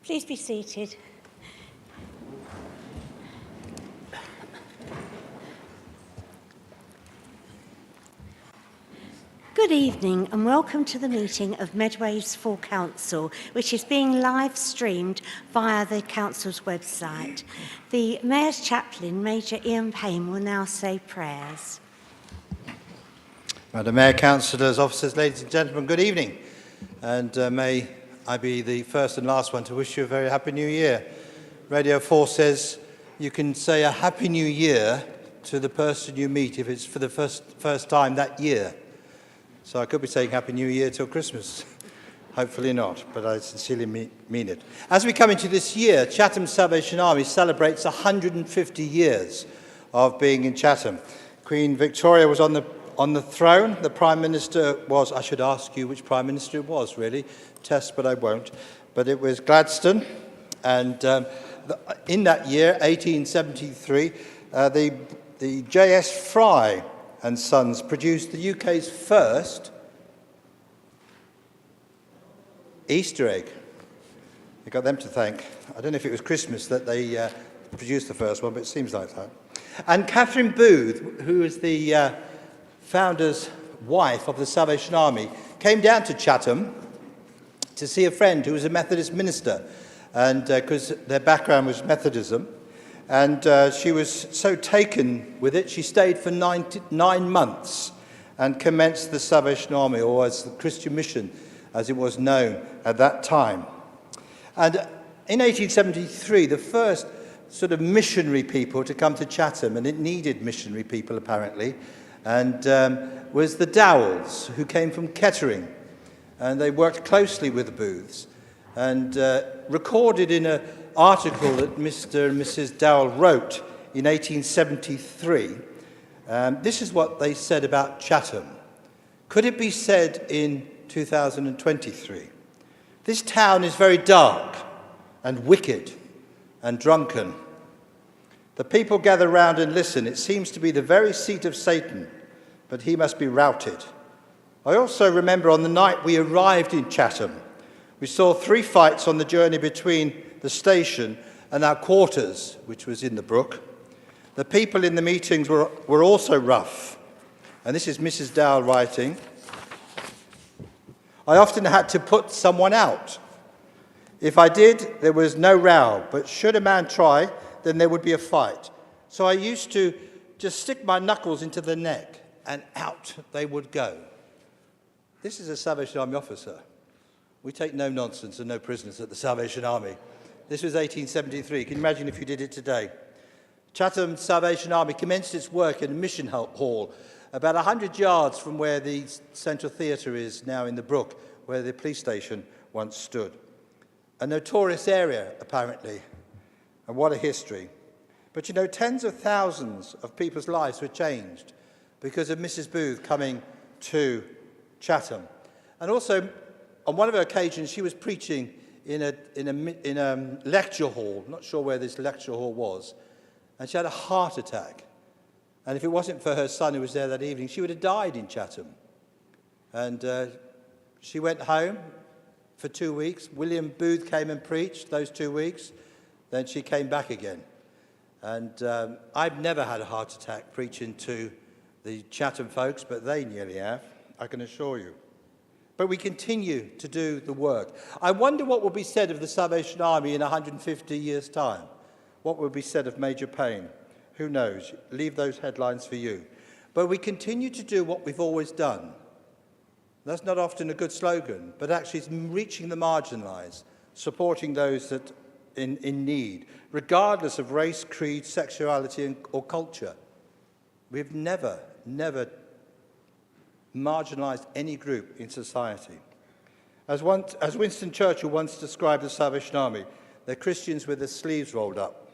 Please be seated. Good evening and welcome to the meeting of Medway's Full Council, which is being live streamed via the Council's website. The Mayor's Chaplain, Major Ian Payne, will now say prayers. Madam Mayor, Councillors, Officers, ladies and gentlemen, good evening. And may I be the first and last one to wish you a very happy new year. Radio 4 says you can say a happy new year to the person you meet if it's for the first time that year. So I could be saying happy new year till Christmas. Hopefully not, but I sincerely mean it. As we come into this year, Chatham Salvation Army celebrates 150 years of being in Chatham. Queen Victoria was on the throne. The Prime Minister was, I should ask you which Prime Minister it was, really. Test, but I won't. But it was Gladstone. And in that year, 1873, the J.S. Fry and Sons produced the UK's first Easter egg. You got them to thank. I don't know if it was Christmas that they produced the first one, but it seems like that. And Catherine Booth, who was the founder's wife of the Salvation Army, came down to Chatham to see a friend who was a Methodist minister, and because their background was Methodism. And she was so taken with it, she stayed for 9 months and commenced the Salvation Army, or as the Christian Mission, as it was known at that time. And in 1873, the first sort of missionary people to come to Chatham, and it needed missionary people apparently, and was the Dowells, who came from Kettering. And they worked closely with the Booths and recorded in an article that Mr. and Mrs. Dowell wrote in 1873. This is what they said about Chatham. Could it be said in 2023? This town is very dark and wicked and drunken. The people gather round and listen. It seems to be the very seat of Satan, but he must be routed. I also remember on the night we arrived in Chatham, we saw 3 fights on the journey between the station and our quarters, which was in the brook. The people in the meetings were also rough. And this is Mrs. Dowell writing. I often had to put someone out. If I did, there was no row, but should a man try, then there would be a fight. So I used to just stick my knuckles into the neck, and out they would go. This is a Salvation Army officer. We take no nonsense and no prisoners at the Salvation Army. This was 1873. Can you imagine if you did it today? Chatham Salvation Army commenced its work in a mission hall about 100 yards from where the Central Theatre is now in the Brook, where the police station once stood. A notorious area, apparently, and what a history. But you know, tens of thousands of people's lives were changed because of Mrs. Booth coming to Chatham. And also, on one of her occasions, she was preaching in a lecture hall, not sure where this lecture hall was, and she had a heart attack. And if it wasn't for her son who was there that evening, she would have died in Chatham. And she went home for 2 weeks. William Booth came and preached those 2 weeks. Then she came back again. And I've never had a heart attack preaching to the Chatham folks, but they nearly have, I can assure you. But we continue to do the work. I wonder what will be said of the Salvation Army in 150 years' time. What will be said of Major Payne? Who knows? Leave those headlines for you. But we continue to do what we've always done. That's not often a good slogan, but actually it's reaching the marginalised, supporting those that in need, regardless of race, creed, sexuality, or culture. We've never marginalised any group in society. As Winston Churchill once described the Salvation Army, they're Christians with their sleeves rolled up.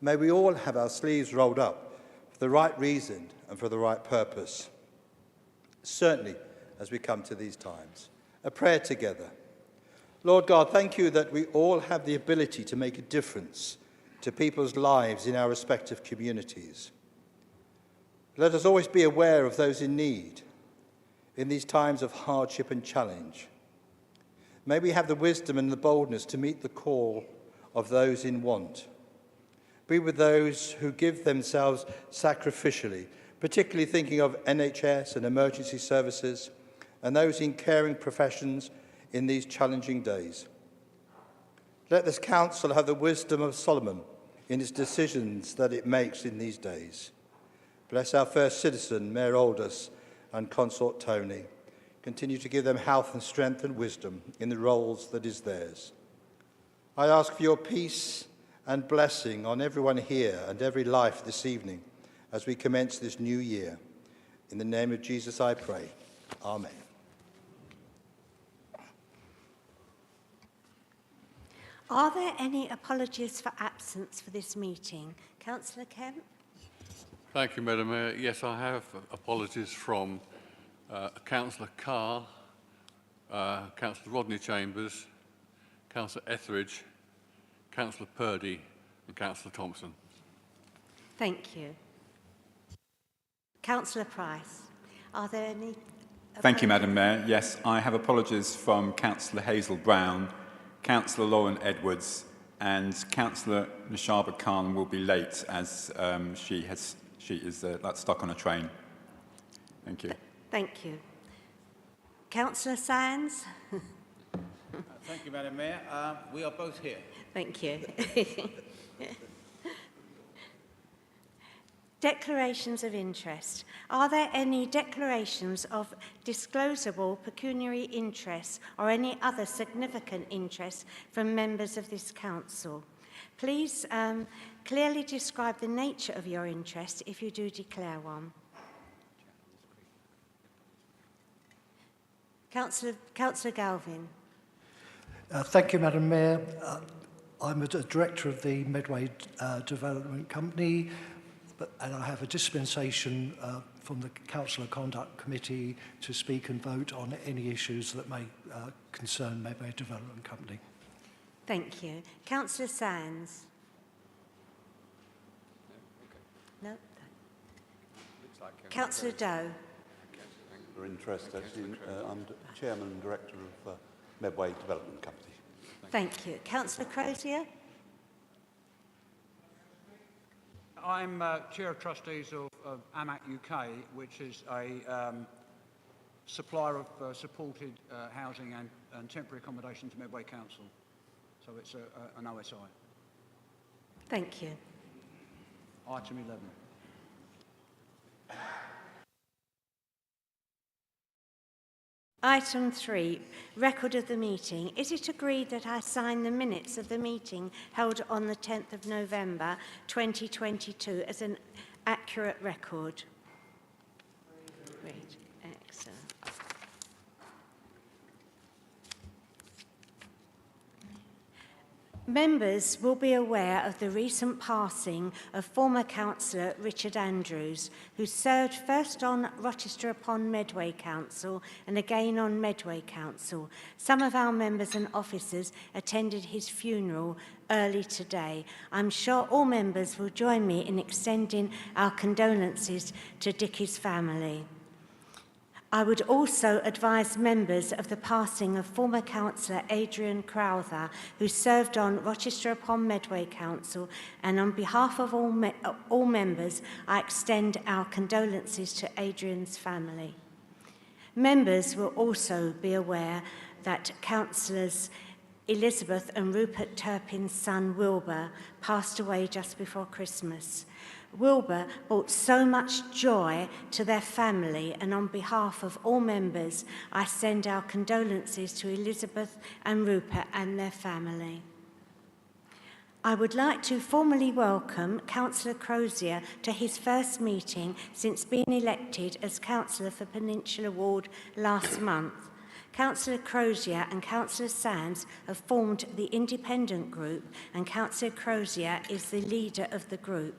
May we all have our sleeves rolled up for the right reason and for the right purpose. Certainly, as we come to these times. A prayer together. Lord God, thank you that we all have the ability to make a difference to people's lives in our respective communities. Let us always be aware of those in need in these times of hardship and challenge. May we have the wisdom and the boldness to meet the call of those in want. Be with those who give themselves sacrificially, particularly thinking of NHS and emergency services and those in caring professions in these challenging days. Let this council have the wisdom of Solomon in its decisions that it makes in these days. Bless our first citizen, Mayor Aldous and Consort Tony. Continue to give them health and strength and wisdom in the roles that is theirs. I ask for your peace and blessing on everyone here and every life this evening as we commence this new year. In the name of Jesus I pray. Amen. Are there any apologies for absence for this meeting? Councillor Kemp? Thank you, Madam Mayor. Yes, I have apologies from Councillor Carr, Councillor Rodney Chambers, Councillor Etheridge, Councillor Purdy and Councillor Thompson. Thank you. Councillor Price, are there any? Thank you, Madam Mayor. Yes, I have apologies from Councillor Hazel Brown, Councillor Lauren Edwards and Councillor Nishaba Khan will be late as she is stuck on a train. Thank you. Thank you. Councillor Sands? Thank you, Madam Mayor. We are both here. Thank you. Declarations of interest. Are there any declarations of disclosable pecuniary interest or any other significant interest from members of this council? Please clearly describe the nature of your interest if you do declare one. Councillor Galvin. Thank you, Madam Mayor. I'm a director of the Medway Development Company, and I have a dispensation from the Council Conduct Committee to speak and vote on any issues that may concern Medway Development Company. Thank you. Councillor Sands. No? Councillor Doe. For interest, actually, I'm Chairman and Director of Medway Development Company. Thank you. Councillor Crozier? I'm Chair of Trustees of AMAC UK, which is a supplier of supported housing and temporary accommodation to Medway Council. So it's an OSI. Thank you. Item 11. Item 3, record of the meeting. Is it agreed that I sign the minutes of the meeting held on the 10th of November 2022 as an accurate record? Great, excellent. Members will be aware of the recent passing of former councillor Richard Andrews, who served first on Rochester upon Medway Council and again on Medway Council. Some of our members and officers attended his funeral early today. I'm sure all members will join me in extending our condolences to Dickie's family. I would also advise members of the passing of former councillor Adrian Crowther, who served on Rochester upon Medway Council, and on behalf of all members, I extend our condolences to Adrian's family. Members will also be aware that councillors Elizabeth and Rupert Turpin's son Wilbur passed away just before Christmas. Wilbur brought so much joy to their family, and on behalf of all members, I send our condolences to Elizabeth and Rupert and their family. I would like to formally welcome Councillor Crozier to his first meeting since being elected as Councillor for Peninsula Ward last month. Councillor Crozier and Councillor Sands have formed the independent group, and Councillor Crozier is the leader of the group.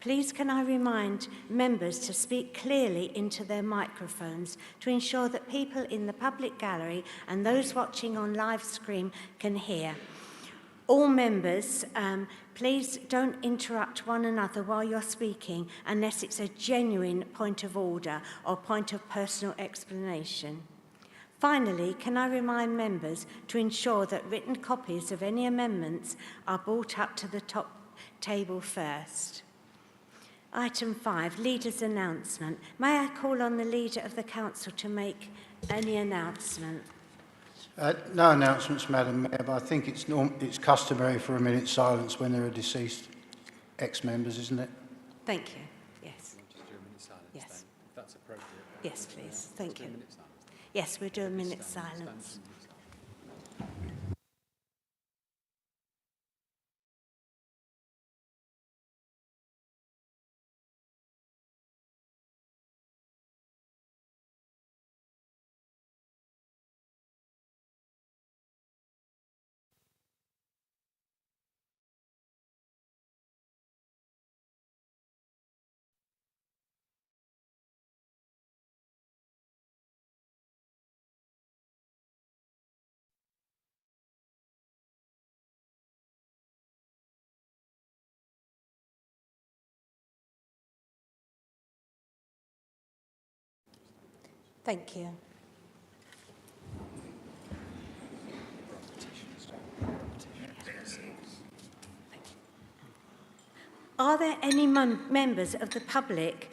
Please can I remind members to speak clearly into their microphones to ensure that people in the public gallery and those watching on live stream can hear. All members, please don't interrupt one another while you're speaking unless it's a genuine point of order or point of personal explanation. Finally, can I remind members to ensure that written copies of any amendments are brought up to the top table first. Item 5, Leader's Announcement. May I call on the Leader of the Council to make any announcement? No announcements, Madam Mayor, but I think it's customary for a minute's silence when there are deceased ex-members, isn't it? Thank you. Yes. Just do a minute's silence Yes. then, if that's appropriate. Yes, please. Thank Do a you. minute's silence. Yes, we'll do a minute's Stand silence. for a minute's silence. Thank you. Are there any members of the public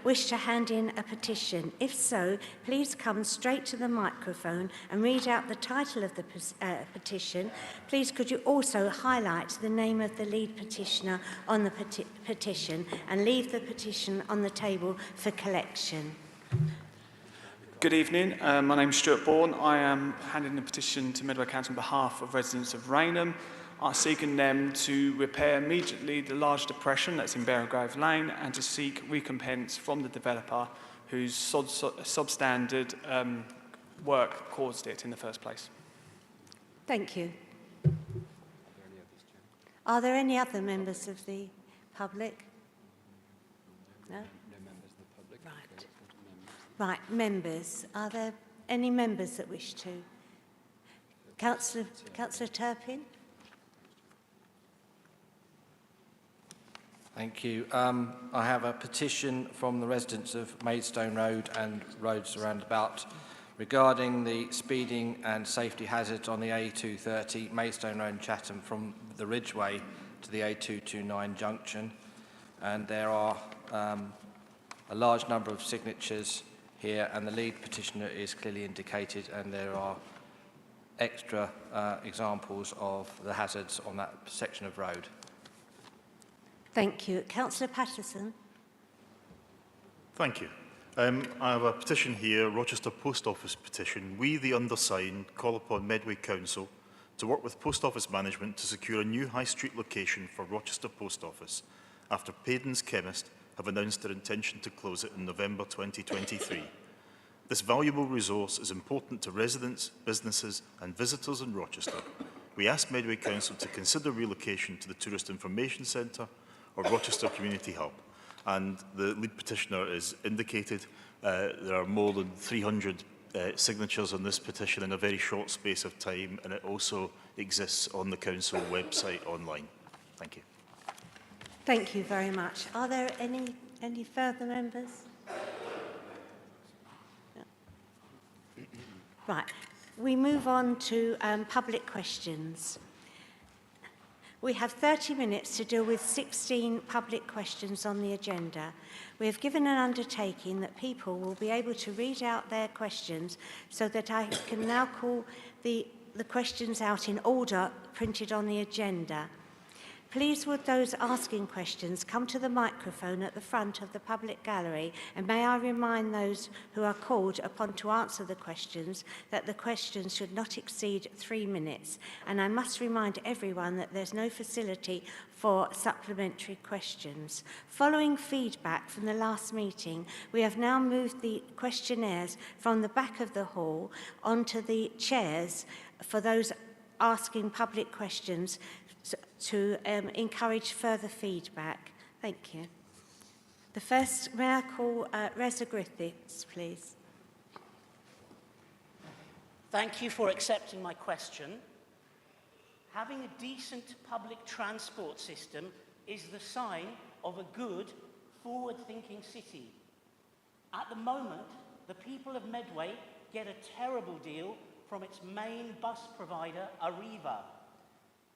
wish to hand in a petition? If so, please come straight to the microphone and read out the title of the petition. Please could you also highlight the name of the lead petitioner on the petition and leave the petition on the table for collection. Good evening, my name is Stuart Bourne. I am handing a petition to Medway Council on behalf of residents of Rainham. I'm seeking them to repair immediately the large depression that's in Beargrove Lane and to seek recompense from the developer whose substandard work caused it in the first place. Thank you. Are there any other members of the public? No? No members of the public. Right. Right, members. Are there any members that wish to? Councillor Turpin? Thank you. I have a petition from the residents of Maidstone Road and roads around about regarding the speeding and safety hazards on the A230 Maidstone Road and Chatham from the Ridgeway to the A229 junction. And there are a large number of signatures here, and the lead petitioner is clearly indicated, and there are extra examples of the hazards on that section of road. Thank you. Councillor Patterson? Thank you. I have a petition here, Rochester Post Office petition. We, the undersigned, call upon Medway Council to work with Post Office management to secure a new high street location for Rochester Post Office after Payden's Chemist have announced their intention to close it in November 2023. This valuable resource is important to residents, businesses and visitors in Rochester. We ask Medway Council to consider relocation to the Tourist Information Centre or Rochester Community Hub. And the lead petitioner is indicated. There are more than 300 signatures on this petition in a very short space of time, and it also exists on the council website online. Thank you. Thank you very much. Are there any further members? No. Right. We move on to public questions. We have 30 minutes to deal with 16 public questions on the agenda. We have given an undertaking that people will be able to read out their questions so that I can now call the questions out in order printed on the agenda. Please would those asking questions come to the microphone at the front of the public gallery, and may I remind those who are called upon to answer the questions that the questions should not exceed 3 minutes, and I must remind everyone that there's no facility for supplementary questions. Following feedback from the last meeting, we have now moved the questionnaires from the back of the hall onto the chairs for those asking public questions to encourage further feedback. Thank you. The first, may I call Reza Griffiths, please. Thank you for accepting my question. Having a decent public transport system is the sign of a good, forward-thinking city. At the moment, the people of Medway get a terrible deal from its main bus provider, Arriva.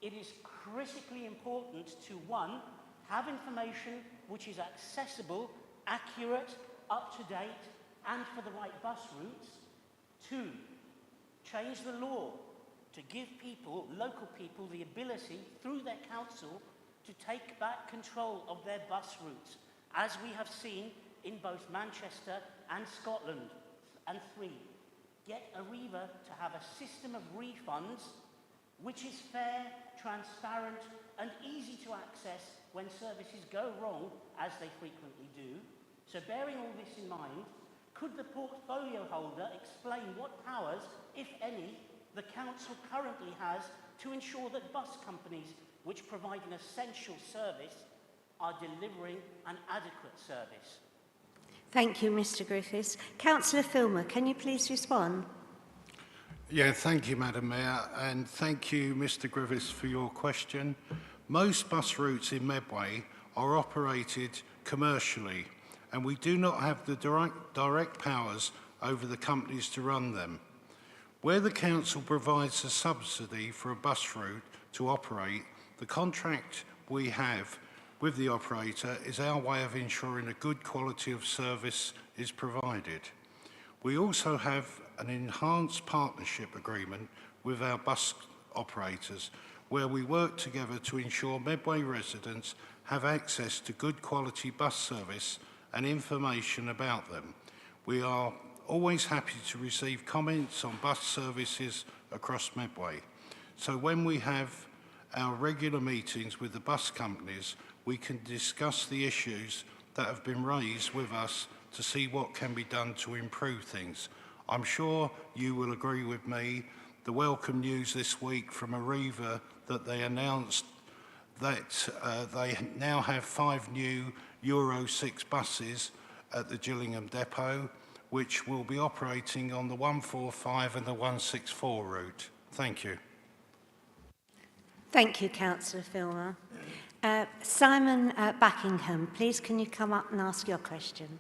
It is critically important to, one, have information which is accessible, accurate, up to date, and for the right bus routes. Two, change the law to give people, local people, the ability, through their council, to take back control of their bus routes, as we have seen in both Manchester and Scotland. And three, get Arriva to have a system of refunds which is fair, transparent, and easy to access when services go wrong, as they frequently do. So bearing all this in mind, could the portfolio holder explain what powers, if any, the council currently has to ensure that bus companies which provide an essential service are delivering an adequate service? Thank you, Mr Griffiths. Councillor Filmer, can you please respond? Yeah, thank you, Madam Mayor, and thank you, Mr Griffiths, for your question. Most bus routes in Medway are operated commercially, and we do not have the direct powers over the companies to run them. Where the council provides a subsidy for a bus route to operate, the contract we have with the operator is our way of ensuring a good quality of service is provided. We also have an enhanced partnership agreement with our bus operators, where we work together to ensure Medway residents have access to good quality bus service and information about them. We are always happy to receive comments on bus services across Medway. So when we have our regular meetings with the bus companies, we can discuss the issues that have been raised with us to see what can be done to improve things. I'm sure you will agree with me, the welcome news this week from Arriva that they announced that they now have 5 new Euro 6 buses at the Gillingham depot, which will be operating on the 145 and the 164 route. Thank you. Thank you, Councillor Filmer. Simon Buckingham, please can you come up and ask your question?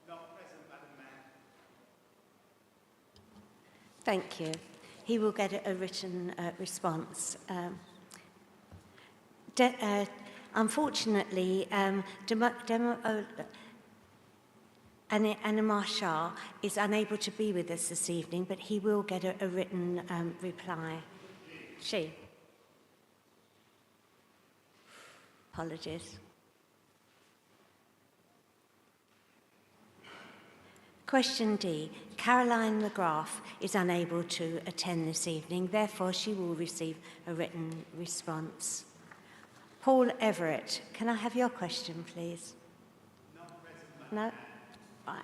Not present, Madam Mayor. Thank you. He will get a written response. Unfortunately, Anna Marshall is unable to be with us this evening, but he will get a written reply. She. Apologies. Question D. Caroline McGrath is unable to attend this evening, therefore she will receive a written response. Paul Everett, can I have your question, please? No? Right.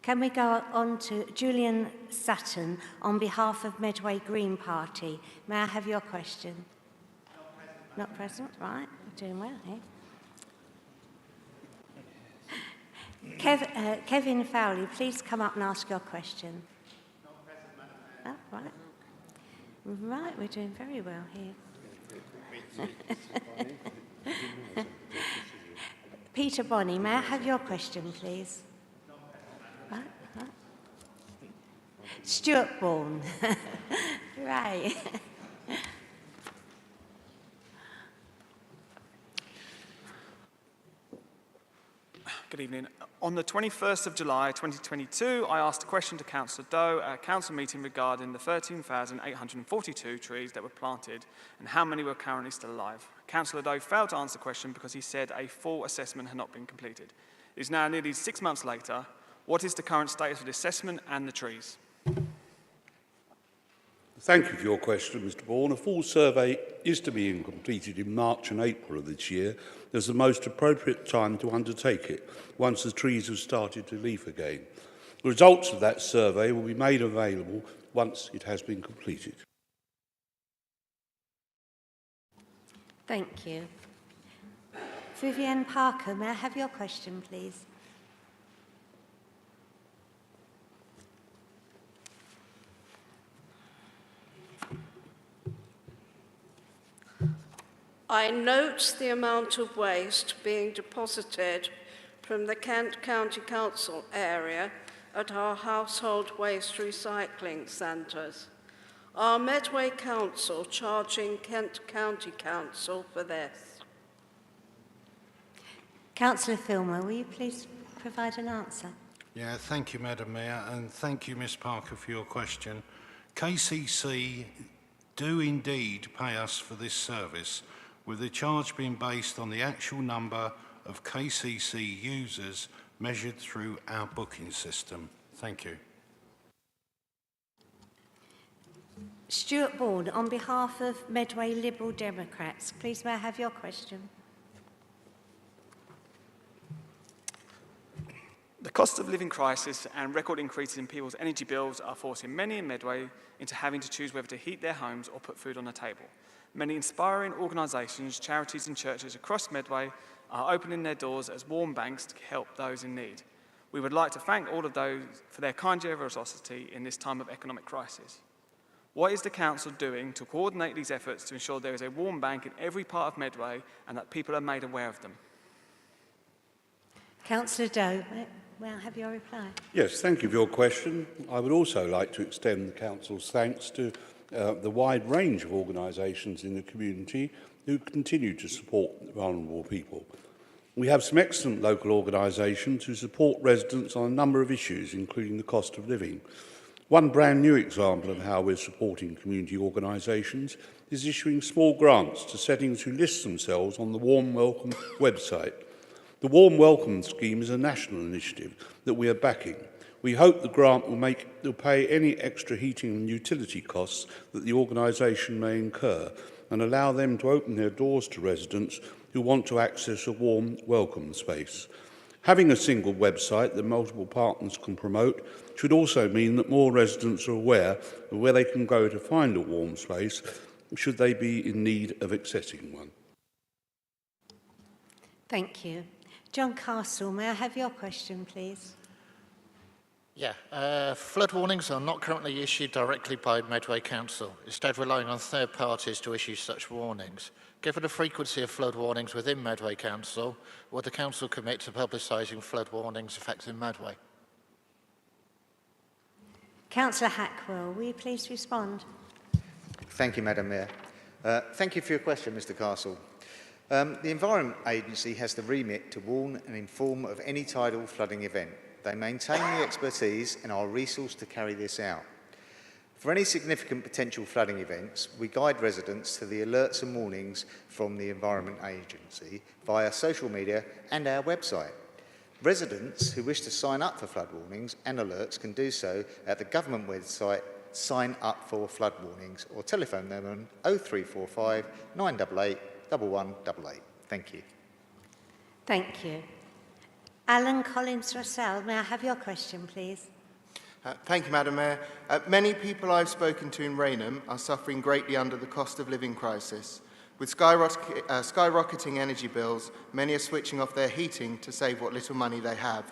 Can we go on to Julian Sutton on behalf of Medway Green Party? May I have your question? Not present, right. We're doing well here. Kevin Fowley, please come up and ask your question. Not present, Madam Mayor. Oh, right. Right, we're doing very well here. Peter Bonney, may I have your question, please? Right, right. Stuart Bourne. Right. Good evening. On the 21st of July 2022, I asked a question to Councillor Doe at a council meeting regarding the 13,842 trees that were planted and how many were currently still alive. Councillor Doe failed to answer the question because he said a full assessment had not been completed. It is now nearly 6 months later. What is the current status of the assessment and the trees? Thank you for your question, Mr Bourne. A full survey is to be completed in March and April of this year as the most appropriate time to undertake it, once the trees have started to leaf again. The results of that survey will be made available once it has been completed. Thank you. Vivienne Parker, may I have your question, please? I note the amount of waste being deposited from the Kent County Council area at our household waste recycling centres. Are Medway Council charging Kent County Council for this? Councillor Filmer, will you please provide an answer? Yeah, thank you, Madam Mayor, and thank you, Ms Parker, for your question. KCC do indeed pay us for this service, with the charge being based on the actual number of KCC users measured through our booking system. Thank you. Stuart Bourne, on behalf of Medway Liberal Democrats, please may I have your question? The cost of living crisis and record increases in people's energy bills are forcing many in Medway into having to choose whether to heat their homes or put food on the table. Many inspiring organisations, charities and churches across Medway are opening their doors as warm banks to help those in need. We would like to thank all of those for their kind generosity in this time of economic crisis. What is the Council doing to coordinate these efforts to ensure there is a warm bank in every part of Medway and that people are made aware of them? Councillor Doe, may I have your reply? Yes, thank you for your question. I would also like to extend the Council's thanks to the wide range of organisations in the community who continue to support vulnerable people. We have some excellent local organisations who support residents on a number of issues, including the cost of living. One brand new example of how we're supporting community organisations is issuing small grants to settings who list themselves on the Warm Welcome website. The Warm Welcome scheme is a national initiative that we are backing. We hope the grant will pay any extra heating and utility costs that the organisation may incur and allow them to open their doors to residents who want to access a warm welcome space. Having a single website that multiple partners can promote should also mean that more residents are aware of where they can go to find a warm space should they be in need of accessing one. Thank you. John Castle, may I have your question, please? Yeah, flood warnings are not currently issued directly by Medway Council, instead relying on third parties to issue such warnings. Given the frequency of flood warnings within Medway Council, would the Council commit to publicising flood warnings affecting Medway? Councillor Hackwell, will you please respond? Thank you, Madam Mayor. Thank you for your question, Mr Castle. The Environment Agency has the remit to warn and inform of any tidal flooding event. They maintain the expertise and are resourced to carry this out. For any significant potential flooding events, we guide residents to the alerts and warnings from the Environment Agency via social media and our website. Residents who wish to sign up for flood warnings and alerts can do so at the government website Sign Up for Flood Warnings or telephone them on 0345 988 1188. Thank you. Thank you. Alan Collins-Russell, may I have your question, please? Thank you, Madam Mayor. Many people I've spoken to in Rainham are suffering greatly under the cost of living crisis. With skyrocketing energy bills, many are switching off their heating to save what little money they have.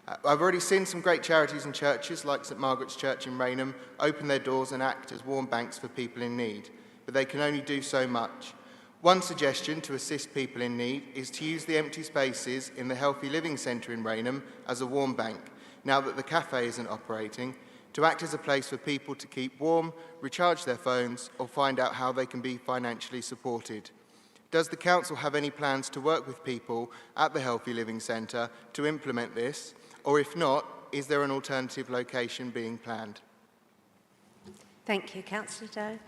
I've already seen some great charities and churches like St Margaret's Church in Rainham open their doors and act as warm banks for people in need, but they can only do so much. One suggestion to assist people in need is to use the empty spaces in the Healthy Living Centre in Rainham as a warm bank, now that the cafe isn't operating, to act as a place for people to keep warm, recharge their phones, or find out how they can be financially supported. Does the Council have any plans to work with people at the Healthy Living Centre to implement this, or if not, is there an alternative location being planned? Thank you. Councillor Doe.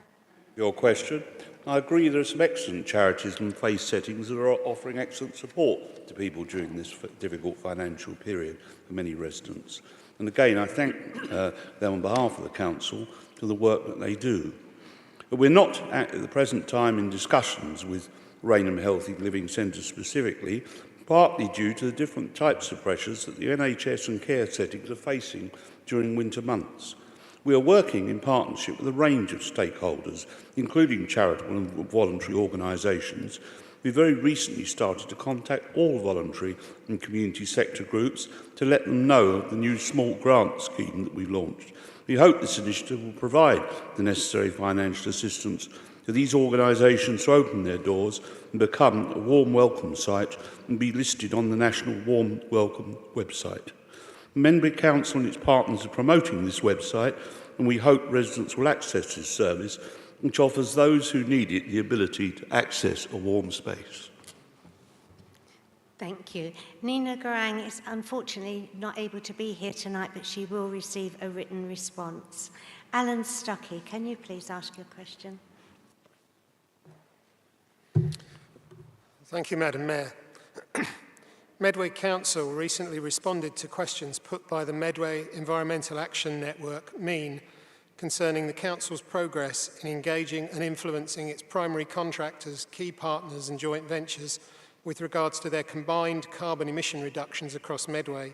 Your question. I agree there are some excellent charities and place settings that are offering excellent support to people during this difficult financial period for many residents. And again, I thank them on behalf of the Council for the work that they do. But we're not at the present time in discussions with Rainham Healthy Living Centre specifically, partly due to the different types of pressures that the NHS and care settings are facing during winter months. We are working in partnership with a range of stakeholders, including charitable and voluntary organisations. We very recently started to contact all voluntary and community sector groups to let them know of the new small grant scheme that we've launched. We hope this initiative will provide the necessary financial assistance for these organisations to open their doors and become a warm welcome site and be listed on the National Warm Welcome website. Medway Council and its partners are promoting this website, and we hope residents will access this service, which offers those who need it the ability to access a warm space. Thank you. Nina Garang is unfortunately not able to be here tonight, but she will receive a written response. Alan Stockey, can you please ask your question? Thank you, Madam Mayor. Medway Council recently responded to questions put by the Medway Environmental Action Network, MEAN, concerning the Council's progress in engaging and influencing its primary contractors, key partners and joint ventures with regards to their combined carbon emission reductions across Medway.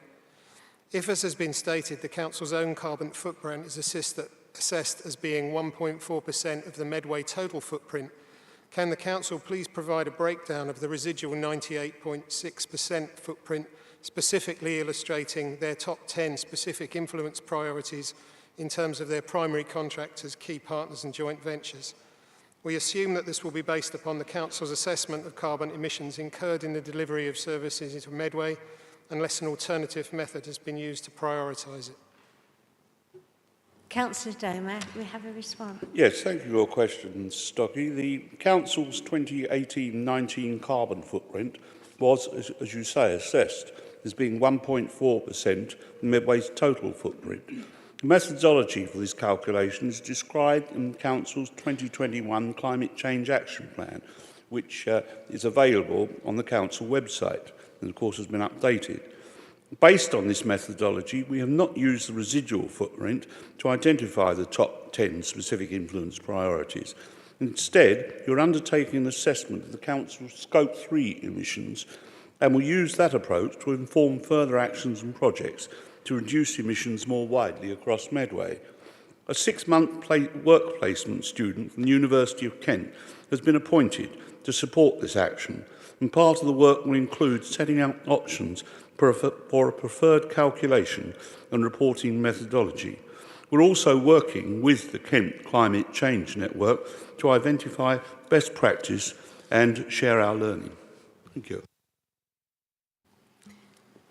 If, as has been stated, the Council's own carbon footprint is assessed as being 1.4% of the Medway total footprint, can the Council please provide a breakdown of the residual 98.6% footprint, specifically illustrating their top 10 specific influence priorities in terms of their primary contractors, key partners and joint ventures? We assume that this will be based upon the Council's assessment of carbon emissions incurred in the delivery of services into Medway, unless an alternative method has been used to prioritise it. Councillor Domer, we have a response. Yes, thank you for your question, Stockey. The Council's 2018-19 carbon footprint was, as you say, assessed as being 1.4% of Medway's total footprint. The methodology for this calculation is described in the Council's 2021 Climate Change Action Plan, which is available on the Council website and, of course, has been updated. Based on this methodology, we have not used the residual footprint to identify the top 10 specific influence priorities. Instead, you're undertaking an assessment of the Council's Scope 3 emissions and will use that approach to inform further actions and projects to reduce emissions more widely across Medway. A 6-month work placement student from the University of Kent has been appointed to support this action, and part of the work will include setting out options for a preferred calculation and reporting methodology. We're also working with the Kent Climate Change Network to identify best practice and share our learning. Thank you.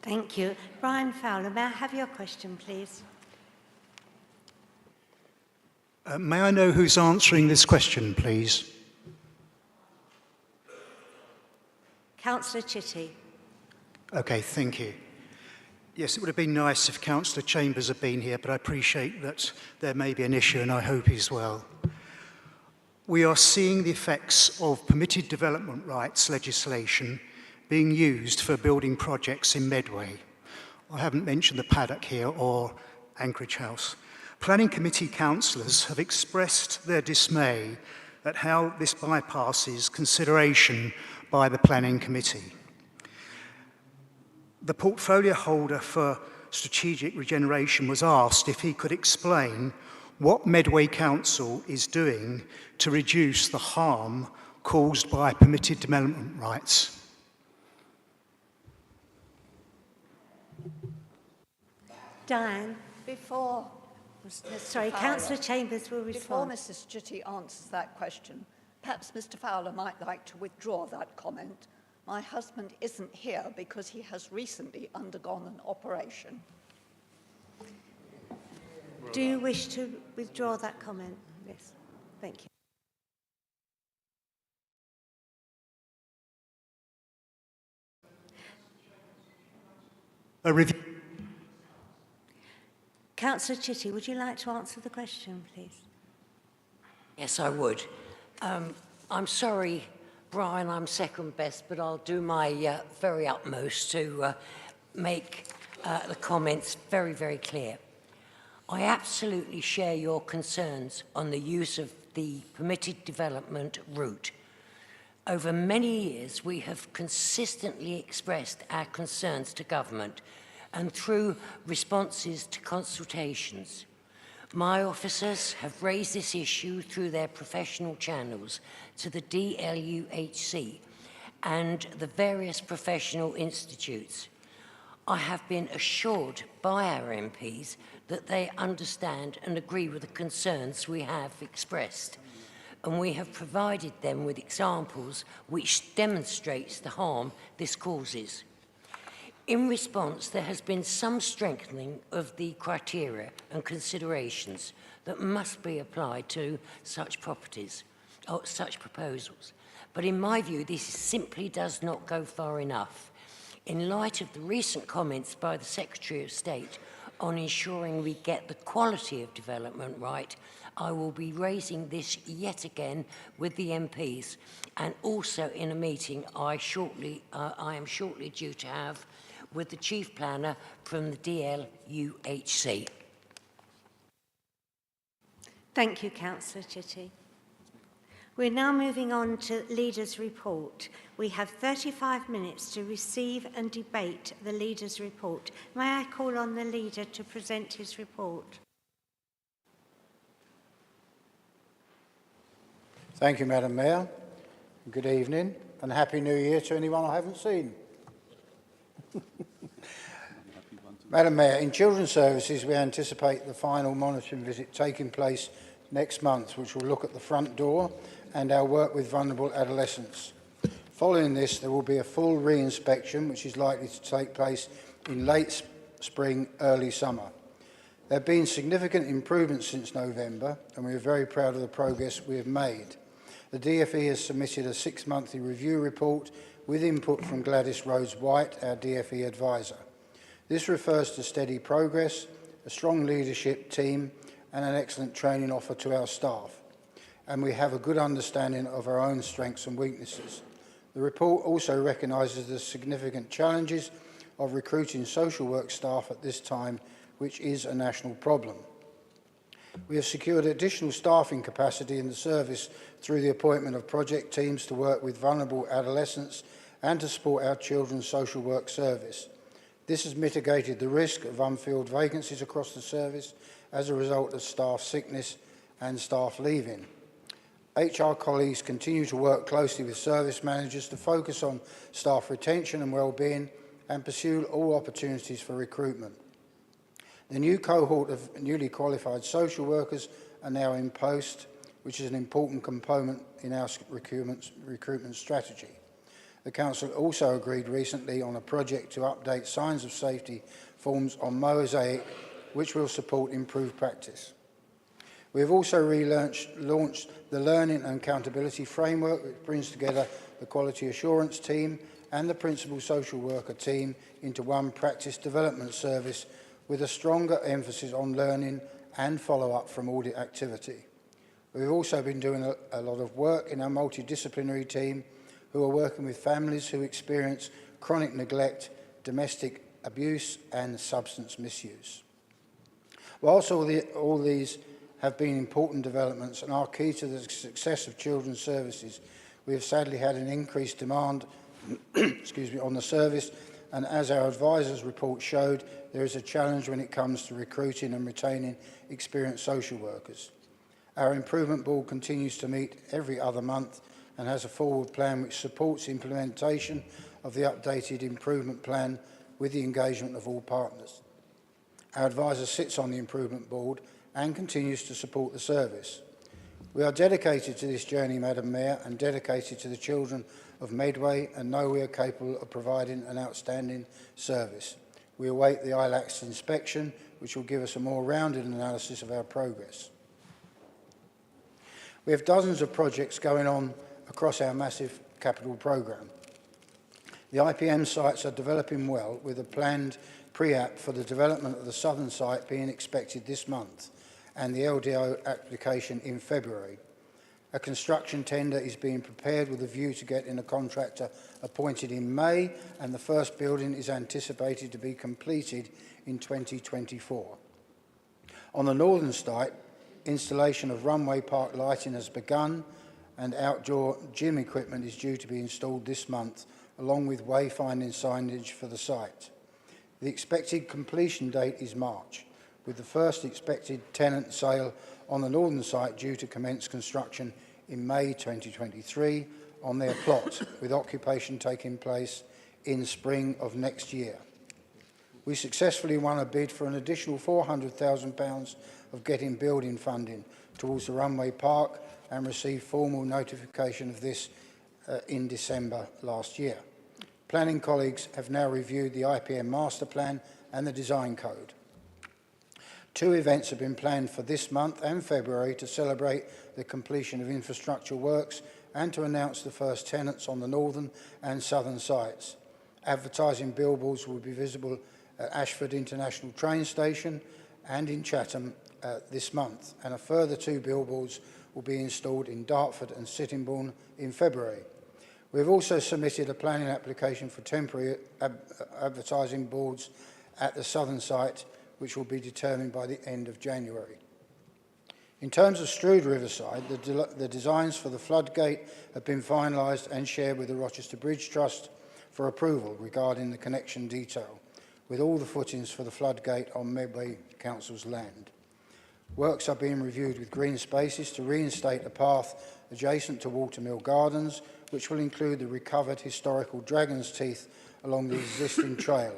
Thank you. Brian Fowler, may I have your question, please? May I know who's answering this question, please? Councillor Chitty. Okay, thank you. Yes, it would have been nice if Councillor Chambers had been here, but I appreciate that there may be an issue, and I hope he's well. We are seeing the effects of permitted development rights legislation being used for building projects in Medway. I haven't mentioned the paddock here or Anchorage House. Planning committee councillors have expressed their dismay at how this bypasses consideration by the planning committee. The portfolio holder for strategic regeneration was asked if he could explain what Medway Council is doing to reduce the harm caused by permitted development rights. Diane. Before Sorry, Councillor Chambers will respond. Before Mrs. Chitty answers that question, perhaps Mr. Fowler might like to withdraw that comment. My husband isn't here because he has recently undergone an operation. Do you wish to withdraw that comment? Yes. Thank you. A review. Councillor Chitty, would you like to answer the question, please? Yes, I would. I'm sorry, Brian, I'm second best, but I'll do my very utmost to make the comments very, very clear. I absolutely share your concerns on the use of the permitted development route. Over many years, we have consistently expressed our concerns to government and through responses to consultations. My officers have raised this issue through their professional channels to the DLUHC and the various professional institutes. I have been assured by our MPs that they understand and agree with the concerns we have expressed. and we have provided them with examples which demonstrates the harm this causes. In response, there has been some strengthening of the criteria and considerations that must be applied to such properties, or such proposals. But in my view, this simply does not go far enough. In light of the recent comments by the Secretary of State on ensuring we get the quality of development right, I will be raising this yet again with the MPs, and also in a meeting I am shortly due to have with the Chief Planner from the DLUHC. Thank you, Councillor Chitty. We're now moving on to Leader's Report. We have 35 minutes to receive and debate the Leader's Report. May I call on the Leader to present his report? Thank you, Madam Mayor. Good evening and Happy New Year to anyone I haven't seen. Madam Mayor, in Children's Services we anticipate the final monitoring visit taking place next month, which will look at the front door and our work with vulnerable adolescents. Following this, there will be a full re-inspection, which is likely to take place in late spring, early summer. There have been significant improvements since November, and we are very proud of the progress we have made. The DfE has submitted a 6-monthly review report with input from Gladys Rhodes-White, our DfE advisor. This refers to steady progress, a strong leadership team, and an excellent training offer to our staff. And we have a good understanding of our own strengths and weaknesses. The report also recognises the significant challenges of recruiting social work staff at this time, which is a national problem. We have secured additional staffing capacity in the service through the appointment of project teams to work with vulnerable adolescents and to support our children's social work service. This has mitigated the risk of unfilled vacancies across the service as a result of staff sickness and staff leaving. HR colleagues continue to work closely with service managers to focus on staff retention and well-being and pursue all opportunities for recruitment. The new cohort of newly qualified social workers are now in post, which is an important component in our recruitment strategy. The Council also agreed recently on a project to update signs of safety forms on Mosaic, which will support improved practice. We have also launched the Learning and Accountability Framework, which brings together the Quality Assurance team and the Principal Social Worker team into one practice development service with a stronger emphasis on learning and follow-up from audit activity. We've also been doing a lot of work in our multidisciplinary team who are working with families who experience chronic neglect, domestic abuse and substance misuse. Whilst all these have been important developments and are key to the success of children's services, we have sadly had an increased demand on the service, and as our advisors' report showed, there is a challenge when it comes to recruiting and retaining experienced social workers. Our improvement board continues to meet every other month and has a forward plan which supports implementation of the updated improvement plan with the engagement of all partners. Our advisor sits on the improvement board and continues to support the service. We are dedicated to this journey, Madam Mayor, and dedicated to the children of Medway, and know we are capable of providing an outstanding service. We await the ILAC's inspection, which will give us a more rounded analysis of our progress. We have dozens of projects going on across our massive capital programme. The IPM sites are developing well, with a planned pre-app for the development of the southern site being expected this month, and the LDO application in February. A construction tender is being prepared with a view to getting a contractor appointed in May, and the first building is anticipated to be completed in 2024. On the northern site, installation of runway park lighting has begun, and outdoor gym equipment is due to be installed this month, along with wayfinding signage for the site. The expected completion date is March, with the first expected tenant sale on the northern site due to commence construction in May 2023 on their plot, with occupation taking place in spring of next year. We successfully won a bid for an additional £400,000 of getting building funding towards the runway park and received formal notification of this in December last year. Planning colleagues have now reviewed the IPM master plan and the design code. 2 events have been planned for this month and February to celebrate the completion of infrastructure works and to announce the first tenants on the northern and southern sites. Advertising billboards will be visible at Ashford International Train Station and in Chatham this month, and a further 2 billboards will be installed in Dartford and Sittingbourne in February. We have also submitted a planning application for temporary advertising boards at the southern site, which will be determined by the end of January. In terms of Strood Riverside, the designs for the floodgate have been finalised and shared with the Rochester Bridge Trust for approval regarding the connection detail, with all the footings for the floodgate on Medway Council's land. Works are being reviewed with Green Spaces to reinstate a path adjacent to Watermill Gardens, which will include the recovered historical Dragon's Teeth along the existing trail.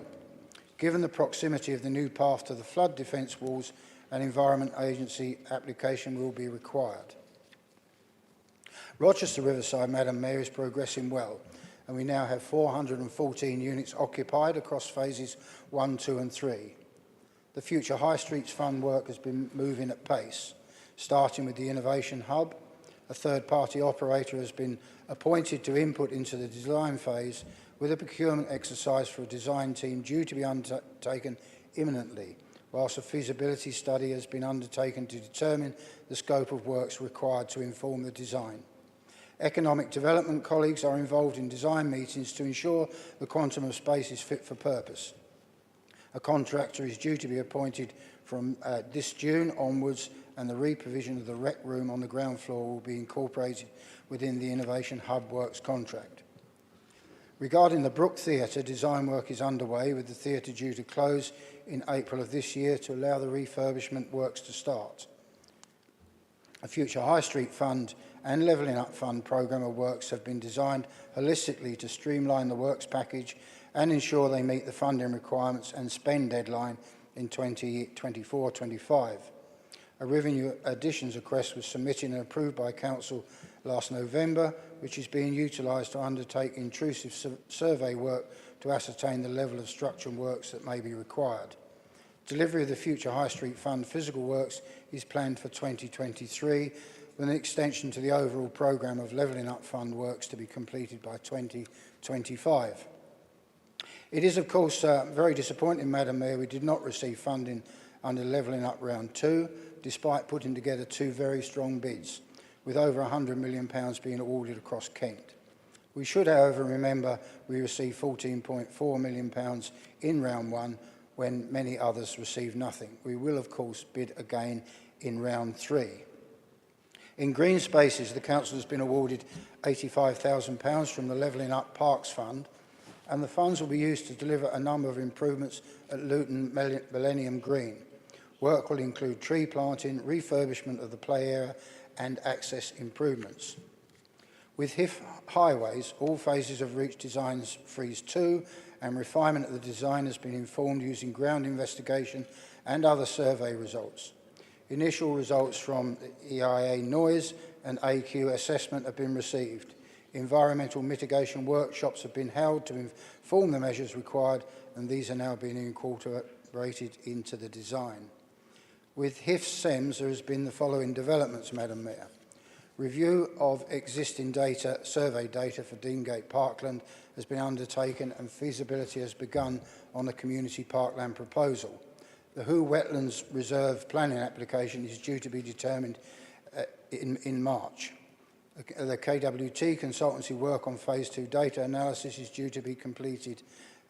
Given the proximity of the new path to the flood defence walls, an Environment Agency application will be required. Rochester Riverside, Madam Mayor, is progressing well, and we now have 414 units occupied across phases 1, 2 and 3. The Future High Streets Fund work has been moving at pace, starting with the Innovation Hub. A third-party operator has been appointed to input into the design phase, with a procurement exercise for a design team due to be undertaken imminently, whilst a feasibility study has been undertaken to determine the scope of works required to inform the design. Economic development colleagues are involved in design meetings to ensure the quantum of space is fit for purpose. A contractor is due to be appointed from this June onwards, and the reprovision of the rec room on the ground floor will be incorporated within the Innovation Hub Works contract. Regarding the Brook Theatre, design work is underway, with the theatre due to close in April of this year to allow the refurbishment works to start. A Future High Street Fund and Levelling Up Fund programme of works have been designed holistically to streamline the works package and ensure they meet the funding requirements and spend deadline in 2024-25. A revenue additions request was submitted and approved by Council last November, which is being utilised to undertake intrusive survey work to ascertain the level of structural works that may be required. Delivery of the Future High Street Fund physical works is planned for 2023, with an extension to the overall programme of Levelling Up Fund works to be completed by 2025. It is, of course, very disappointing, Madam Mayor, we did not receive funding under Levelling Up Round 2, despite putting together 2 very strong bids, with over £100 million being awarded across Kent. We should, however, remember we received £14.4 million in Round 1 when many others received nothing. We will, of course, bid again in Round 3. In Green Spaces, the Council has been awarded £85,000 from the Levelling Up Parks Fund, and the funds will be used to deliver a number of improvements at Luton Millennium Green. Work will include tree planting, refurbishment of the play area and access improvements. With HIF highways, all phases have reached Design Freeze 2, and refinement of the design has been informed using ground investigation and other survey results. Initial results from EIA noise and AQ assessment have been received. Environmental mitigation workshops have been held to inform the measures required, and these are now being incorporated into the design. With HIF SEMS, there has been the following developments, Madam Mayor. Review of existing data, survey data for Deangate Parkland has been undertaken, and feasibility has begun on the community parkland proposal. The Who Wetlands Reserve planning application is due to be determined in March. The KWT consultancy work on Phase 2 data analysis is due to be completed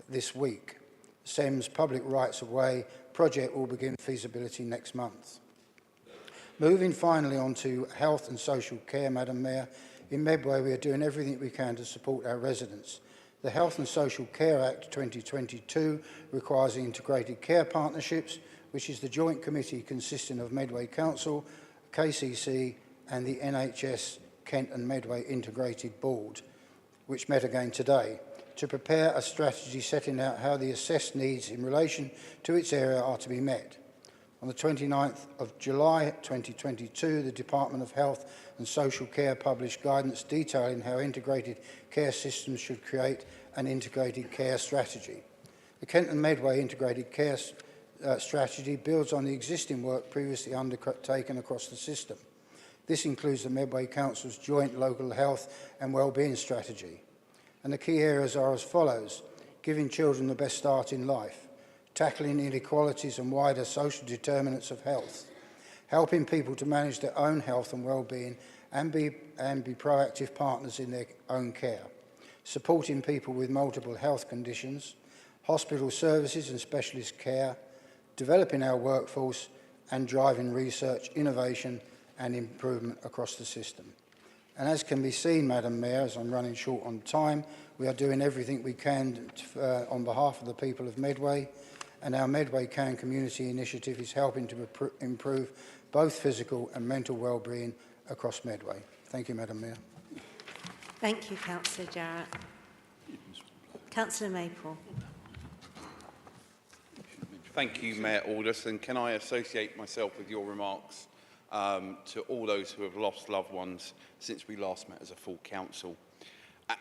this week. SEMS Public Rights of Way project will begin feasibility next month. Moving finally on to health and social care, Madam Mayor, in Medway we are doing everything we can to support our residents. The Health and Social Care Act 2022 requires integrated care partnerships, which is the joint committee consisting of Medway Council, KCC and the NHS Kent and Medway Integrated Board, which met again today, to prepare a strategy setting out how the assessed needs in relation to its area are to be met. On the 29th of July 2022, the Department of Health and Social Care published guidance detailing how integrated care systems should create an integrated care strategy. The Kent and Medway integrated care strategy builds on the existing work previously undertaken across the system. This includes the Medway Council's joint local health and wellbeing strategy. And the key areas are as follows: giving children the best start in life, tackling inequalities and wider social determinants of health, helping people to manage their own health and well-being and be proactive partners in their own care, supporting people with multiple health conditions, hospital services and specialist care, developing our workforce and driving research, innovation and improvement across the system. And as can be seen, Madam Mayor, as I'm running short on time, we are doing everything we can on behalf of the people of Medway, and our Medway Can Community Initiative is helping to improve both physical and mental well-being across Medway. Thank you, Madam Mayor. Thank you, Councillor Jarrett. Councillor Maple. Thank you, Mayor Aldous, and can I associate myself with your remarks to all those who have lost loved ones since we last met as a full council.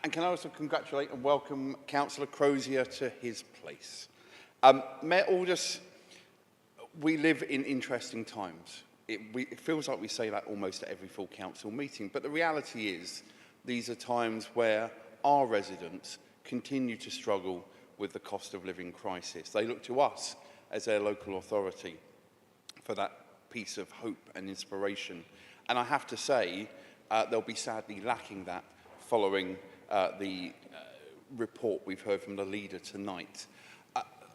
And can I also congratulate and welcome Councillor Crozier to his place. Mayor Aldous, we live in interesting times. It feels like we say that almost at every full council meeting, but the reality is these are times where our residents continue to struggle with the cost of living crisis. They look to us as their local authority for that piece of hope and inspiration. And I have to say, they'll be sadly lacking that following the report we've heard from the leader tonight.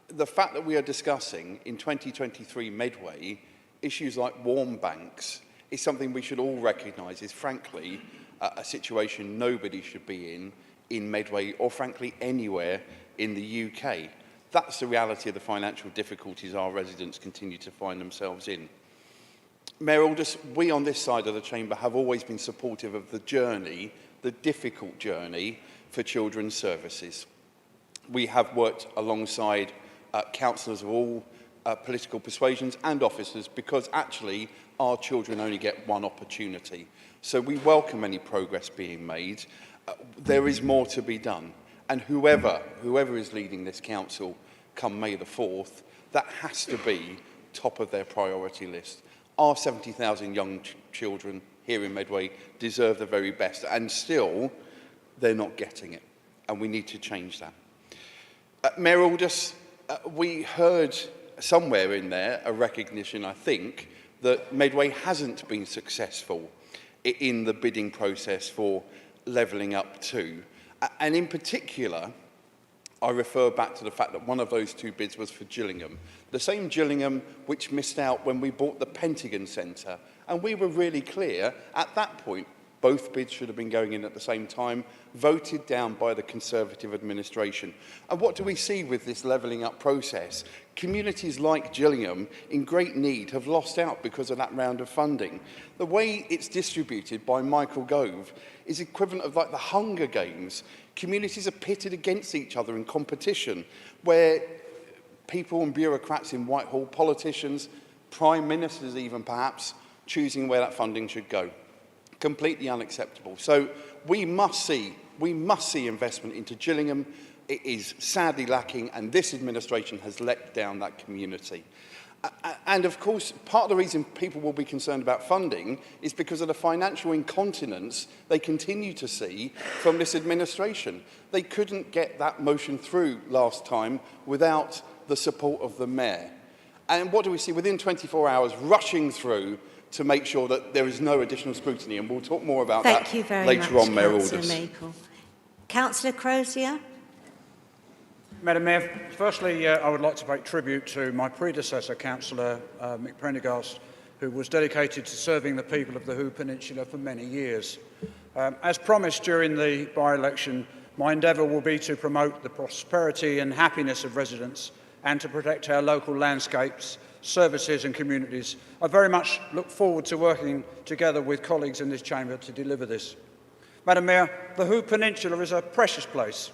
The fact that we are discussing in 2023 Medway issues like warm banks is something we should all recognise is frankly a situation nobody should be in Medway or frankly anywhere in the UK. That's the reality of the financial difficulties our residents continue to find themselves in. Mayor Aldous, we on this side of the chamber have always been supportive of the journey, the difficult journey for children's services. We have worked alongside councillors of all political persuasions and officers because actually our children only get one opportunity. So we welcome any progress being made. There is more to be done. And whoever is leading this council come May the 4th, that has to be top of their priority list. Our 70,000 young children here in Medway deserve the very best, and still they're not getting it, and we need to change that. Mayor Aldous, we heard somewhere in there a recognition, I think, that Medway hasn't been successful in the bidding process for levelling up 2. And in particular, I refer back to the fact that one of those 2 bids was for Gillingham. The same Gillingham which missed out when we bought the Pentagon Centre. And we were really clear at that point, both bids should have been going in at the same time, voted down by the Conservative administration. And what do we see with this levelling up process? Communities like Gillingham, in great need, have lost out because of that round of funding. The way it's distributed by Michael Gove is equivalent of like the Hunger Games. Communities are pitted against each other in competition, where people and bureaucrats in Whitehall, politicians, prime ministers even perhaps, choosing where that funding should go. Completely unacceptable. So we must see investment into Gillingham. It is sadly lacking, and this administration has let down that community. And of course, part of the reason people will be concerned about funding is because of the financial incontinence they continue to see from this administration. They couldn't get that motion through last time without the support of the mayor. And what do we see? Within 24 hours, rushing through to make sure that there is no additional scrutiny. And we'll talk more about that later on, Mayor Aldous. Councillor Crozier. Madam Mayor, firstly, I would like to pay tribute to my predecessor, Councillor Mick Prendergast, who was dedicated to serving the people of the Hoo Peninsula for many years. As promised during the by-election, my endeavour will be to promote the prosperity and happiness of residents and to protect our local landscapes, services and communities. I very much look forward to working together with colleagues in this chamber to deliver this. Madam Mayor, the Hoo Peninsula is a precious place.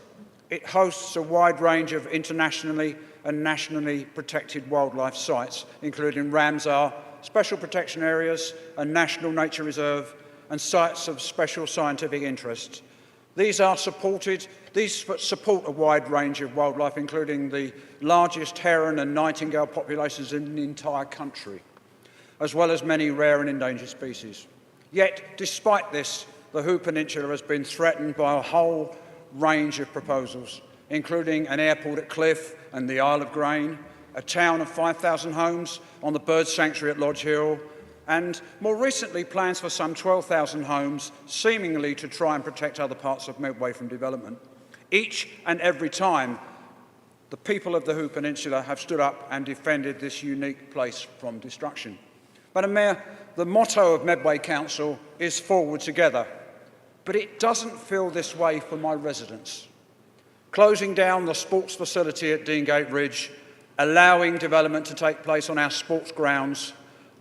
It hosts a wide range of internationally and nationally protected wildlife sites, including Ramsar, special protection areas, a national nature reserve, and sites of special scientific interest. These support a wide range of wildlife, including the largest heron and nightingale populations in the entire country, as well as many rare and endangered species. Yet, despite this, the Hoo Peninsula has been threatened by a whole range of proposals, including an airport at Cliff and the Isle of Grain, a town of 5,000 homes on the bird sanctuary at Lodge Hill, and more recently plans for some 12,000 homes, seemingly to try and protect other parts of Medway from development. Each and every time, the people of the Hoo Peninsula have stood up and defended this unique place from destruction. Madam Mayor, the motto of Medway Council is forward together, but it doesn't feel this way for my residents. Closing down the sports facility at Deangate Ridge, allowing development to take place on our sports grounds,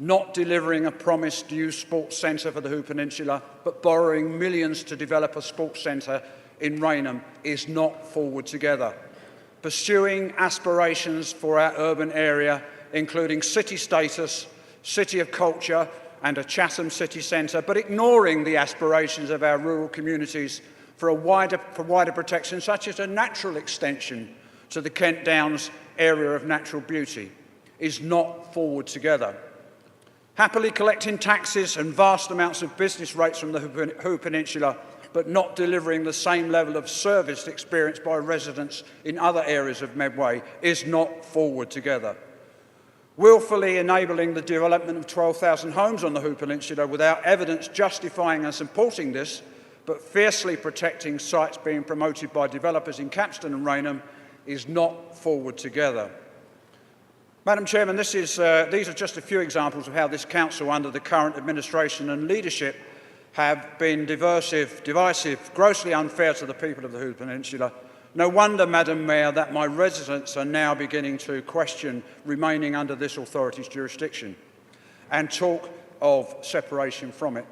not delivering a promised new sports centre for the Hoo Peninsula, but borrowing millions to develop a sports centre in Rainham is not forward together. Pursuing aspirations for our urban area, including city status, city of culture, and a Chatham city centre, but ignoring the aspirations of our rural communities for wider protection, such as a natural extension to the Kent Downs area of natural beauty, is not forward together. Happily collecting taxes and vast amounts of business rates from the Hoo Peninsula, but not delivering the same level of service experienced by residents in other areas of Medway, is not forward together. Willfully enabling the development of 12,000 homes on the Hoo Peninsula without evidence justifying and supporting this, but fiercely protecting sites being promoted by developers in Capstan and Rainham, is not forward together. Madam Chairman, these are just a few examples of how this council, under the current administration and leadership, have been divisive, grossly unfair to the people of the Hoo Peninsula. No wonder, Madam Mayor, that my residents are now beginning to question remaining under this authority's jurisdiction and talk of separation from it.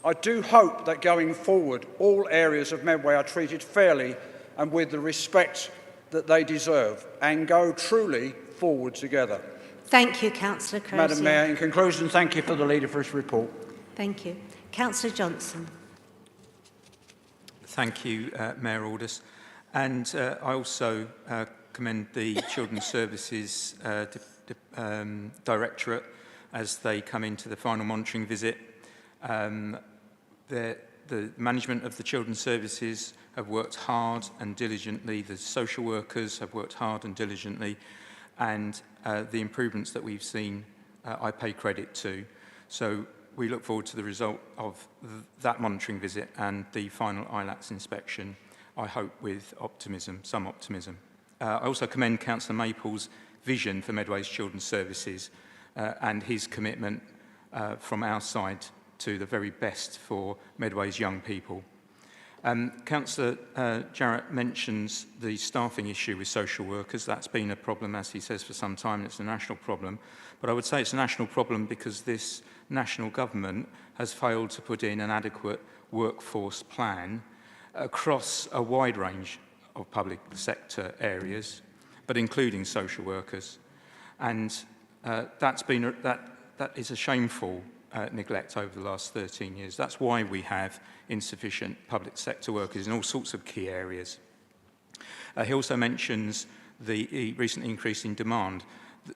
I do hope that going forward, all areas of Medway are treated fairly and with the respect that they deserve, and go truly forward together. Thank you, Councillor Crozier. Madam Mayor, in conclusion, thank you for the leader for his report. Thank you. Councillor Johnson. Thank you, Mayor Aldous. And I also commend the Children's Services Directorate as they come into the final monitoring visit. The management of the Children's Services have worked hard and diligently. The social workers have worked hard and diligently. And the improvements that we've seen, I pay credit to. So we look forward to the result of that monitoring visit and the final ILATS inspection, I hope with optimism, some optimism. I also commend Councillor Maple's vision for Medway's Children's Services and his commitment from our side to the very best for Medway's young people. Councillor Jarrett mentions the staffing issue with social workers. That's been a problem, as he says, for some time. It's a national problem. But I would say it's a national problem because this national government has failed to put in an adequate workforce plan across a wide range of public sector areas, but including social workers. And that is a shameful neglect over the last 13 years. That's why we have insufficient public sector workers in all sorts of key areas. He also mentions the recent increase in demand.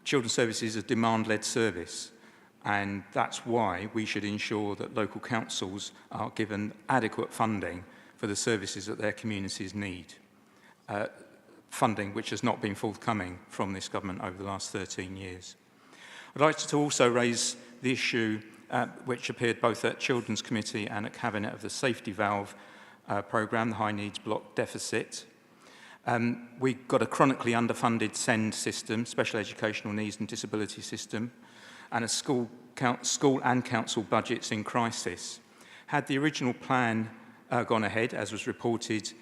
Children's Services is a demand-led service, and that's why we should ensure that local councils are given adequate funding for the services that their communities need. Funding which has not been forthcoming from this government over the last 13 years. I'd like to also raise the issue which appeared both at Children's Committee and at Cabinet of the safety valve programme, the high needs block deficit. We've got a chronically underfunded SEND system, special educational needs and disability system, and a school and council budgets in crisis. Had the original plan gone ahead, as was reported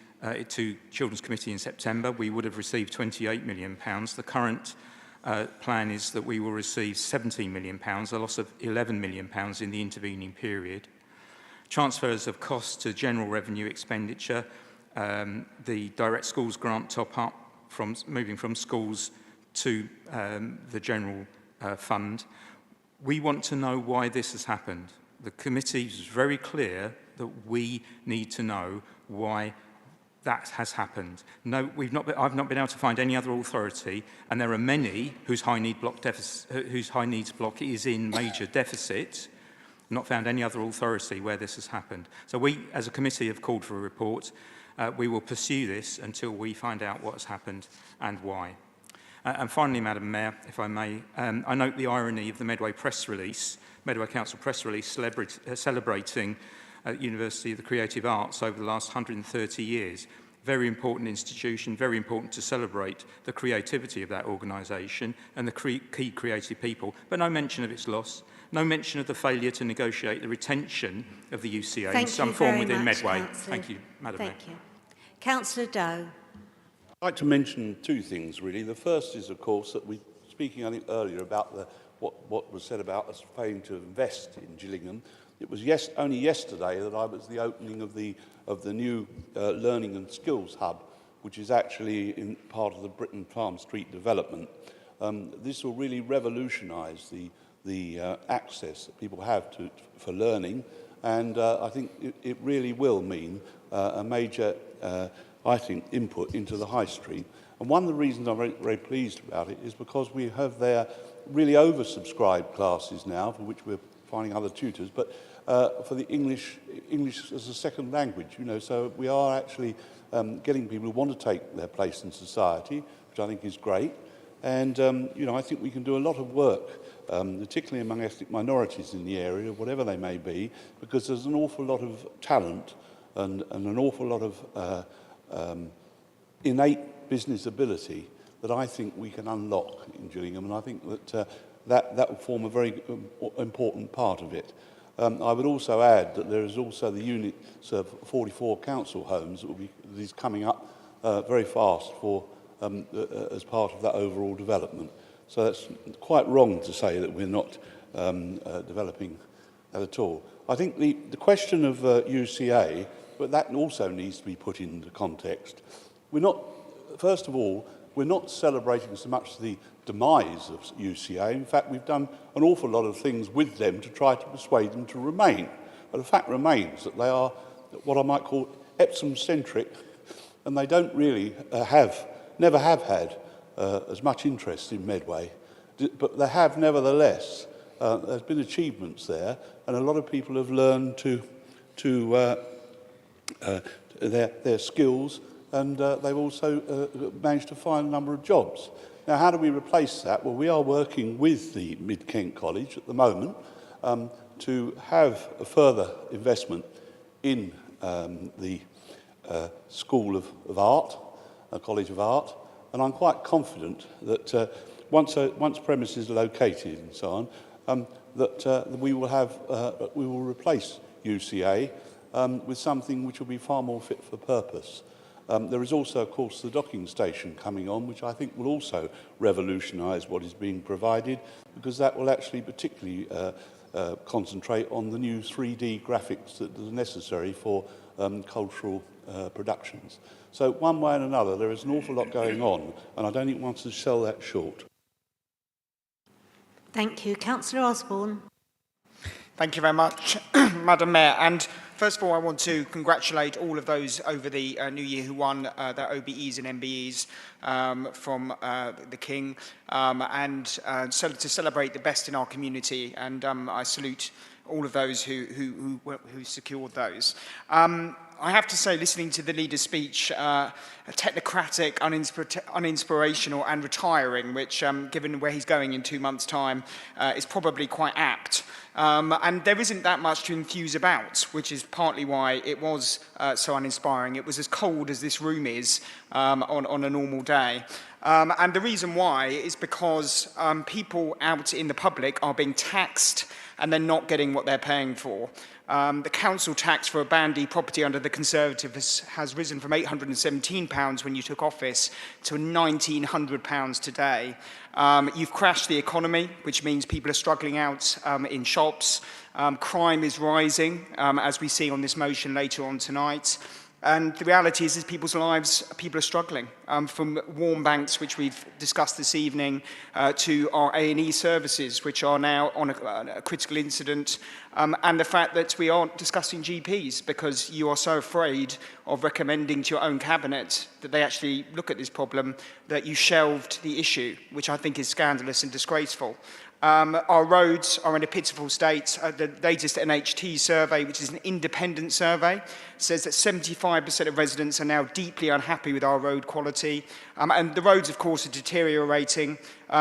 to Children's Committee in September, we would have received £28 million. The current plan is that we will receive £17 million, a loss of £11 million in the intervening period. Transfers of costs to general revenue expenditure, the direct schools grant top-up moving from schools to the general fund. We want to know why this has happened. The committee is very clear that we need to know why that has happened. No, I've not been able to find any other authority, and there are many whose high needs block is in major deficit. Not found any other authority where this has happened. So we, as a committee, have called for a report. We will pursue this until we find out what has happened and why. And finally, Madam Mayor, if I may, I note the irony of the Medway press release, Medway Council press release celebrating University of the Creative Arts over the last 130 years. Very important institution, very important to celebrate the creativity of that organisation and the key creative people, but no mention of its loss, no mention of the failure to negotiate the retention of the UCA in some form within Medway. Thank you, Madam Mayor. Thank you. Councillor Doe. I'd like to mention two things, really. The first is, of course, that we speaking, I think, earlier about what was said about us failing to invest in Gillingham. It was only yesterday that I was at the opening of the new Learning and Skills Hub, which is actually in part of the Britain Farm Street development. This will really revolutionise the access that people have for learning, and I think it really will mean a major, I think, input into the high street. And one of the reasons I'm very, very pleased about it is because we have there really oversubscribed classes now, for which we're finding other tutors, but for the English as a second language, you know, so we are actually getting people who want to take their place in society, which I think is great. And, you know, I think we can do a lot of work, particularly among ethnic minorities in the area, whatever they may be, because there's an awful lot of talent and an awful lot of innate business ability that I think we can unlock in Gillingham, and I think that that will form a very important part of it. I would also add that there is also the units of 44 council homes that is coming up very fast for as part of that overall development. So that's quite wrong to say that we're not developing that at all. I think the question of UCA, but that also needs to be put into context. We're not, first of all, we're not celebrating so much the demise of UCA. In fact, we've done an awful lot of things with them to try to persuade them to remain. But the fact remains that they are what I might call Epsom-centric, and they don't really never have had as much interest in Medway. But they have, nevertheless, there's been achievements there, and a lot of people have learned their skills, and they've also managed to find a number of jobs. Now, how do we replace that? Well, we are working with the Mid-Kent College at the moment to have a further investment in the School of Art, College of Art, and I'm quite confident that once premises are located and so on, that we will replace UCA with something which will be far more fit for purpose. There is also, of course, the docking station coming on, which I think will also revolutionise what is being provided, because that will actually particularly concentrate on the new 3D graphics that are necessary for cultural productions. So one way and another, there is an awful lot going on, and I don't think one should sell that short. Thank you. Councillor Osborne. Thank you very much, Madam Mayor. And first of all, I want to congratulate all of those over the new year who won their OBEs and MBEs from the King, so to celebrate the best in our community. And I salute all of those who secured those. I have to say, listening to the leader's speech, technocratic, uninspirational and retiring, which, given where he's going in 2 months' time, is probably quite apt. And there isn't that much to enthuse about, which is partly why it was so uninspiring. It was as cold as this room is on a normal day. And the reason why is because people out in the public are being taxed and they're not getting what they're paying for. The council tax for a bandy property under the Conservatives has risen from £817 when you took office to £1,900 today. You've crashed the economy, which means people are struggling out in shops. Crime is rising, as we see on this motion later on tonight. And the reality is people's lives, people are struggling, from warm banks, which we've discussed this evening, to our A&E services, which are now on a critical incident, and the fact that we aren't discussing GPs because you are so afraid of recommending to your own cabinet that they actually look at this problem, that you shelved the issue, which I think is scandalous and disgraceful. Our roads are in a pitiful state. The latest NHT survey, which is an independent survey, says that 75% of residents are now deeply unhappy with our road quality. And the roads, of course, are deteriorating.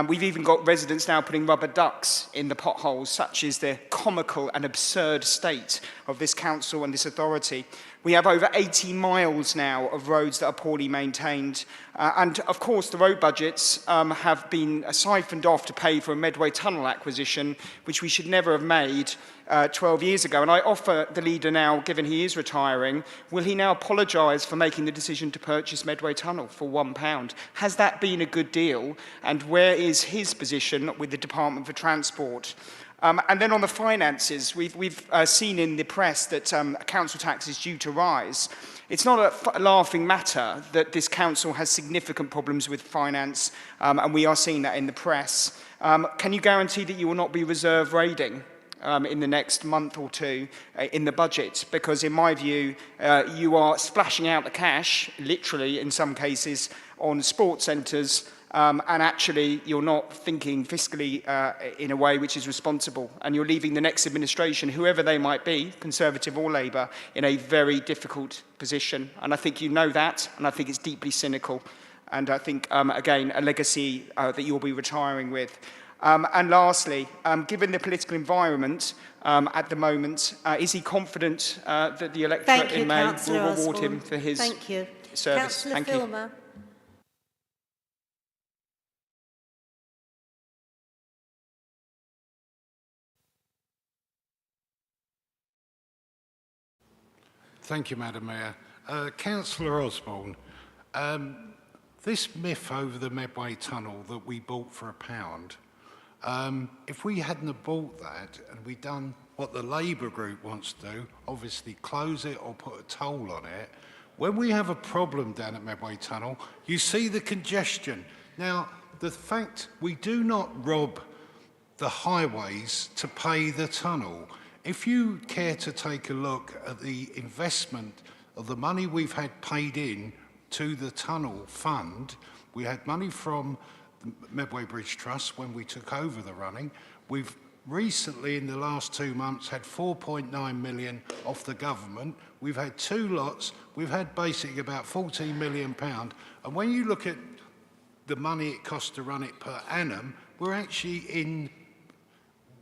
We've even got residents now putting rubber ducks in the potholes. Such is the comical and absurd state of this council and this authority. We have over 80 miles now of roads that are poorly maintained. And of course, the road budgets have been siphoned off to pay for a Medway tunnel acquisition, which we should never have made 12 years ago. And I offer the leader now, given he is retiring, will he now apologise for making the decision to purchase Medway Tunnel for £1? Has that been a good deal? And where is his position with the Department for Transport? And then on the finances, we've seen in the press that council tax is due to rise. It's not a laughing matter that this council has significant problems with finance, and we are seeing that in the press. Can you guarantee that you will not be reserve raiding in the next month or two in the budget? Because in my view, you are splashing out the cash, literally in some cases, on sports centres, and actually you're not thinking fiscally in a way which is responsible, and you're leaving the next administration, whoever they might be, Conservative or Labour, in a very difficult position. And I think you know that, and I think it's deeply cynical, and I think, again, a legacy that you'll be retiring with. And lastly, given the political environment at the moment, is he confident that the electorate in May will reward him for his service? Thank you. Filmer. Thank you, Madam Mayor. Councillor Osborne, this myth over the Medway Tunnel that we bought for £1, if we hadn't have bought that and we'd done what the Labour group wants to do, obviously close it or put a toll on it, when we have a problem down at Medway Tunnel, you see the congestion. Now, the fact we do not rob the highways to pay the tunnel. If you care to take a look at the investment of the money we've had paid in to the tunnel fund, we had money from the Medway Bridge Trust when we took over the running. We've recently, in the last 2 months, had 4.9 million off the government. We've had 2 lots. We've had basically about £14 million. And when you look at the money it costs to run it per annum, we're actually in...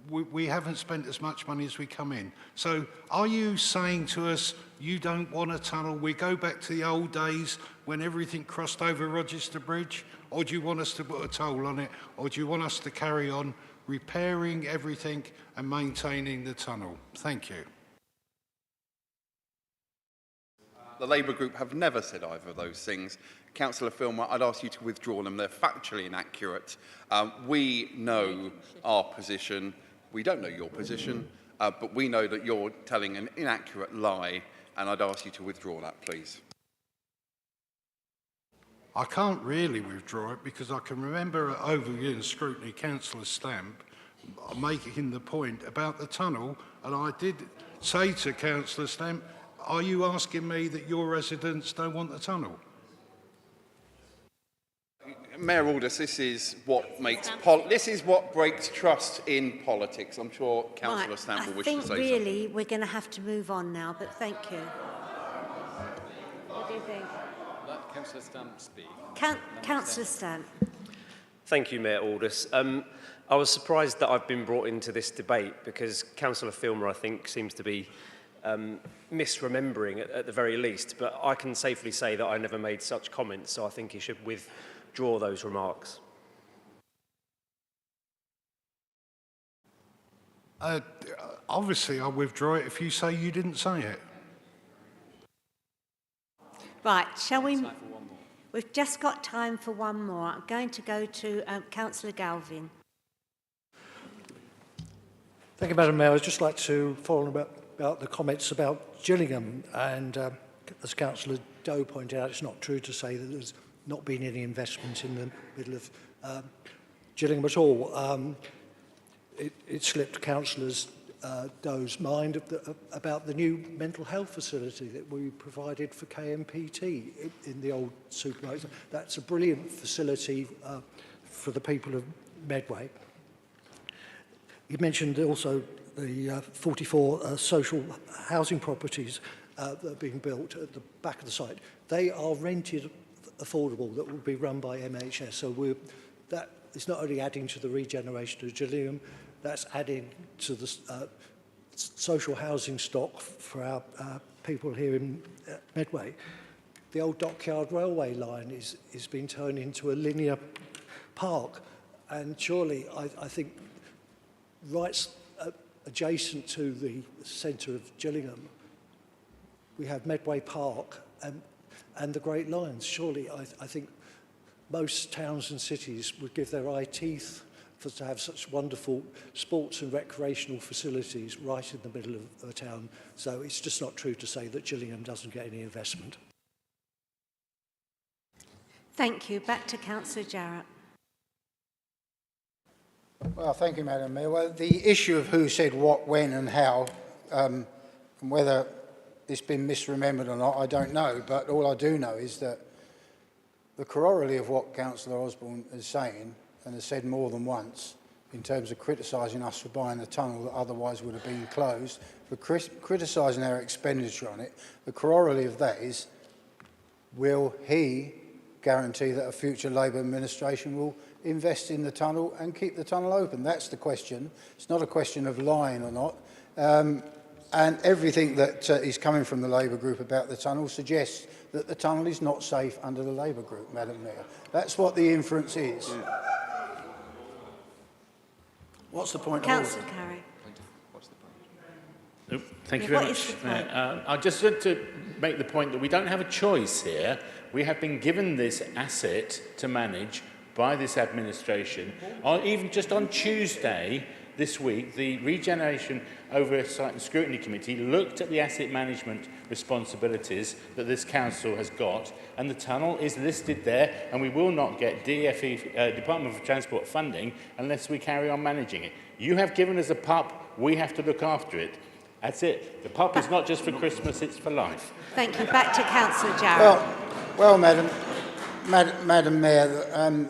We haven't spent as much money as we come in. So are you saying to us, you don't want a tunnel, we go back to the old days when everything crossed over Rochester Bridge? Or do you want us to put a toll on it? Or do you want us to carry on repairing everything and maintaining the tunnel? Thank you. The Labour group have never said either of those things. Councillor Filmer, I'd ask you to withdraw them. They're factually inaccurate. We know our position. We don't know your position, but we know that you're telling an inaccurate lie, and I'd ask you to withdraw that, please. I can't really withdraw it because I can remember at Overview and Scrutiny, Councillor Stamp making the point about the tunnel, and I did say to Councillor Stamp, are you asking me that your residents don't want the tunnel? Mayor Aldous, this is what makes this is what breaks trust in politics. I'm sure Councillor Stamp will wish to say something. I think really we're going to have to move on now, but thank you. What do you think? Let Councillor Stamp speak. Councillor Stamp. Thank you, Mayor Aldous. I was surprised that I've been brought into this debate because Councillor Filmer, I think, seems to be misremembering at the very least, but I can safely say that I never made such comments, so I think he should withdraw those remarks. Obviously, I'll withdraw it if you say you didn't say it. Right, shall we... We've just got time for one more. I'm going to go to Councillor Galvin. Thank you, Madam Mayor. I'd just like to follow about the comments about Gillingham and as Councillor Doe pointed out, it's not true to say that there's not been any investment in the middle of Gillingham at all. It slipped Councillor Doe's mind about the new mental health facility that we provided for KMPT in the old supermarket. That's a brilliant facility for the people of Medway. You mentioned also the 44 social housing properties that are being built at the back of the site. They are rented affordable, that will be run by MHS. So that is not only adding to the regeneration of Gillingham, that's adding to the social housing stock for our people here in Medway. The old Dockyard Railway line is being turned into a linear park, and surely I think right adjacent to the centre of Gillingham, we have Medway Park and the Great Lines. Surely I think most towns and cities would give their eye teeth to have such wonderful sports and recreational facilities right in the middle of a town. So it's just not true to say that Gillingham doesn't get any investment. Thank you. Back to Councillor Jarrett. Well, thank you, Madam Mayor. Well, the issue of who said what, when and how, and whether it's been misremembered or not, I don't know. But all I do know is that the corollary of what Councillor Osborne is saying, and has said more than once, in terms of criticising us for buying the tunnel that otherwise would have been closed, for criticising our expenditure on it, the corollary of that is, will he guarantee that a future Labour administration will invest in the tunnel and keep the tunnel open? That's the question. It's not a question of lying or not. And everything that is coming from the Labour group about the tunnel suggests that the tunnel is not safe under the Labour group, Madam Mayor. That's what the inference is. Yeah. What's the point? Councillor Carey. Thank you very much. I just want to make the point that we don't have a choice here. We have been given this asset to manage by this administration. Even just on Tuesday this week, the Regeneration Oversight and Scrutiny Committee looked at the asset management responsibilities that this council has got, and the tunnel is listed there, and we will not get DFE, Department for Transport funding unless we carry on managing it. You have given us a pup, we have to look after it. That's it. The pup is not just for Christmas, it's for life. Thank you. Back to Councillor Jarrett. Well, Madam Mayor,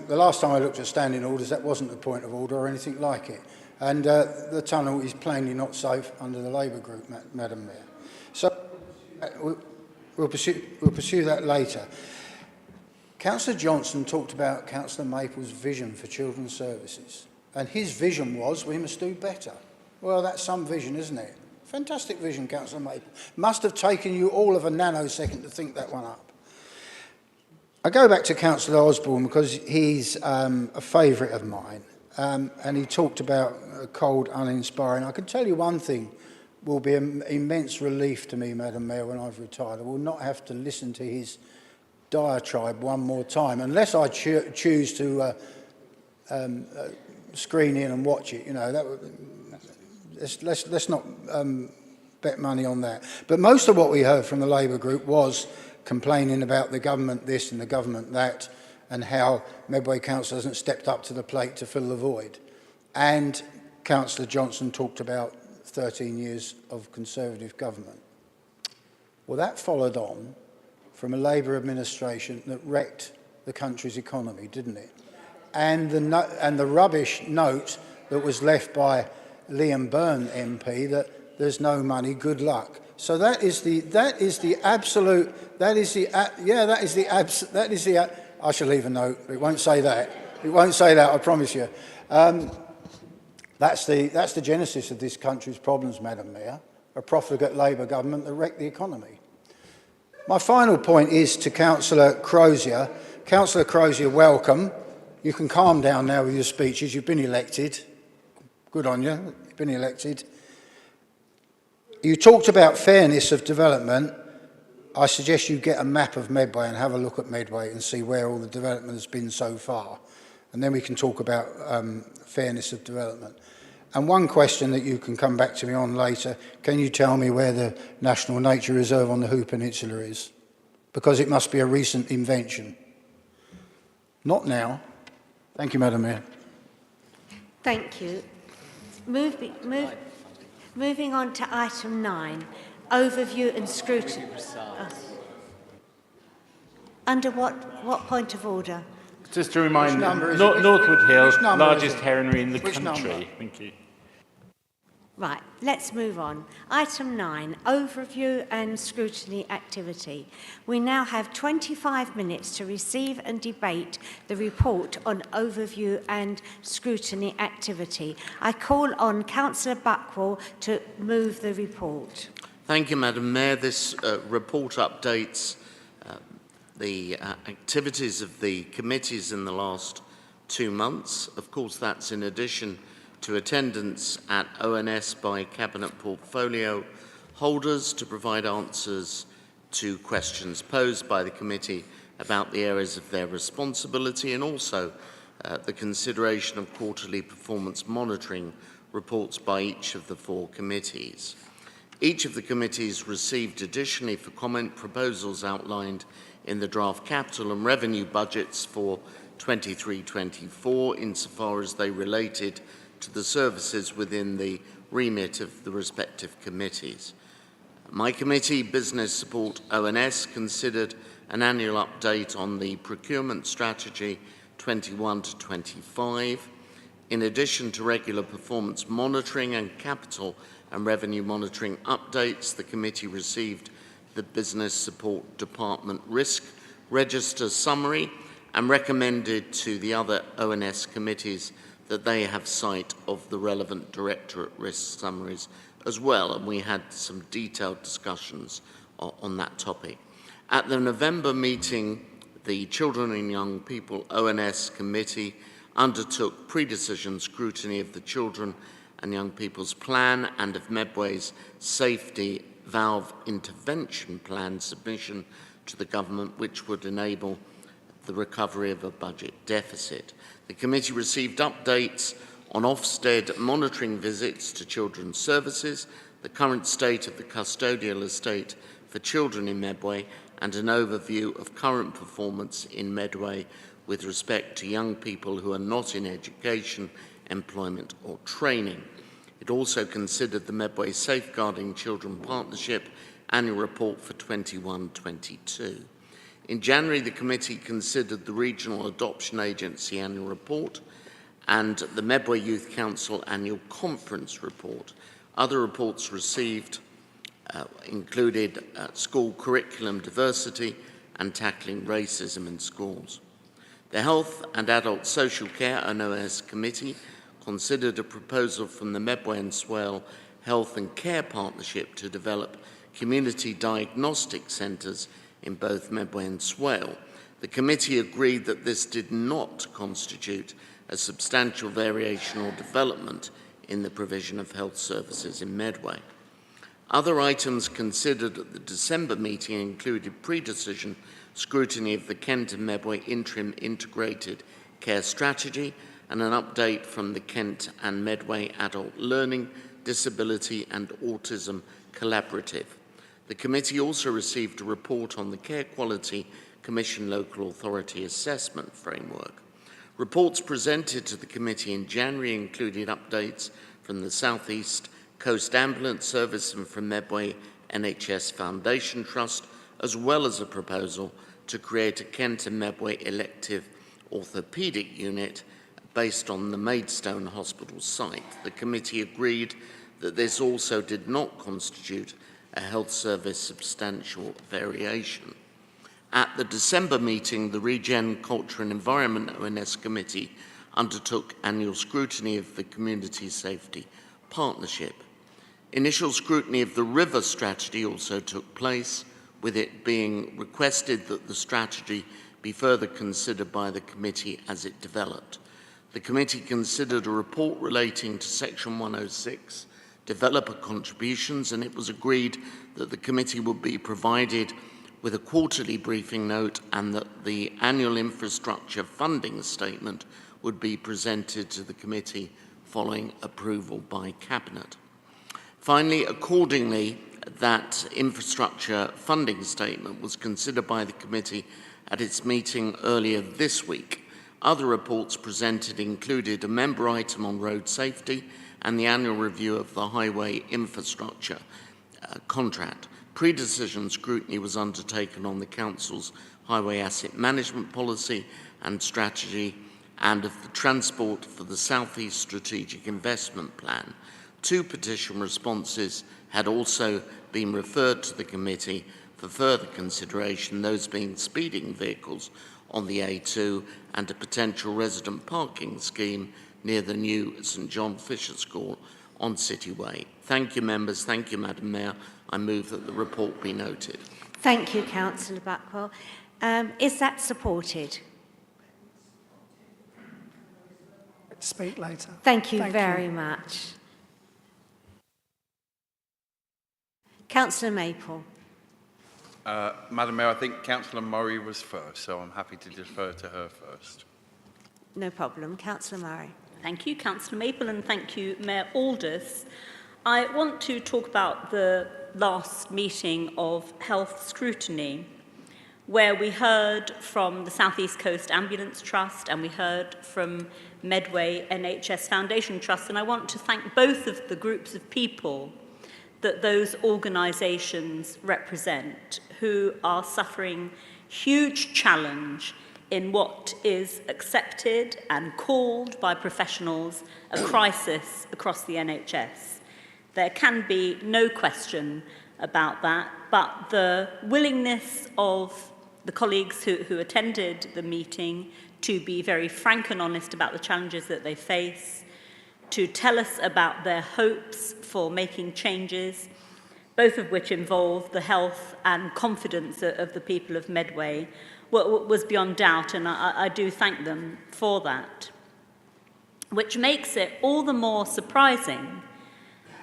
the last time I looked at standing orders, that wasn't a point of order or anything like it. And the tunnel is plainly not safe under the Labour group, Madam Mayor. So we'll pursue that later. Councillor Johnson talked about Councillor Maple's vision for children's services. And his vision was, we must do better. Well, that's some vision, isn't it? Fantastic vision, Councillor Maple. Must have taken you all of a nanosecond to think that one up. I go back to Councillor Osborne because he's a favourite of mine. And he talked about cold, uninspiring. I can tell you one thing will be an immense relief to me, Madam Mayor, when I've retired. I will not have to listen to his diatribe one more time, unless I choose to screen in and watch it. You know, let's not bet money on that. But most of what we heard from the Labour group was complaining about the government this and the government that, and how Medway Council hasn't stepped up to the plate to fill the void. And Councillor Johnson talked about 13 years of Conservative government. Well, that followed on from a Labour administration that wrecked the country's economy, didn't it? And the rubbish note that was left by Liam Byrne MP that there's no money, good luck. So that is the absolute, I shall leave a note, it won't say that. It won't say that, I promise you. That's the genesis of this country's problems, Madam Mayor, a profligate Labour government that wrecked the economy. My final point is to Councillor Crozier. Councillor Crozier, welcome. You can calm down now with your speeches. You've been elected. Good on you. You've been elected. You talked about fairness of development. I suggest you get a map of Medway and have a look at Medway and see where all the development has been so far. And then we can talk about fairness of development. And one question that you can come back to me on later, can you tell me where the National Nature Reserve on the Hoo Peninsula is? Because it must be a recent invention. Not now. Thank you, Madam Mayor. Thank you. Moving on to item 9, overview and scrutiny. Under what point of order? Just to remind, Northwood Northwood Hill, which largest heronry in the Which country. number? Thank you. Right, let's move on. Item 9, overview and scrutiny activity. We now have 25 minutes to receive and debate the report on overview and scrutiny activity. I call on Councillor Buckwell to move the report. Thank you, Madam Mayor. This report updates the activities of the committees in the last 2 months. Of course, that's in addition to attendance at ONS by Cabinet portfolio holders to provide answers to questions posed by the committee about the areas of their responsibility, and also the consideration of quarterly performance monitoring reports by each of the 4 committees. Each of the committees received additionally for comment proposals outlined in the draft capital and revenue budgets for 23-24 insofar as they related to the services within the remit of the respective committees. My committee, Business Support ONS, considered an annual update on the procurement strategy 21 to 25. In addition to regular performance monitoring and capital and revenue monitoring updates, the committee received the Business Support Department Risk Register Summary and recommended to the other ONS committees that they have sight of the relevant Directorate risk summaries as well, and we had some detailed discussions on that topic. At the November meeting, the Children and Young People ONS Committee undertook pre-decision scrutiny of the Children and Young People's Plan and of Medway's Safety Valve Intervention Plan submission to the Government, which would enable the recovery of a budget deficit. The committee received updates on Ofsted monitoring visits to children's services, the current state of the custodial estate for children in Medway, and an overview of current performance in Medway with respect to young people who are not in education, employment or training. It also considered the Medway Safeguarding Children Partnership annual report for 21-22. In January, the committee considered the Regional Adoption Agency annual report and the Medway Youth Council annual conference report. Other reports received included school curriculum diversity and tackling racism in schools. The Health and Adult Social Care ONS Committee considered a proposal from the Medway and Swale Health and Care Partnership to develop community diagnostic centres in both Medway and Swale. The committee agreed that this did not constitute a substantial variation or development in the provision of health services in Medway. Other items considered at the December meeting included pre-decision scrutiny of the Kent and Medway Interim Integrated Care Strategy and an update from the Kent and Medway Adult Learning, Disability and Autism Collaborative. The committee also received a report on the Care Quality Commission Local Authority Assessment Framework. Reports presented to the committee in January included updates from the South East Coast Ambulance Service and from Medway NHS Foundation Trust, as well as a proposal to create a Kent and Medway elective orthopaedic unit based on the Maidstone Hospital site. The committee agreed that this also did not constitute a health service substantial variation. At the December meeting, the Regen, Culture and Environment ONS Committee undertook annual scrutiny of the Community Safety Partnership. Initial scrutiny of the river strategy also took place, with it being requested that the strategy be further considered by the committee as it developed. The committee considered a report relating to Section 106 developer contributions, and it was agreed that the committee would be provided with a quarterly briefing note and that the annual infrastructure funding statement would be presented to the committee following approval by Cabinet. Finally, accordingly, that infrastructure funding statement was considered by the committee at its meeting earlier this week. Other reports presented included a member item on road safety and the annual review of the highway infrastructure contract. Pre-decision scrutiny was undertaken on the Council's highway asset management policy and strategy and of the transport for the South East Strategic Investment Plan. 2 petition responses had also been referred to the committee for further consideration, those being speeding vehicles on the A2 and a potential resident parking scheme near the new St John Fisher School on City Way. Thank you, members. Thank you, Madam Mayor. I move that the report be noted. Thank you, Councillor Buckwell. Is that supported? Speak later. Thank you very much. Councillor Maple. Madam Mayor, I think Councillor Murray was first, so I'm happy to defer to her first. No problem. Councillor Murray. Thank you, Councillor Maple, and thank you, Mayor Aldous. I want to talk about the last meeting of Health Scrutiny, where we heard from the South East Coast Ambulance Trust and we heard from Medway NHS Foundation Trust, and I want to thank both of the groups of people that those organisations represent, who are suffering huge challenge in what is accepted and called by professionals a crisis across the NHS. There can be no question about that, but the willingness of the colleagues who attended the meeting to be very frank and honest about the challenges that they face, to tell us about their hopes for making changes, both of which involve the health and confidence of the people of Medway, was beyond doubt, and I do thank them for that. Which makes it all the more surprising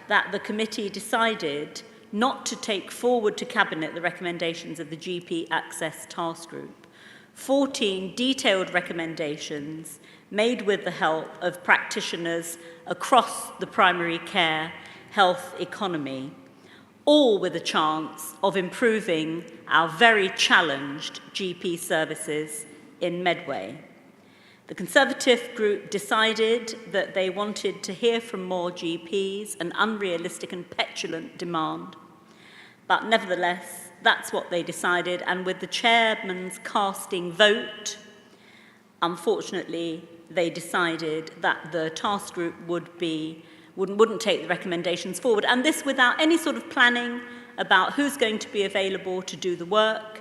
that the committee decided not to take forward to Cabinet the recommendations of the GP Access Task Group. 14 detailed recommendations made with the help of practitioners across the primary care health economy, all with a chance of improving our very challenged GP services in Medway. The Conservative group decided that they wanted to hear from more GPs, an unrealistic and petulant demand. But nevertheless, that's what they decided, and with the chairman's casting vote, unfortunately, they decided that the task group wouldn't take the recommendations forward, and this without any sort of planning about who's going to be available to do the work,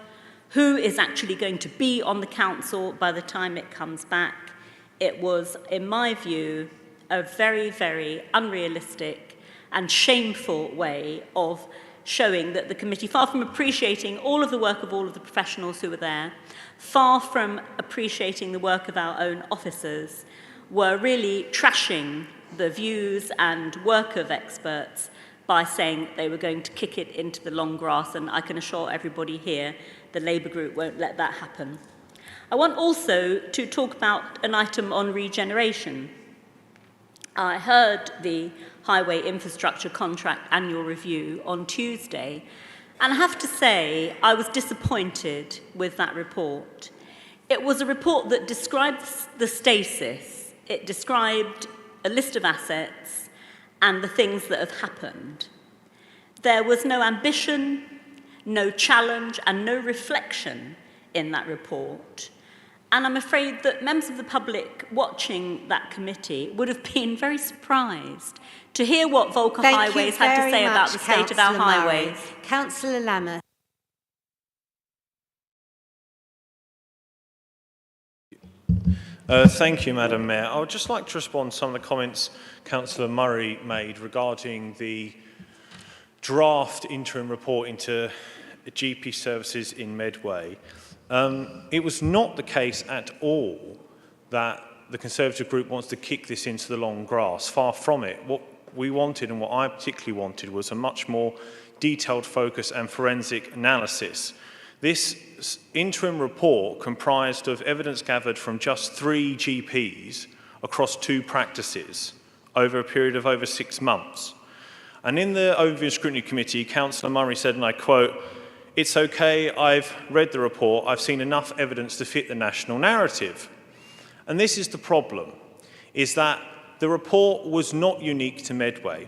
who is actually going to be on the council by the time it comes back. It was, in my view, a very, very unrealistic and shameful way of showing that the committee, far from appreciating all of the work of all of the professionals who were there, far from appreciating the work of our own officers, were really trashing the views and work of experts by saying they were going to kick it into the long grass, and I can assure everybody here the Labour group won't let that happen. I want also to talk about an item on regeneration. I heard the Highway Infrastructure Contract Annual Review on Tuesday, and I have to say I was disappointed with that report. It was a report that described the stasis. It described a list of assets and the things that have happened. There was no ambition, no challenge, and no reflection in that report. And I'm afraid that members of the public watching that committee would have been very surprised to hear what Volker Highways had to say about the state of our highways. Councillor Lammer. Thank you, Madam Mayor. I would just like to respond to some of the comments Councillor Murray made regarding the draft interim report into GP services in Medway. It was not the case at all that the Conservative group wants to kick this into the long grass. Far from it. What we wanted, and what I particularly wanted, was a much more detailed focus and forensic analysis. This interim report comprised of evidence gathered from just 3 GPs across 2 practices over a period of over 6 months. And in the Overview and Scrutiny Committee, Councillor Murray said, and I quote, "It's okay, I've read the report, I've seen enough evidence to fit the national narrative." And this is the problem, is that the report was not unique to Medway.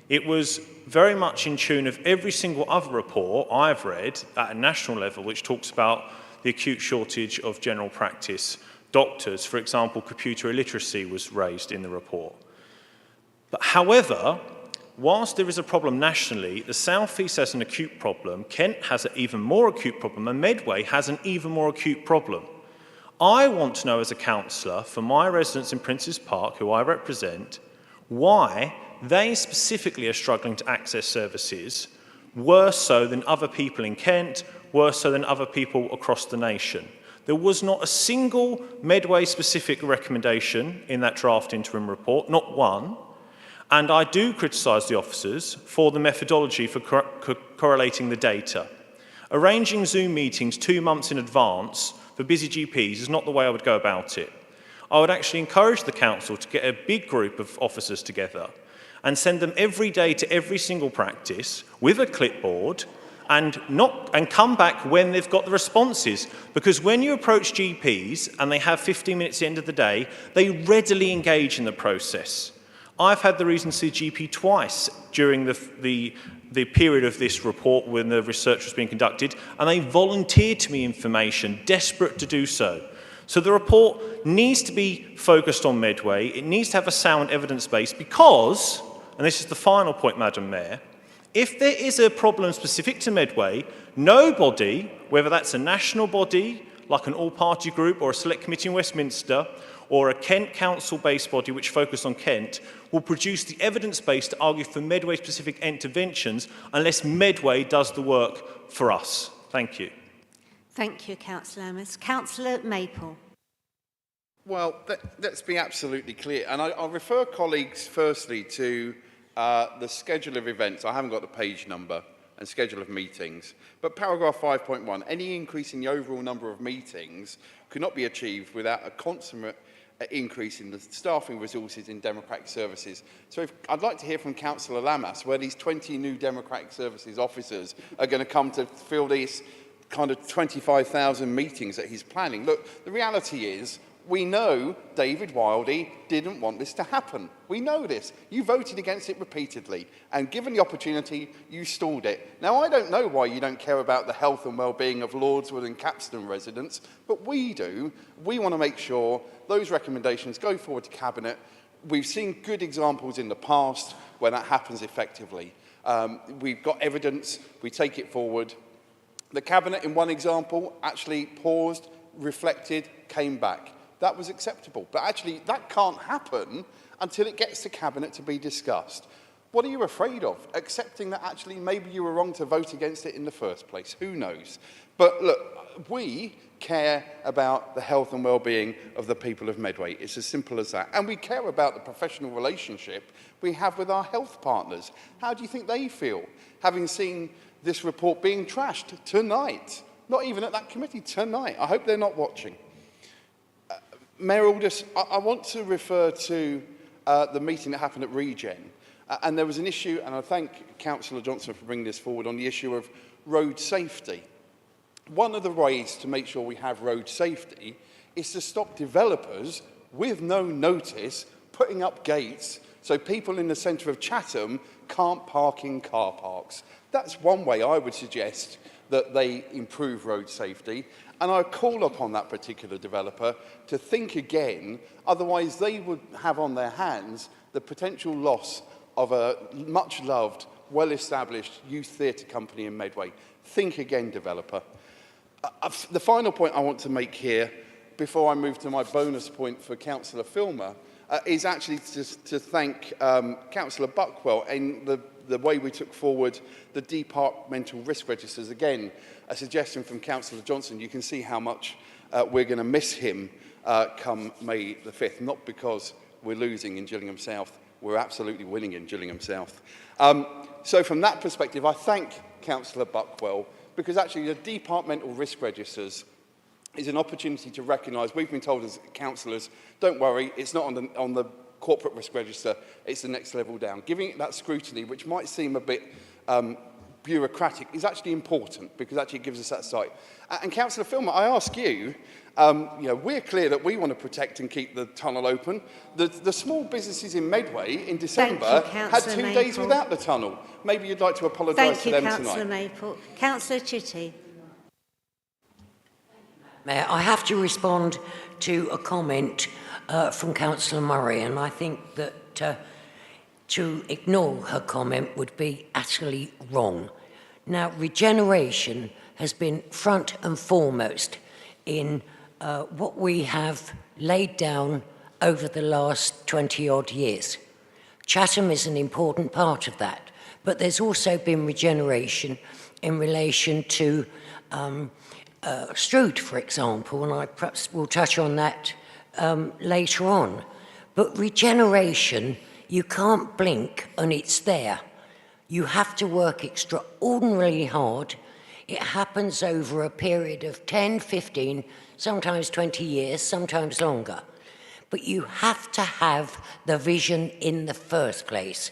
It was very much in tune of every single other report I've read at a national level which talks about the acute shortage of general practice doctors. For example, computer illiteracy was raised in the report. But however, whilst there is a problem nationally, the South East has an acute problem, Kent has an even more acute problem, and Medway has an even more acute problem. I want to know as a councillor, for my residents in Princes Park, who I represent, why they specifically are struggling to access services worse so than other people in Kent, worse so than other people across the nation. There was not a single Medway-specific recommendation in that draft interim report, not one. And I do criticise the officers for the methodology for correlating the data. Arranging Zoom meetings 2 months in advance for busy GPs is not the way I would go about it. I would actually encourage the council to get a big group of officers together and send them every day to every single practice with a clipboard and come back when they've got the responses. Because when you approach GPs and they have 15 minutes at the end of the day, they readily engage in the process. I've had the reason to see GP twice during the period of this report when the research was being conducted, and they volunteered to me information, desperate to do so. So the report needs to be focused on Medway. It needs to have a sound evidence base because, and this is the final point, Madam Mayor, if there is a problem specific to Medway, nobody, whether that's a national body, like an all-party group or a select committee in Westminster, or a Kent Council-based body which focus on Kent, will produce the evidence base to argue for Medway-specific interventions unless Medway does the work for us. Thank you. Thank you, Councillor Amos. Councillor Maple. Well, let's be absolutely clear. And I'll refer colleagues firstly to the schedule of events. I haven't got the page number and schedule of meetings. But paragraph 5.1, any increase in the overall number of meetings could not be achieved without a consummate increase in the staffing resources in democratic services. So I'd like to hear from Councillor Lamas where these 20 new democratic services officers are going to come to fill these kind of 25,000 meetings that he's planning. Look, the reality is, we know David Wildey didn't want this to happen. We know this. You voted against it repeatedly, and given the opportunity, you stalled it. Now, I don't know why you don't care about the health and well-being of Lordswood and Capstan residents, but we do. We want to make sure those recommendations go forward to Cabinet. We've seen good examples in the past where that happens effectively. We've got evidence, we take it forward. The Cabinet, in one example, actually paused, reflected, came back. That was acceptable. But actually, that can't happen until it gets to Cabinet to be discussed. What are you afraid of? Accepting that actually maybe you were wrong to vote against it in the first place. Who knows? But look, we care about the health and well-being of the people of Medway. It's as simple as that. And we care about the professional relationship we have with our health partners. How do you think they feel, having seen this report being trashed tonight? Not even at that committee, tonight. I hope they're not watching. Mayor Aldous, I want to refer to the meeting that happened at Regen. And there was an issue, and I thank Councillor Johnson for bringing this forward, on the issue of road safety. One of the ways to make sure we have road safety is to stop developers, with no notice, putting up gates so people in the centre of Chatham can't park in car parks. That's one way I would suggest that they improve road safety. And I call upon that particular developer to think again, otherwise they would have on their hands the potential loss of a much-loved, well-established youth theatre company in Medway. Think again, developer. The final point I want to make here, before I move to my bonus point for Councillor Filmer, is actually to thank Councillor Buckwell in the way we took forward the departmental risk registers. Again, a suggestion from Councillor Johnson. You can see how much we're going to miss him come May the 5th, not because we're losing in Gillingham South. We're absolutely winning in Gillingham South. So from that perspective, I thank Councillor Buckwell, because actually the departmental risk registers is an opportunity to recognise, we've been told as councillors, don't worry, it's not on the corporate risk register, it's the next level down. Giving it that scrutiny, which might seem a bit bureaucratic, is actually important because actually it gives us that sight. And Councillor Filmer, I ask you, we're clear that we want to protect and keep the tunnel open. The small businesses in Medway in December had 2 days without the tunnel. Maybe you'd like to apologise to them tonight. Thank you, Councillor Maple. Councillor Chitty. Mayor, I have to respond to a comment from Councillor Murray, and I think that to ignore her comment would be utterly wrong. Now, regeneration has been front and foremost in what we have laid down over the last 20-odd years. Chatham is an important part of that, but there's also been regeneration in relation to Strood, for example, and I perhaps will touch on that later on. But regeneration, you can't blink and it's there. You have to work extraordinarily hard. It happens over a period of 10, 15, sometimes 20 years, sometimes longer. But you have to have the vision in the first place.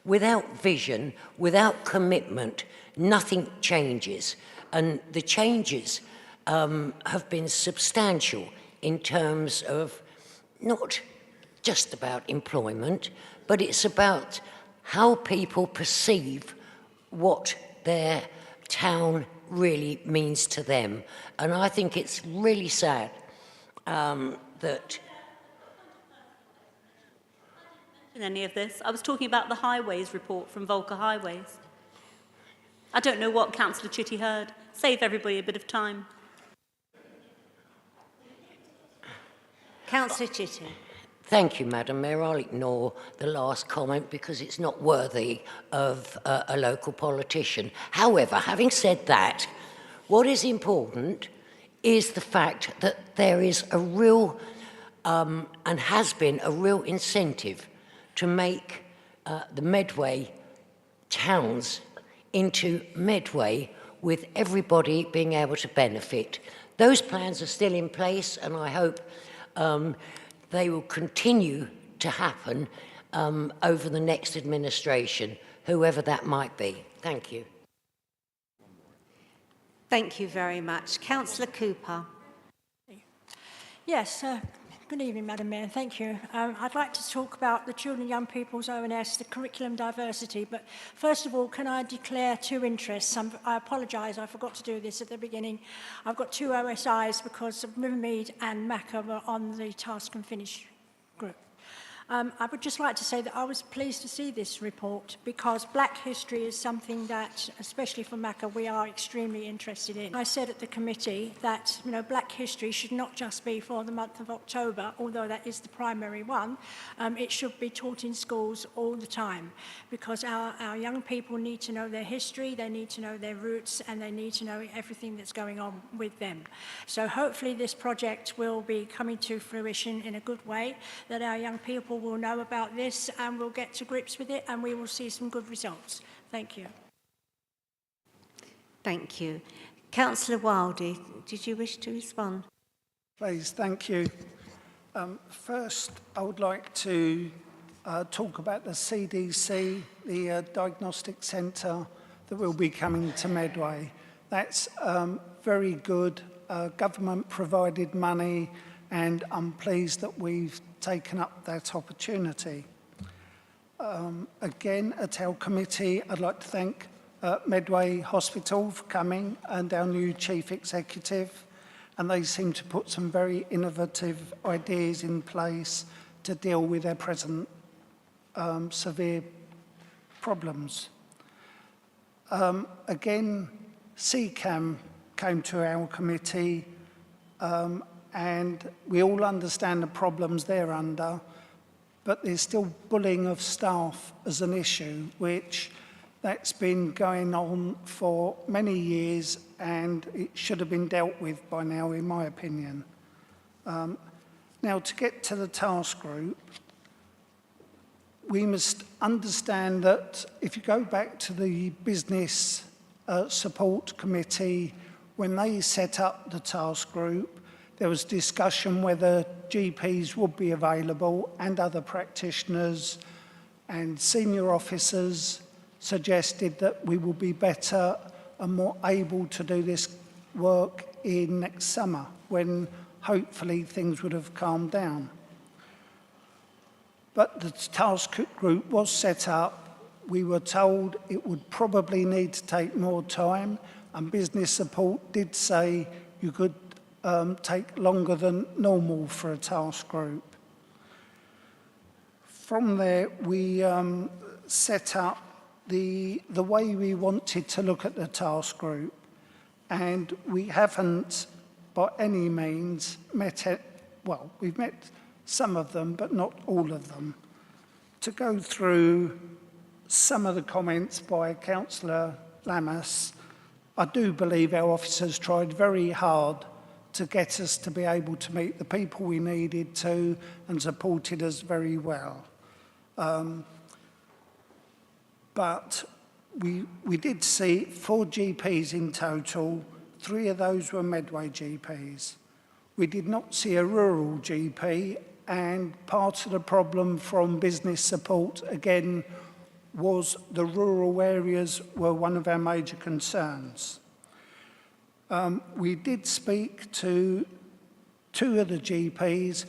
Without vision, without commitment, nothing changes. And the changes have been substantial in terms of not just about employment, but it's about how people perceive what their town really means to them. And I think it's really sad that... In any of this, I was talking about the highways report from Volker Highways. I don't know what Councillor Chitty heard. Save everybody a bit of time. Councillor Chitty. Thank you, Madam Mayor. I'll ignore the last comment because it's not worthy of a local politician. However, having said that, what is important is the fact that there is a real, and has been a real incentive to make the Medway towns into Medway with everybody being able to benefit. Those plans are still in place, and I hope they will continue to happen over the next administration, whoever that might be. Thank you. Thank you very much. Councillor Cooper. Yes, good evening, Madam Mayor. Thank you. I'd like to talk about the Children and Young People's ONS, the curriculum diversity. But first of all, can I declare two interests? I apologise, I forgot to do this at the beginning. I've got two OSIs because of Rivermead and Macca were on the Task and Finish group. I would just like to say that I was pleased to see this report because Black history is something that, especially for Macca, we are extremely interested in. I said at the committee that, Black history should not just be for the month of October, although that is the primary one. It should be taught in schools all the time because our young people need to know their history, they need to know their roots, and they need to know everything that's going on with them. So hopefully this project will be coming to fruition in a good way, that our young people will know about this and we'll get to grips with it and we will see some good results. Thank you. Thank you. Councillor Wildey, did you wish to respond? Please, thank you. First, I would like to talk about the CDC, the Diagnostic Centre that will be coming to Medway. That's very good government-provided money, and I'm pleased that we've taken up that opportunity. Again, at our committee, I'd like to thank Medway Hospital for coming and our new Chief Executive, and they seem to put some very innovative ideas in place to deal with their present severe problems. Again, CCAM came to our committee and we all understand the problems they're under, but there's still bullying of staff as an issue, which that's been going on for many years and it should have been dealt with by now, in my opinion. Now, to get to the task group, we must understand that if you go back to the Business Support Committee, when they set up the task group, There was discussion whether GPs would be available and other practitioners, and senior officers suggested that we will be better and more able to do this work in next summer, when hopefully things would have calmed down. But the task group was set up. We were told it would probably need to take more time, and business support did say you could take longer than normal for a task group. From there, we set up the way we wanted to look at the task group, and we haven't by any means met it. Well, we've met some of them, but not all of them. To go through some of the comments by Councillor Lammas, I do believe our officers tried very hard to get us to be able to meet the people we needed to, and supported us very well. But we did see 4 GPs in total. 3 of those were Medway GPs. We did not see a rural GP, and part of the problem from business support, again, was the rural areas were one of our major concerns. We did speak to 2 of the GPs,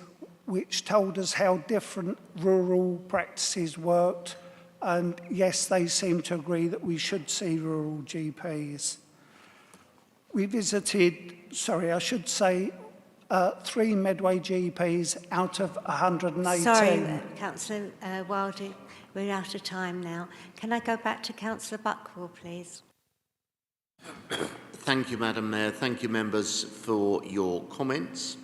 which told us how different rural practices worked, and yes, they seem to agree that we should see rural GPs. We visited, sorry, I should say, 3 Medway GPs out of 118. Sorry, Councillor Wilding, we're out of time now. Can I go back to Councillor Buckwell, please? Thank you, Madam Mayor. Thank you, members, for your comments.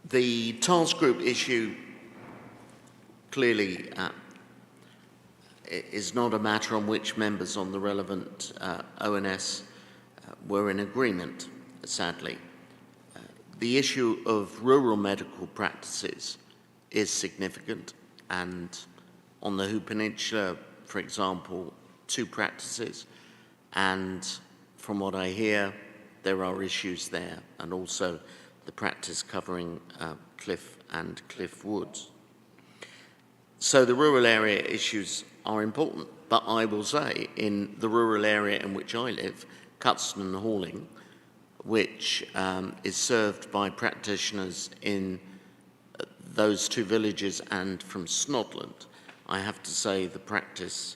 The task group issue clearly is not a matter on which members on the relevant ONS were in agreement, sadly. The issue of rural medical practices is significant, and on the Hoo Peninsula, for example, 2 practices, and from what I hear, there are issues there, and also the practice covering Cliff and Cliff Woods. So the rural area issues are important, but I will say in the rural area in which I live, Cuxton and Halling, which is served by practitioners in those 2 villages and from Snodland, I have to say the practice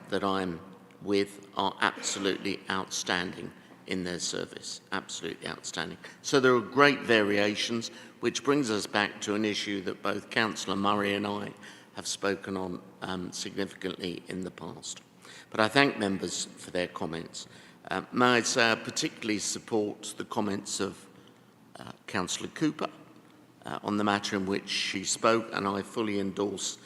that I'm with are absolutely outstanding in their service, absolutely outstanding. So there are great variations, which brings us back to an issue that both Councillor Murray and I have spoken on significantly in the past. But I thank members for their comments. May I say I particularly support the comments of Councillor Cooper on the matter in which she spoke, and I fully endorse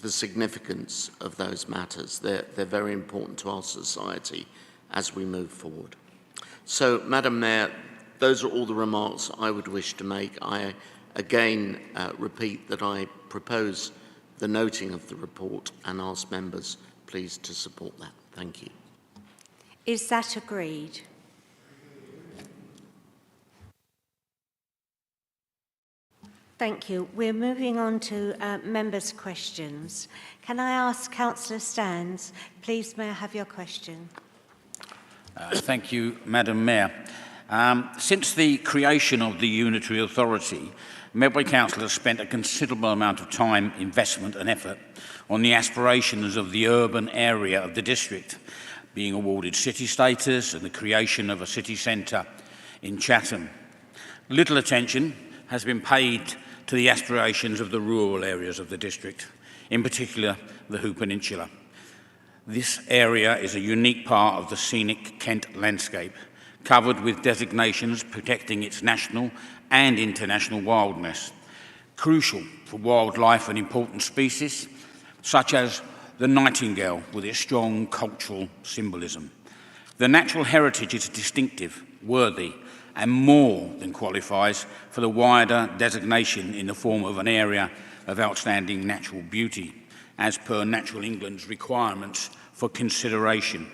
the significance of those matters. They're very important to our society as we move forward. So, Madam Mayor, those are all the remarks I would wish to make. I again repeat that I propose the noting of the report and ask members please to support that. Thank you. Is that agreed? Thank you. We're moving on to members' questions. Can I ask Councillor Stans, please may I have your question? Thank you, Madam Mayor. Since the creation of the Unitary Authority, Medway Council has spent a considerable amount of time, investment and effort on the aspirations of the urban area of the district, being awarded city status and the creation of a city centre in Chatham. Little attention has been paid to the aspirations of the rural areas of the district, in particular the Hoo Peninsula. This area is a unique part of the scenic Kent landscape, covered with designations protecting its national and international wildness, crucial for wildlife and important species, such as the nightingale with its strong cultural symbolism. The natural heritage is distinctive, worthy, and more than qualifies for the wider designation in the form of an area of outstanding natural beauty, as per Natural England's requirements for consideration.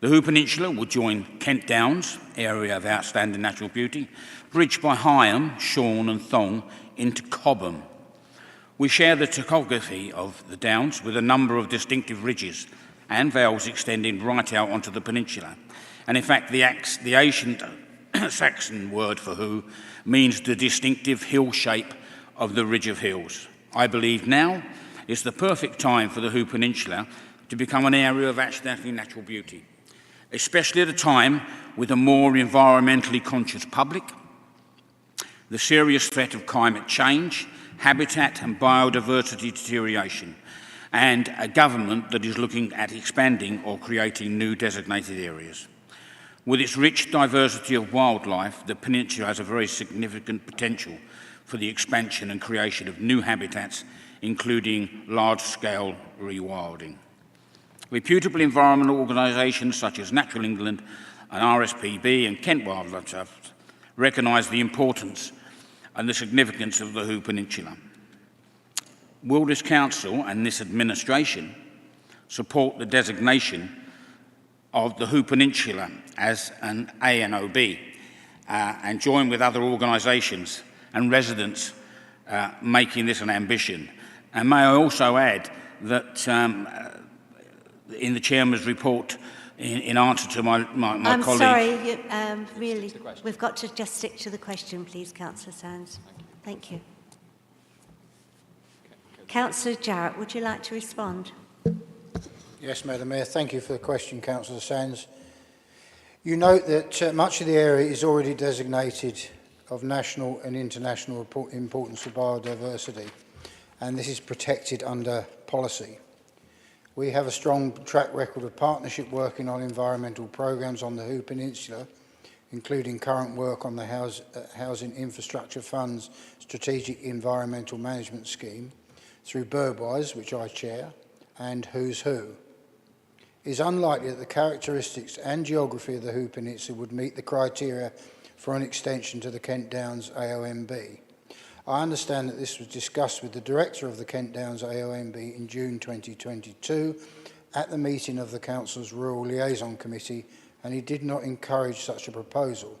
The Hoo Peninsula will join Kent Downs, area of outstanding natural beauty, bridged by Higham, Shorn and Thong into Cobham. We share the topography of the Downs with a number of distinctive ridges and vales extending right out onto the peninsula. And in fact, the ancient Saxon word for Hoo means the distinctive hill shape of the ridge of hills. I believe now is the perfect time for the Hoo Peninsula to become an area of outstanding natural beauty, especially at a time with a more environmentally conscious public, the serious threat of climate change, habitat and biodiversity deterioration, and a government that is looking at expanding or creating new designated areas. With its rich diversity of wildlife, the peninsula has a very significant potential for the expansion and creation of new habitats, including large-scale rewilding. Reputable environmental organisations such as Natural England and RSPB and Kent Wildlife Trust recognise the importance and the significance of the Hoo Peninsula. Will this Council and this administration support the designation of the Hoo Peninsula as an ANOB and join with other organisations and residents making this an ambition? And may I also add that in the Chairman's report, in answer to my I'm colleague... sorry, really, we've got to just stick to the question, please, Councillor Sands. Thank you. Councillor Jarrett, would you like to respond? Yes, Madam Mayor. Thank you for the question, Councillor Sands. You note that much of the area is already designated of national and international importance for biodiversity, and this is protected under policy. We have a strong track record of partnership working on environmental programmes on the Hoo Peninsula, including current work on the Housing Infrastructure Fund's Strategic Environmental Management Scheme through Birdwise, which I chair, and Who's Who. It is unlikely that the characteristics and geography of the Hoo Peninsula would meet the criteria for an extension to the Kent Downs AOMB. I understand that this was discussed with the Director of the Kent Downs AOMB in June 2022 at the meeting of the Council's Rural Liaison Committee, and he did not encourage such a proposal.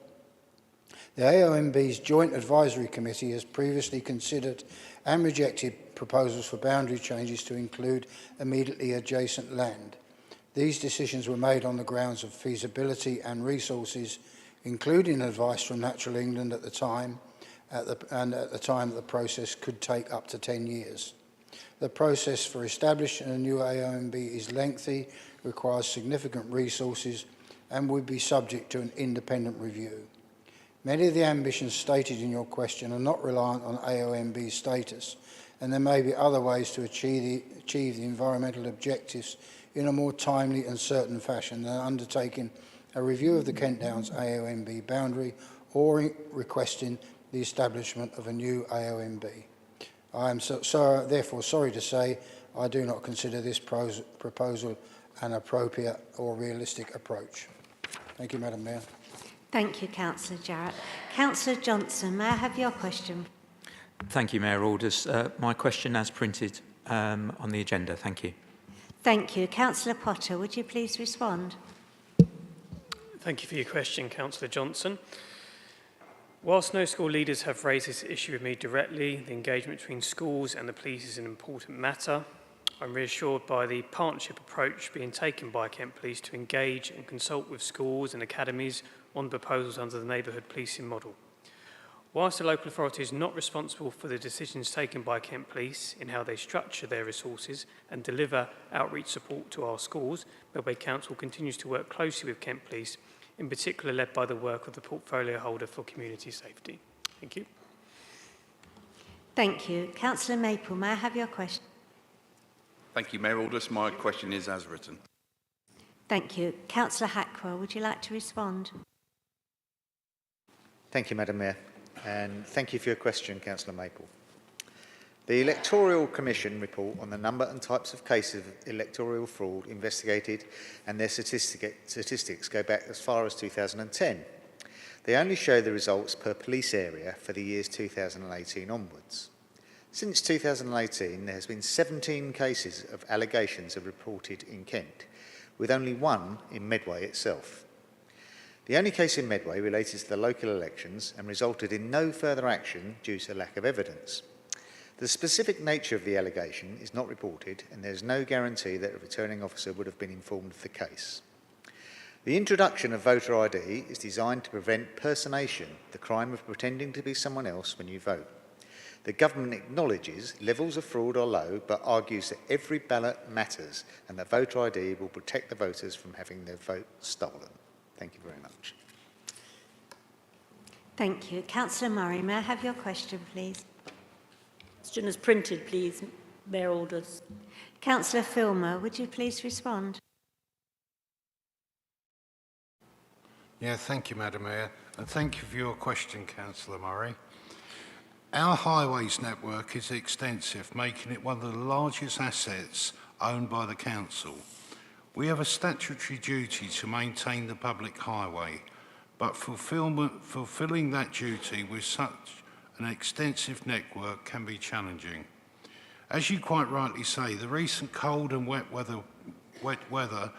The AOMB's Joint Advisory Committee has previously considered and rejected proposals for boundary changes to include immediately adjacent land. These decisions were made on the grounds of feasibility and resources, including advice from Natural England at the time, at the time that the process could take up to 10 years. The process for establishing a new AOMB is lengthy, requires significant resources, and would be subject to an independent review. Many of the ambitions stated in your question are not reliant on AOMB status, and there may be other ways to achieve the environmental objectives in a more timely and certain fashion than undertaking a review of the Kent Downs AOMB boundary or requesting the establishment of a new AOMB. I am therefore sorry to say I do not consider this proposal an appropriate or realistic approach. Thank you, Madam Mayor. Thank you, Councillor Jarrett. Councillor Johnson, may I have your question? Thank you, Mayor Alders. My question as printed on the agenda. Thank you. Thank you. Councillor Potter, would you please respond? Thank you for your question, Councillor Johnson. Whilst no school leaders have raised this issue with me directly, the engagement between schools and the police is an important matter. I'm reassured by the partnership approach being taken by Kent Police to engage and consult with schools and academies on proposals under the neighbourhood policing model. Whilst the local authority is not responsible for the decisions taken by Kent Police in how they structure their resources and deliver outreach support to our schools, Medway Council continues to work closely with Kent Police, in particular led by the work of the portfolio holder for community safety. Thank you. Thank you. Councillor Maple, may I have your question? Thank you, Mayor Alders. My question is as written. Thank you. Councillor Hackwell, would you like to respond? Thank you, Madam Mayor, and thank you for your question, Councillor Maple. The Electoral Commission report on the number and types of cases of electoral fraud investigated and their statistics go back as far as 2010. They only show the results per police area for the years 2018 onwards. Since 2018, there has been 17 cases of allegations reported in Kent, with only one in Medway itself. The only case in Medway related to the local elections and resulted in no further action due to lack of evidence. The specific nature of the allegation is not reported, and there is no guarantee that a returning officer would have been informed of the case. The introduction of voter ID is designed to prevent personation, the crime of pretending to be someone else when you vote. The government acknowledges levels of fraud are low, but argues that every ballot matters and that voter ID will protect the voters from having their vote stolen. Thank you very much. Thank you. Councillor Murray, may I have your question, please? Question is printed, please, Mayor Aldous. Councillor Filmer, would you please respond? Yeah, thank you, Madam Mayor, and thank you for your question, Councillor Murray. Our highways network is extensive, making it one of the largest assets owned by the council. We have a statutory duty to maintain the public highway, but fulfilling that duty with such an extensive network can be challenging. As you quite rightly say, the recent cold and wet weather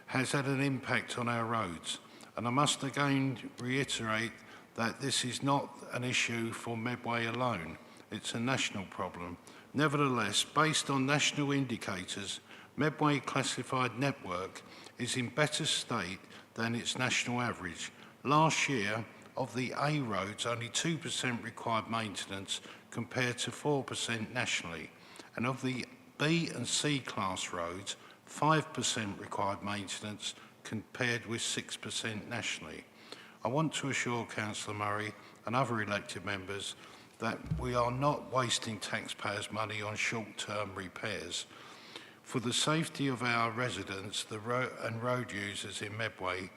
has had an impact on our roads, and I must again reiterate that this is not an issue for Medway alone. It's a national problem. Nevertheless, based on national indicators, Medway classified network is in better state than its national average. Last year, of the A roads, only 2% required maintenance compared to 4% nationally. And of the B and C class roads, 5% required maintenance compared with 6% nationally. I want to assure Councillor Murray and other elected members that we are not wasting taxpayers' money on short-term repairs. For the safety of our residents and road users in Medway,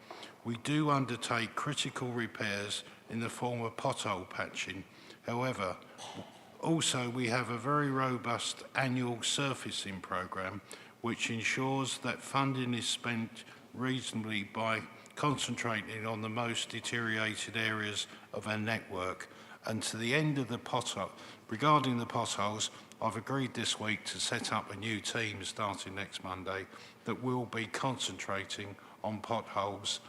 we do undertake critical repairs in the form of pothole patching. However, also we have a very robust annual surfacing programme which ensures that funding is spent reasonably by concentrating on the most deteriorated areas of our network. And to the end of the pothole, regarding the potholes, I've agreed this week to set up a new team starting next Monday that will be concentrating on potholes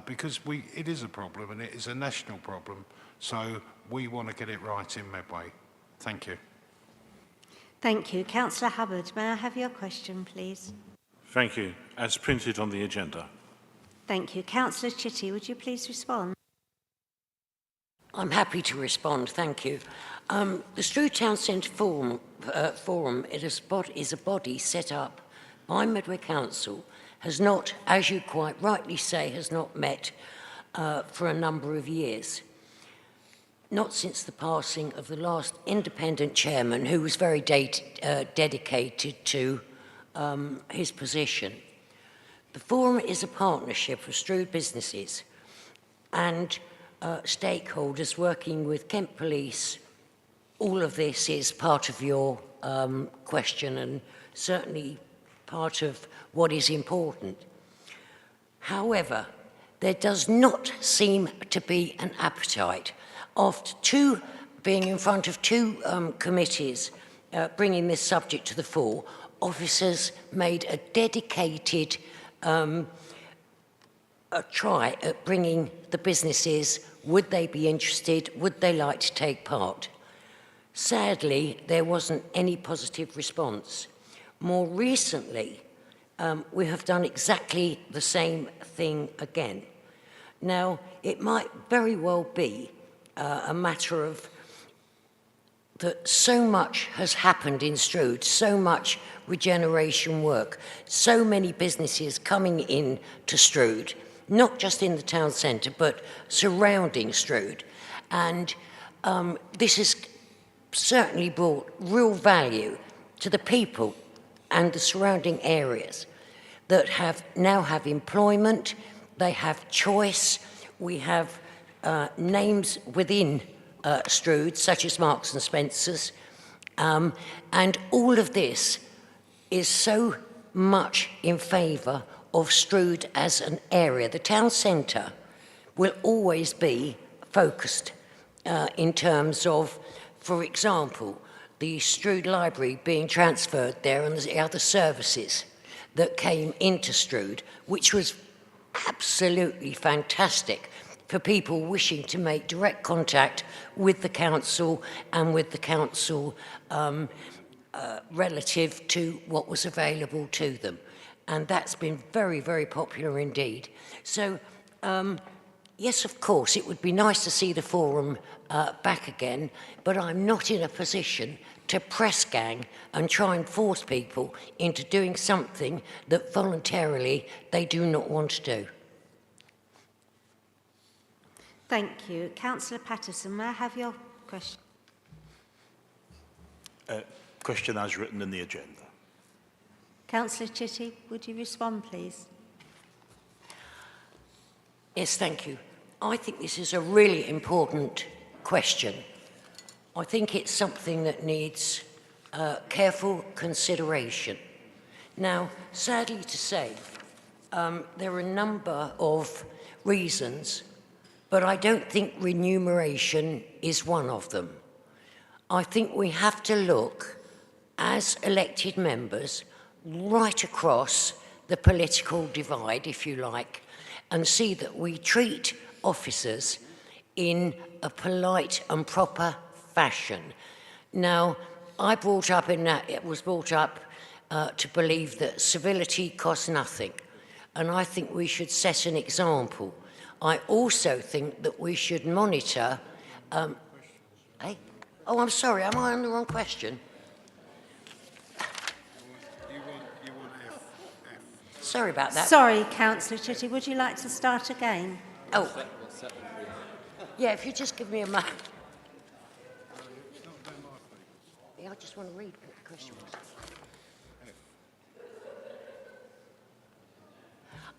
because it is a problem and it is a national problem. So we want to get it right in Medway. Thank you. Thank you. Councillor Hubbard, may I have your question, please? Thank you. As printed on the agenda. Thank you. Councillor Chitty, would you please respond? I'm happy to respond, thank you. The Strood Town Centre Forum is a body set up by Medway Council, has not, as you quite rightly say, has not met for a number of years. Not since the passing of the last independent chairman, who was very dedicated to his position. The forum is a partnership of Strood businesses and stakeholders working with Kent Police. All of this is part of your question and certainly part of what is important. However, there does not seem to be an appetite. After being in front of two committees bringing this subject to the fore, officers made a dedicated a try at bringing the businesses. Would they be interested? Would they like to take part? Sadly, there wasn't any positive response. More recently, we have done exactly the same thing again. Now, it might very well be a matter of that so much has happened in Strood, so much regeneration work, so many businesses coming in to Strood, not just in the town centre, but surrounding Strood. And this has certainly brought real value to the people and the surrounding areas that now have employment, they have choice, we have names within Strood, such as Marks and Spencer's, and all of this is so much in favour of Strood as an area. The town centre will always be focused in terms of, for example, the Strood Library being transferred there and the other services that came into Strood, which was absolutely fantastic for people wishing to make direct contact with the council and with the council relative to what was available to them. And that's been very, very popular indeed. So, yes, of course, it would be nice to see the forum back again, but I'm not in a position to press gang and try and force people into doing something that voluntarily they do not want to do. Thank you. Councillor Patterson, may I have your question? Question as written in the agenda. Councillor Chitty, would you respond, please? Yes, thank you. I think this is a really important question. I think it's something that needs careful consideration. Now, sadly to say, there are a number of reasons, but I don't think remuneration is one of them. I think we have to look, as elected members, right across the political divide, if you like, and see that we treat officers in a polite and proper fashion. Now, I was brought up to believe that civility costs nothing, and I think we should set an example. I also think that we should monitor... hey? Oh, I'm sorry, am I on the wrong question? Sorry about that. Sorry, Councillor Chitty, would you like to start again? Oh, yeah, if you just give me a moment. Yeah, I just want to read what the question was.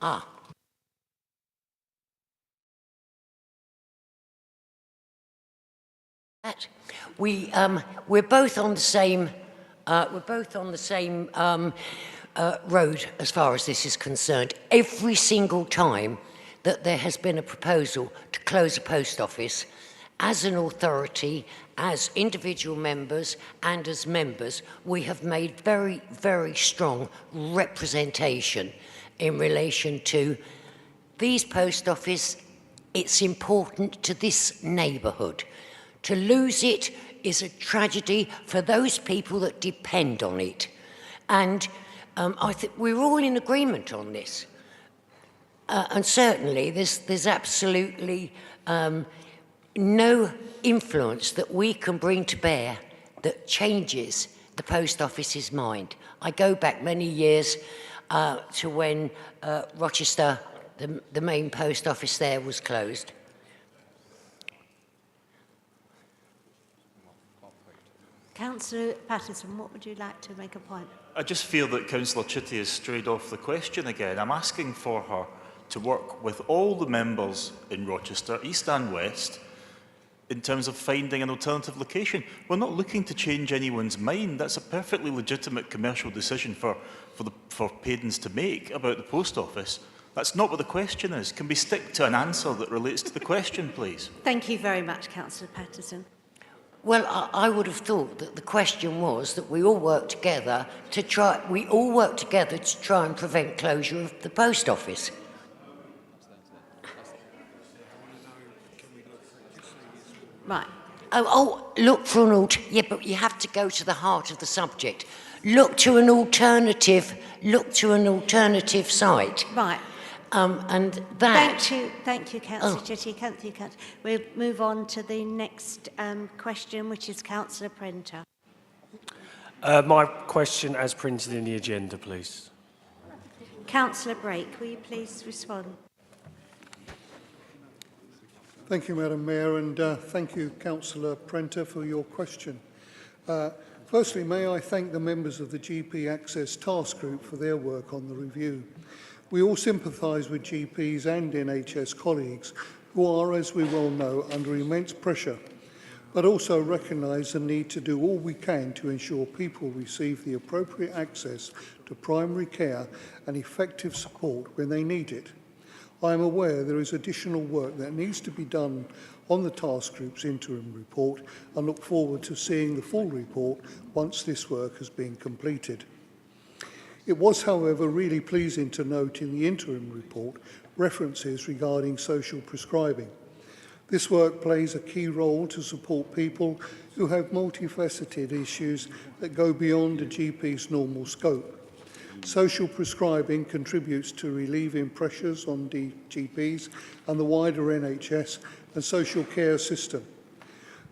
Ah. We're both on the same. Road as far as this is concerned. Every single time that there has been a proposal to close a post office, as an authority, as individual members and as members, we have made very, very strong representation in relation to these post office. It's important to this neighbourhood. To lose it is a tragedy for those people that depend on it. And I think we're all in agreement on this. And certainly there's absolutely no influence that we can bring to bear that changes the post office's mind. I go back many years to when Rochester, the main post office there, was closed. Councillor Patterson, what would you like to make a point? I just feel that Councillor Chitty has strayed off the question again. I'm asking for her to work with all the members in Rochester, East and West, in terms of finding an alternative location. We're not looking to change anyone's mind. That's a perfectly legitimate commercial decision for Paydens to make about the post office. That's not what the question is. Can we stick to an answer that relates to the question, please? Thank you very much, Councillor Patterson. Well, I would have thought that the question was that we all work together to try and prevent closure of the post office. Right. Look for an yeah, but you have to go to the heart of the subject. Look to an alternative site. Right. And that... Thank you, Councillor Chitty. We'll move on to the next question, which is Councillor Prenter. My question as printed in the agenda, please. Councillor Brake, will you please respond? Thank you, Madam Mayor, and thank you, Councillor Prenter, for your question. Firstly, may I thank the members of the GP Access Task Group for their work on the review. We all sympathise with GPs and NHS colleagues who are, as we well know, under immense pressure, but also recognise the need to do all we can to ensure people receive the appropriate access to primary care and effective support when they need it. I am aware there is additional work that needs to be done on the task group's interim report and look forward to seeing the full report once this work has been completed. It was, however, really pleasing to note in the interim report references regarding social prescribing. This work plays a key role to support people who have multifaceted issues that go beyond a GP's normal scope. Social prescribing contributes to relieving pressures on GPs and the wider NHS and social care system.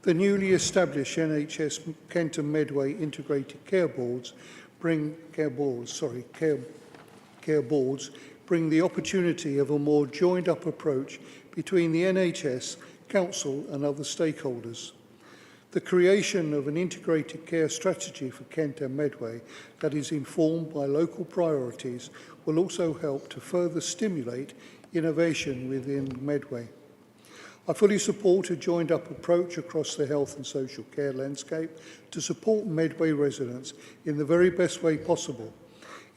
The newly established NHS Kent and Medway Integrated Care Boards bring the opportunity of a more joined-up approach between the NHS, Council and other stakeholders. The creation of an integrated care strategy for Kent and Medway that is informed by local priorities will also help to further stimulate innovation within Medway. I fully support a joined-up approach across the health and social care landscape to support Medway residents in the very best way possible.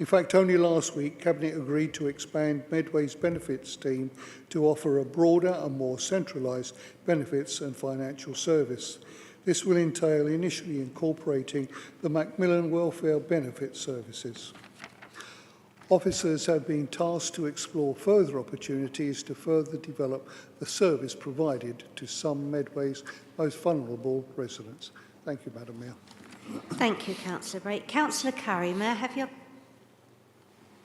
In fact, only last week, Cabinet agreed to expand Medway's benefits team to offer a broader and more centralised benefits and financial service. This will entail initially incorporating the Macmillan Welfare Benefit Services. Officers have been tasked to explore further opportunities to further develop the service provided to some Medway's most vulnerable residents. Thank you, Madam Mayor. Thank you, Councillor Brake. Councillor Curry, may I have your...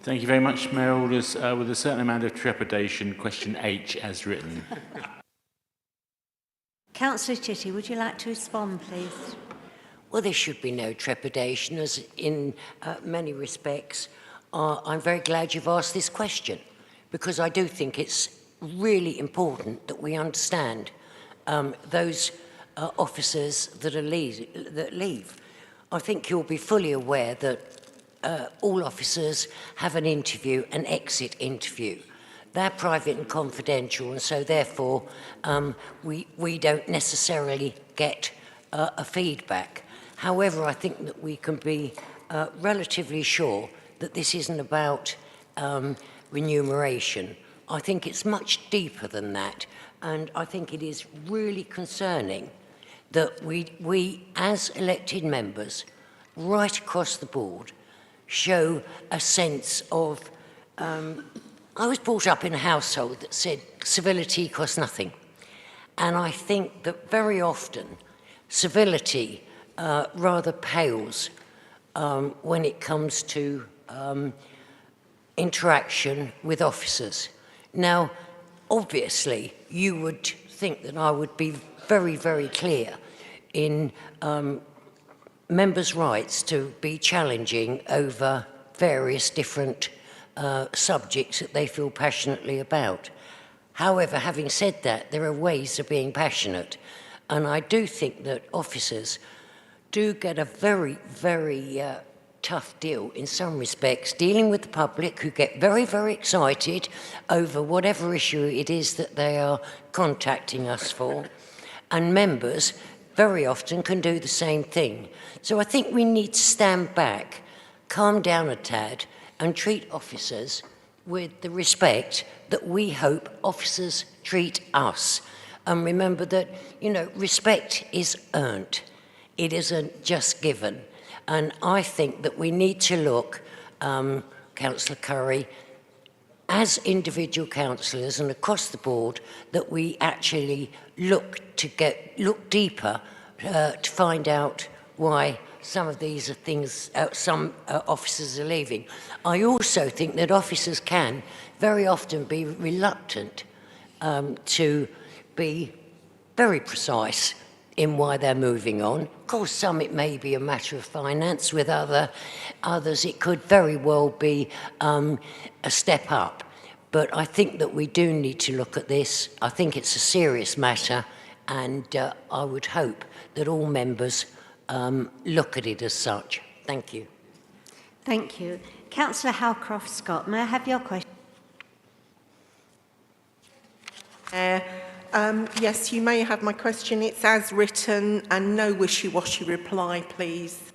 Thank you very much, Mayor Alders. With a certain amount of trepidation, question H as written. Councillor Chitty, would you like to respond, please? Well, there should be no trepidation, as in many respects, I'm very glad you've asked this question, because I do think it's really important that we understand those officers that leave. I think you'll be fully aware that all officers have an interview, an exit interview. They're private and confidential, and so therefore we don't necessarily get a feedback. However, I think that we can be relatively sure that this isn't about remuneration. I think it's much deeper than that, and I think it is really concerning that we as elected members, right across the board, show a sense of... I was brought up in a household that said civility costs nothing. And I think that very often civility rather pales when it comes to interaction with officers. Now, obviously, you would think that I would be very, very clear in members' rights to be challenging over various different subjects that they feel passionately about. However, having said that, there are ways of being passionate, and I do think that officers do get a very, very tough deal in some respects, dealing with the public who get very, very excited over whatever issue it is that they are contacting us for, and members very often can do the same thing. So I think we need to stand back, calm down a tad, and treat officers with the respect that we hope officers treat us. And remember that, you know, respect is earned. It isn't just given. And I think that we need to look, Councillor Curry, as individual councillors and across the board, that we actually look deeper to find out why some of these are things, some officers are leaving. I also think that officers can very often be reluctant to be very precise in why they're moving on. Of course, some it may be a matter of finance, with others it could very well be a step up. But I think that we do need to look at this. I think it's a serious matter, and I would hope that all members look at it as such. Thank you. Thank you. Councillor Howcroft-Scott, may I have your question? Yes, you may have my question. It's as written, and no wishy-washy reply, please.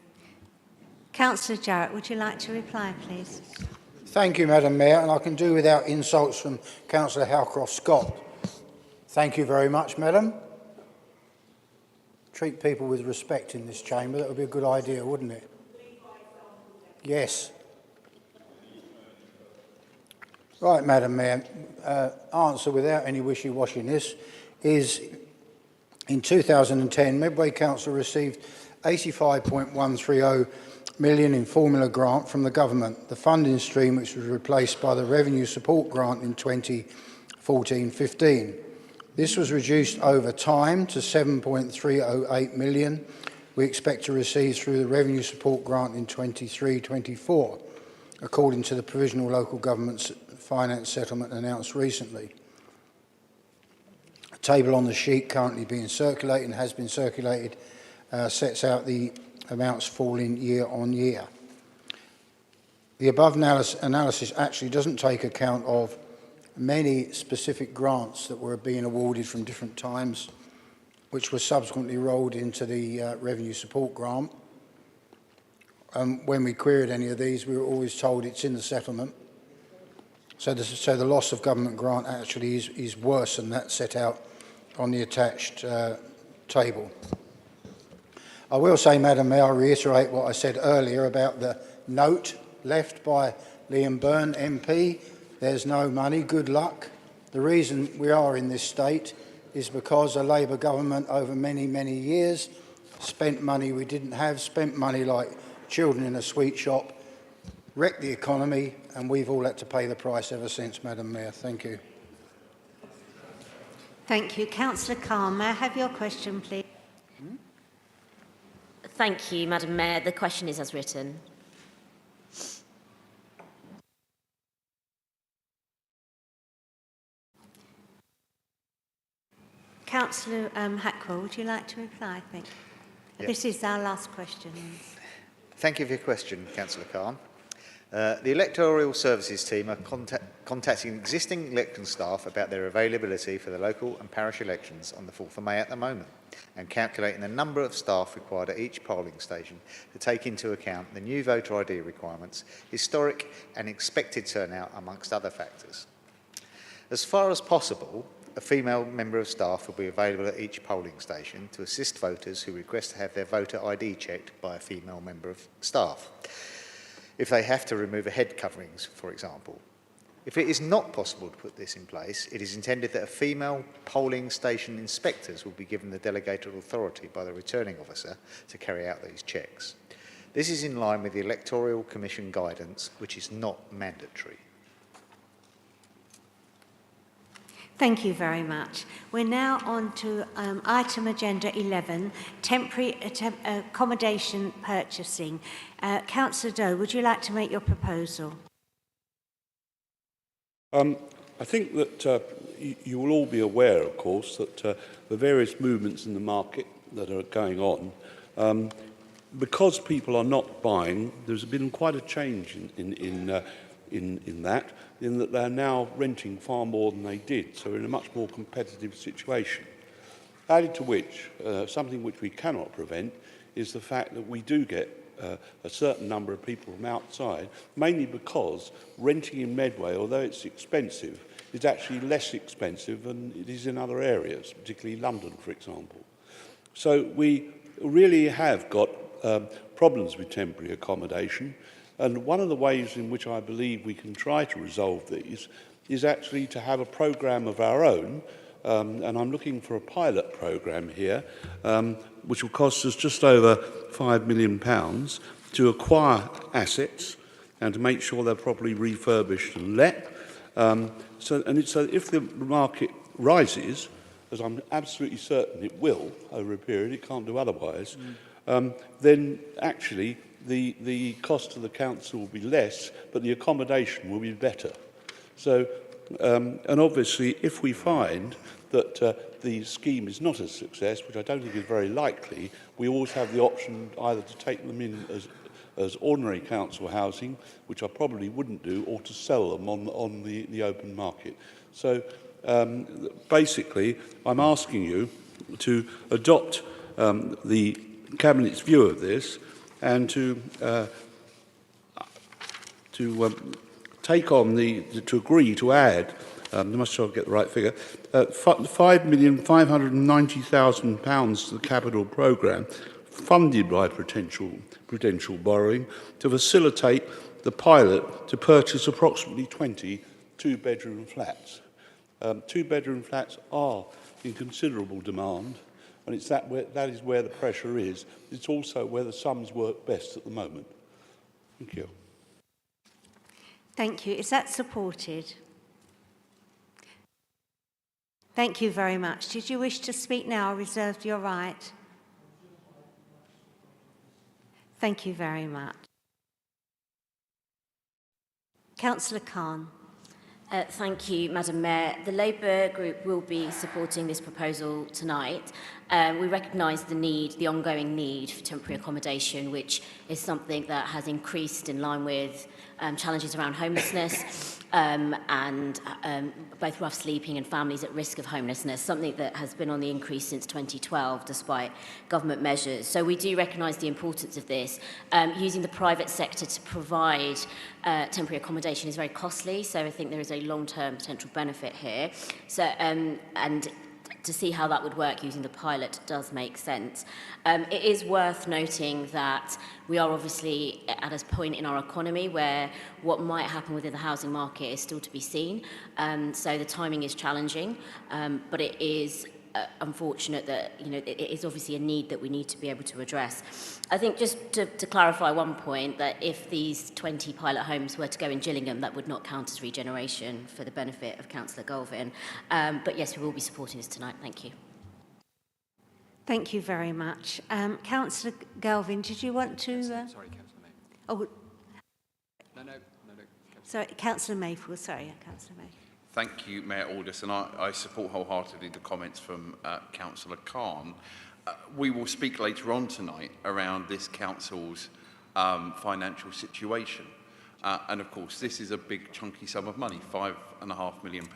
Councillor Jarrett, would you like to reply, please? Thank you, Madam Mayor, and I can do without insults from Councillor Howcroft-Scott. Thank you very much, Madam. Treat people with respect in this chamber. That would be a good idea, wouldn't it? Yes. Right, Madam Mayor. Answer without any wishy-washiness is in 2010, Medway Council received 85.130 million in formula grant from the government, the funding stream which was replaced by the revenue support grant in 2014-15. This was reduced over time to 7.308 million we expect to receive through the revenue support grant in 23-24, according to the Provisional Local Government Finance Settlement announced recently. A table on the sheet currently being circulated and has been circulated sets out the amounts falling year on year. The above analysis actually doesn't take account of many specific grants that were being awarded from different times, which were subsequently rolled into the revenue support grant. When we queried any of these, we were always told it's in the settlement. So the loss of government grant actually is worse than that set out on the attached table. I will say, Madam Mayor, I'll reiterate what I said earlier about the note left by Liam Byrne MP. There's no money, good luck. The reason we are in this state is because a Labour government over many, many years spent money we didn't have, spent money like children in a sweet shop, wrecked the economy, and we've all had to pay the price ever since, Madam Mayor. Thank you. Thank you. Councillor Khan, may I have your question, please? Thank you, Madam Mayor. The question is as written. Councillor Hackwell, would you like to reply? Thank you. Yes. This is our last question. Thank you for your question, Councillor Khan. The Electoral Services team are contacting existing election staff about their availability for the local and parish elections on the 4th of May at the moment, and calculating the number of staff required at each polling station to take into account the new voter ID requirements, historic and expected turnout, amongst other factors. As far as possible, a female member of staff will be available at each polling station to assist voters who request to have their voter ID checked by a female member of staff, if they have to remove a head coverings, for example. If it is not possible to put this in place, it is intended that a female polling station inspectors will be given the delegated authority by the returning officer to carry out these checks. This is in line with the Electoral Commission guidance, which is not mandatory. Thank you very much. We're now on to item agenda 11, temporary accommodation purchasing. Councillor Doe, would you like to make your proposal? I think that you will all be aware, of course, that the various movements in the market that are going on, because people are not buying, there's been quite a change in that they're now renting far more than they did, so we're in a much more competitive situation. Added to which, something which we cannot prevent is the fact that we do get a certain number of people from outside, mainly because renting in Medway, although it's expensive, is actually less expensive than it is in other areas, particularly London, for example. So we really have got problems with temporary accommodation. And one of the ways in which I believe we can try to resolve these is actually to have a programme of our own, and I'm looking for a pilot programme here, which will cost us just over £5 million to acquire assets and to make sure they're properly refurbished and let. So if the market rises, as I'm absolutely certain it will over a period, it can't do otherwise, then actually the cost to the council will be less, but the accommodation will be better. So, and obviously, if we find that the scheme is not a success, which I don't think is very likely, we always have the option either to take them in as ordinary council housing, which I probably wouldn't do, or to sell them on the open market. So, basically, I'm asking you to adopt the Cabinet's view of this, and to take on to agree to add, I must sure I get the right figure, £5,590,000 to the capital programme, funded by prudential borrowing, to facilitate the pilot to purchase approximately 20 two-bedroom flats. Two-bedroom flats are in considerable demand, and that is where the pressure is. It's also where the sums work best at the moment. Thank you. Thank you. Is that supported? Thank you very much. Did you wish to speak now or reserve your right? Thank you very much. Councillor Khan. Thank you, Madam Mayor. The Labour Group will be supporting this proposal tonight. We recognise the ongoing need for temporary accommodation, which is something that has increased in line with challenges around homelessness and both rough sleeping and families at risk of homelessness, something that has been on the increase since 2012 despite government measures. So we do recognise the importance of this. Using the private sector to provide temporary accommodation is very costly, so I think there is a long-term potential benefit here. So, and to see how that would work using the pilot does make sense. It is worth noting that we are obviously at a point in our economy where what might happen within the housing market is still to be seen. So the timing is challenging, but it is unfortunate that it is obviously a need that we need to be able to address. I think just to clarify one point, that if these 20 pilot homes were to go in Gillingham, that would not count as regeneration for the benefit of Councillor Galvin. But yes, we will be supporting this tonight. Thank you. Thank you very much. Councillor Galvin, did you want to... Sorry, Councillor Maple. Oh, No. sorry, Councillor Maple. Sorry, Councillor Maple. Thank you, Mayor Aldous, and I support wholeheartedly the comments from Councillor Khan. We will speak later on tonight around this council's financial situation. And of course, this is a big chunky sum of money. £5.5 million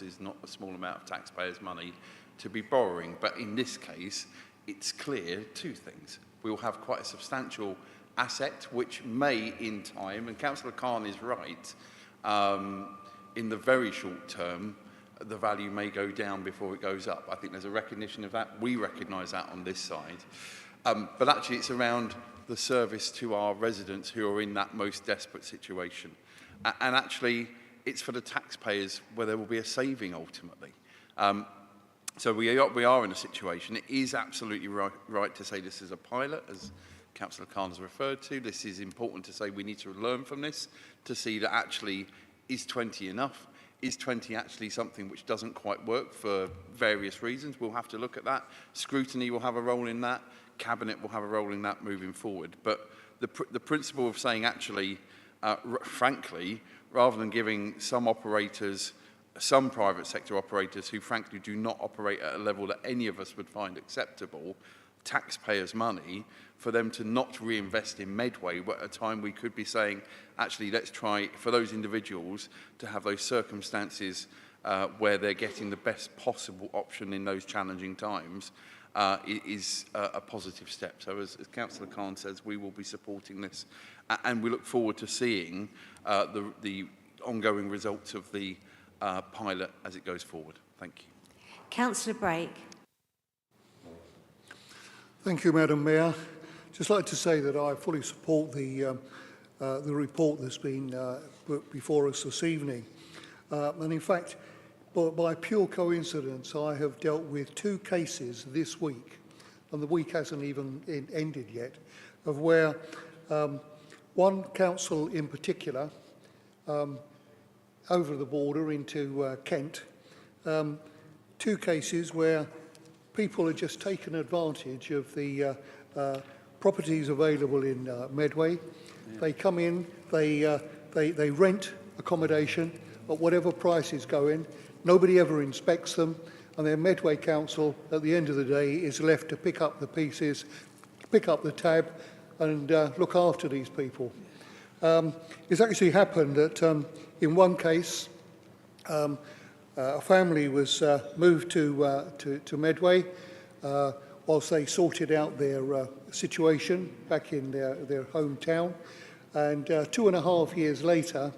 is not a small amount of taxpayers' money to be borrowing. But in this case, it's clear two things. We will have quite a substantial asset, which may in time, and Councillor Khan is right, in the very short term, the value may go down before it goes up. I think there's a recognition of that. We recognise that on this side. But actually, it's around the service to our residents who are in that most desperate situation. And actually, it's for the taxpayers where there will be a saving ultimately. So we are in a situation. It is absolutely right to say this is a pilot, as Councillor Khan has referred to. This is important to say we need to learn from this to see that actually, is 20 enough? Is 20 actually something which doesn't quite work for various reasons? We'll have to look at that. Scrutiny will have a role in that. Cabinet will have a role in that moving forward. But the principle of saying actually, frankly, rather than giving some operators, some private sector operators who frankly do not operate at a level that any of us would find acceptable, taxpayers' money, for them to not reinvest in Medway, at a time we could be saying, actually, let's try for those individuals to have those circumstances where they're getting the best possible option in those challenging times, is a positive step. So as Councillor Khan says, we will be supporting this, and we look forward to seeing the ongoing results of the pilot as it goes forward. Thank you. Councillor Brake. Thank you, Madam Mayor. Just like to say that I fully support the report that's been put before us this evening. And in fact, by pure coincidence, I have dealt with 2 cases this week, and the week hasn't even ended yet, of where one council in particular, over the border into Kent, 2 cases where people had just taken advantage of the properties available in Medway. Yeah. They come in, they rent accommodation at whatever prices go in. Nobody ever inspects them, and their Medway council, at the end of the day, is left to pick up the pieces, pick up the tab, and look after these people. It's actually happened that in one case, a family was moved to Medway whilst they sorted out their situation back in their hometown. And 2.5 years later,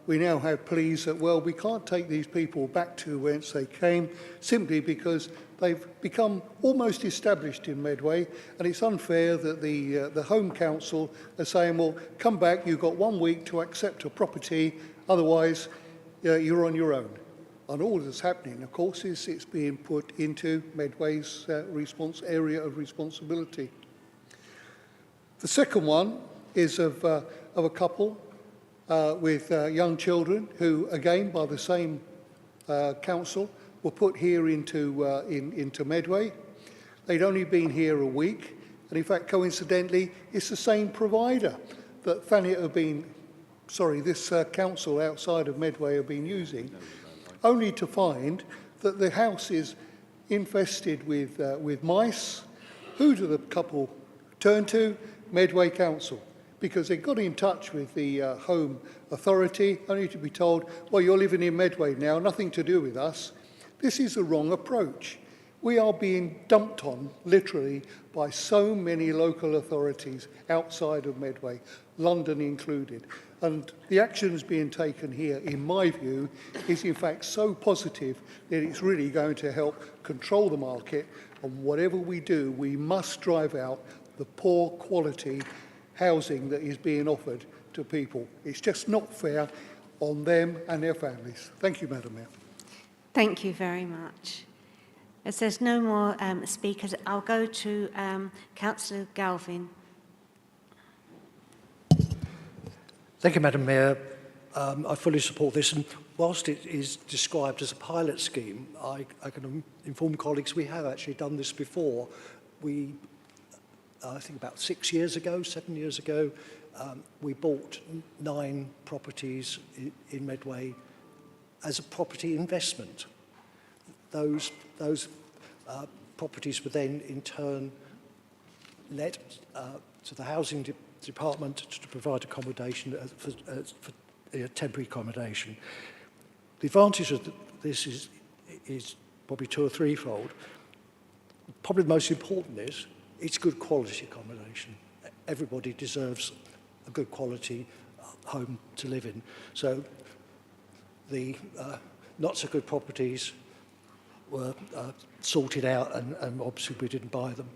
we now have pleas that, well, we can't take these people back to whence they came simply because they've become almost established in Medway, and it's unfair that the Home Council are saying, well, come back, you've got 1 week to accept a property, otherwise you're on your own. And all that's happening, of course, is it's being put into Medway's area of responsibility. The second one is of a couple with young children who, again, by the same council, were put here into Medway. They'd only been here a week, and in fact, coincidentally, it's the same provider that this council outside of Medway have been using, only to find that the house is infested with mice. Who do the couple turn to? Medway Council, because they got in touch with the Home Authority, only to be told, well, you're living in Medway now, nothing to do with us. This is the wrong approach. We are being dumped on, literally, by so many local authorities outside of Medway, London included. And the actions being taken here, in my view, is in fact so positive that it's really going to help control the market. And whatever we do, we must drive out the poor quality housing that is being offered to people. It's just not fair on them and their families. Thank you, Madam Mayor. Thank you very much. As there's no more speakers, I'll go to Councillor Galvin. Thank you, Madam Mayor. I fully support this, and whilst it is described as a pilot scheme, I can inform colleagues we have actually done this before. I think about 7 years ago, we bought 9 properties in Medway as a property investment. Those properties were then in turn let to the housing department to provide accommodation for temporary accommodation. The advantage of this is probably 2 or 3-fold. Probably the most important is it's good quality accommodation. Everybody deserves a good quality home to live in. So the not so good properties were sorted out, and obviously we didn't buy them.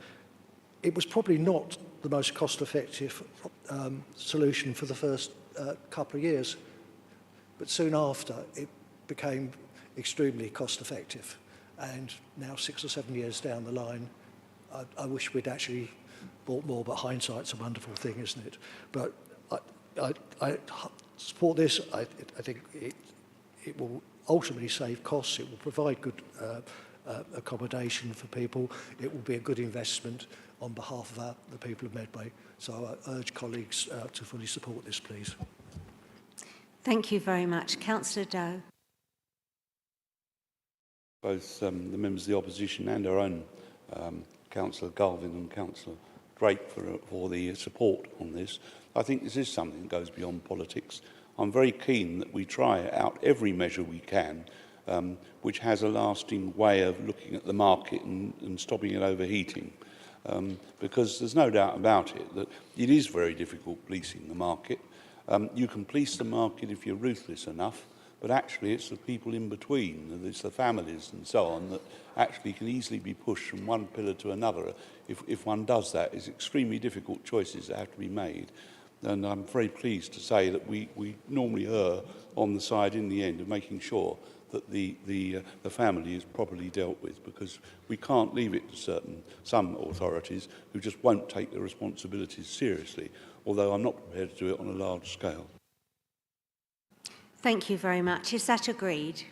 It was probably not the most cost-effective solution for the first couple of years, but soon after it became extremely cost-effective. And now 6 or 7 years down the line, I wish we'd actually bought more, but hindsight's a wonderful thing, isn't it? But I support this. I think it will ultimately save costs. It will provide good accommodation for people. It will be a good investment on behalf of the people of Medway. So I urge colleagues to fully support this, please. Thank you very much. Councillor Doe. Both the members of the opposition and our own Councillor Galvin and Councillor Drake for the support on this. I think this is something that goes beyond politics. I'm very keen that we try out every measure we can which has a lasting way of looking at the market and stopping it overheating. Because there's no doubt about it that it is very difficult policing the market. You can police the market if you're ruthless enough, but actually it's the people in between, it's the families and so on, that actually can easily be pushed from one pillar to another. If one does that, it's extremely difficult choices that have to be made. And I'm very pleased to say that we normally err on the side in the end of making sure that the family is properly dealt with, because we can't leave it to some authorities who just won't take the responsibilities seriously, although I'm not prepared to do it on a large scale. Thank you very much. Is that agreed?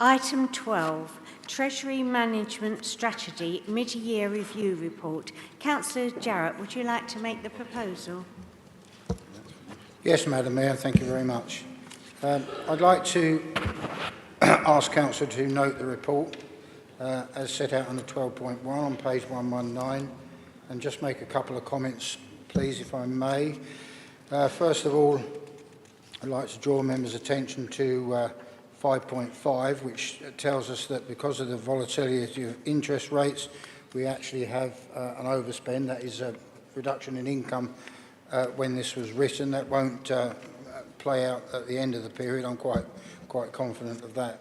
Item 12, Treasury Management Strategy Mid-Year Review Report. Councillor Jarrett, would you like to make the proposal? Yes, Madam Mayor, thank you very much. I'd like to ask Councillor to note the report as set out on the 12.1 on page 119, and just make a couple of comments, please, if I may. First of all, I'd like to draw members' attention to 5.5, which tells us that because of the volatility of interest rates, we actually have an overspend. That is a reduction in income when this was written. That won't play out at the end of the period. I'm quite confident of that.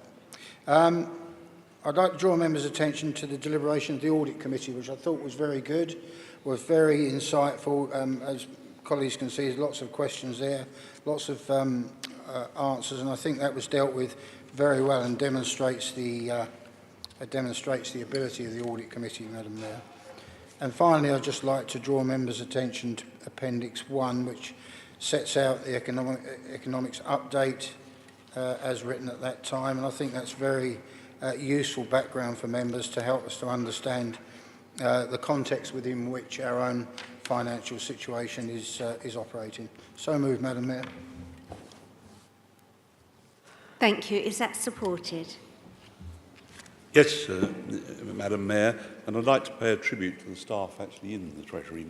I'd like to draw members' attention to the deliberation of the Audit Committee, which I thought was very good, was very insightful. As colleagues can see, there's lots of questions there, lots of answers, and I think that was dealt with very well and demonstrates the ability of the Audit Committee, Madam Mayor. And finally, I'd just like to draw members' attention to Appendix 1, which sets out the economics update as written at that time, and I think that's very useful background for members to help us to understand the context within which our own financial situation is operating. So moved, Madam Mayor. Thank you. Is that supported? Yes, Madam Mayor, and I'd like to pay a tribute to the staff actually in the Treasury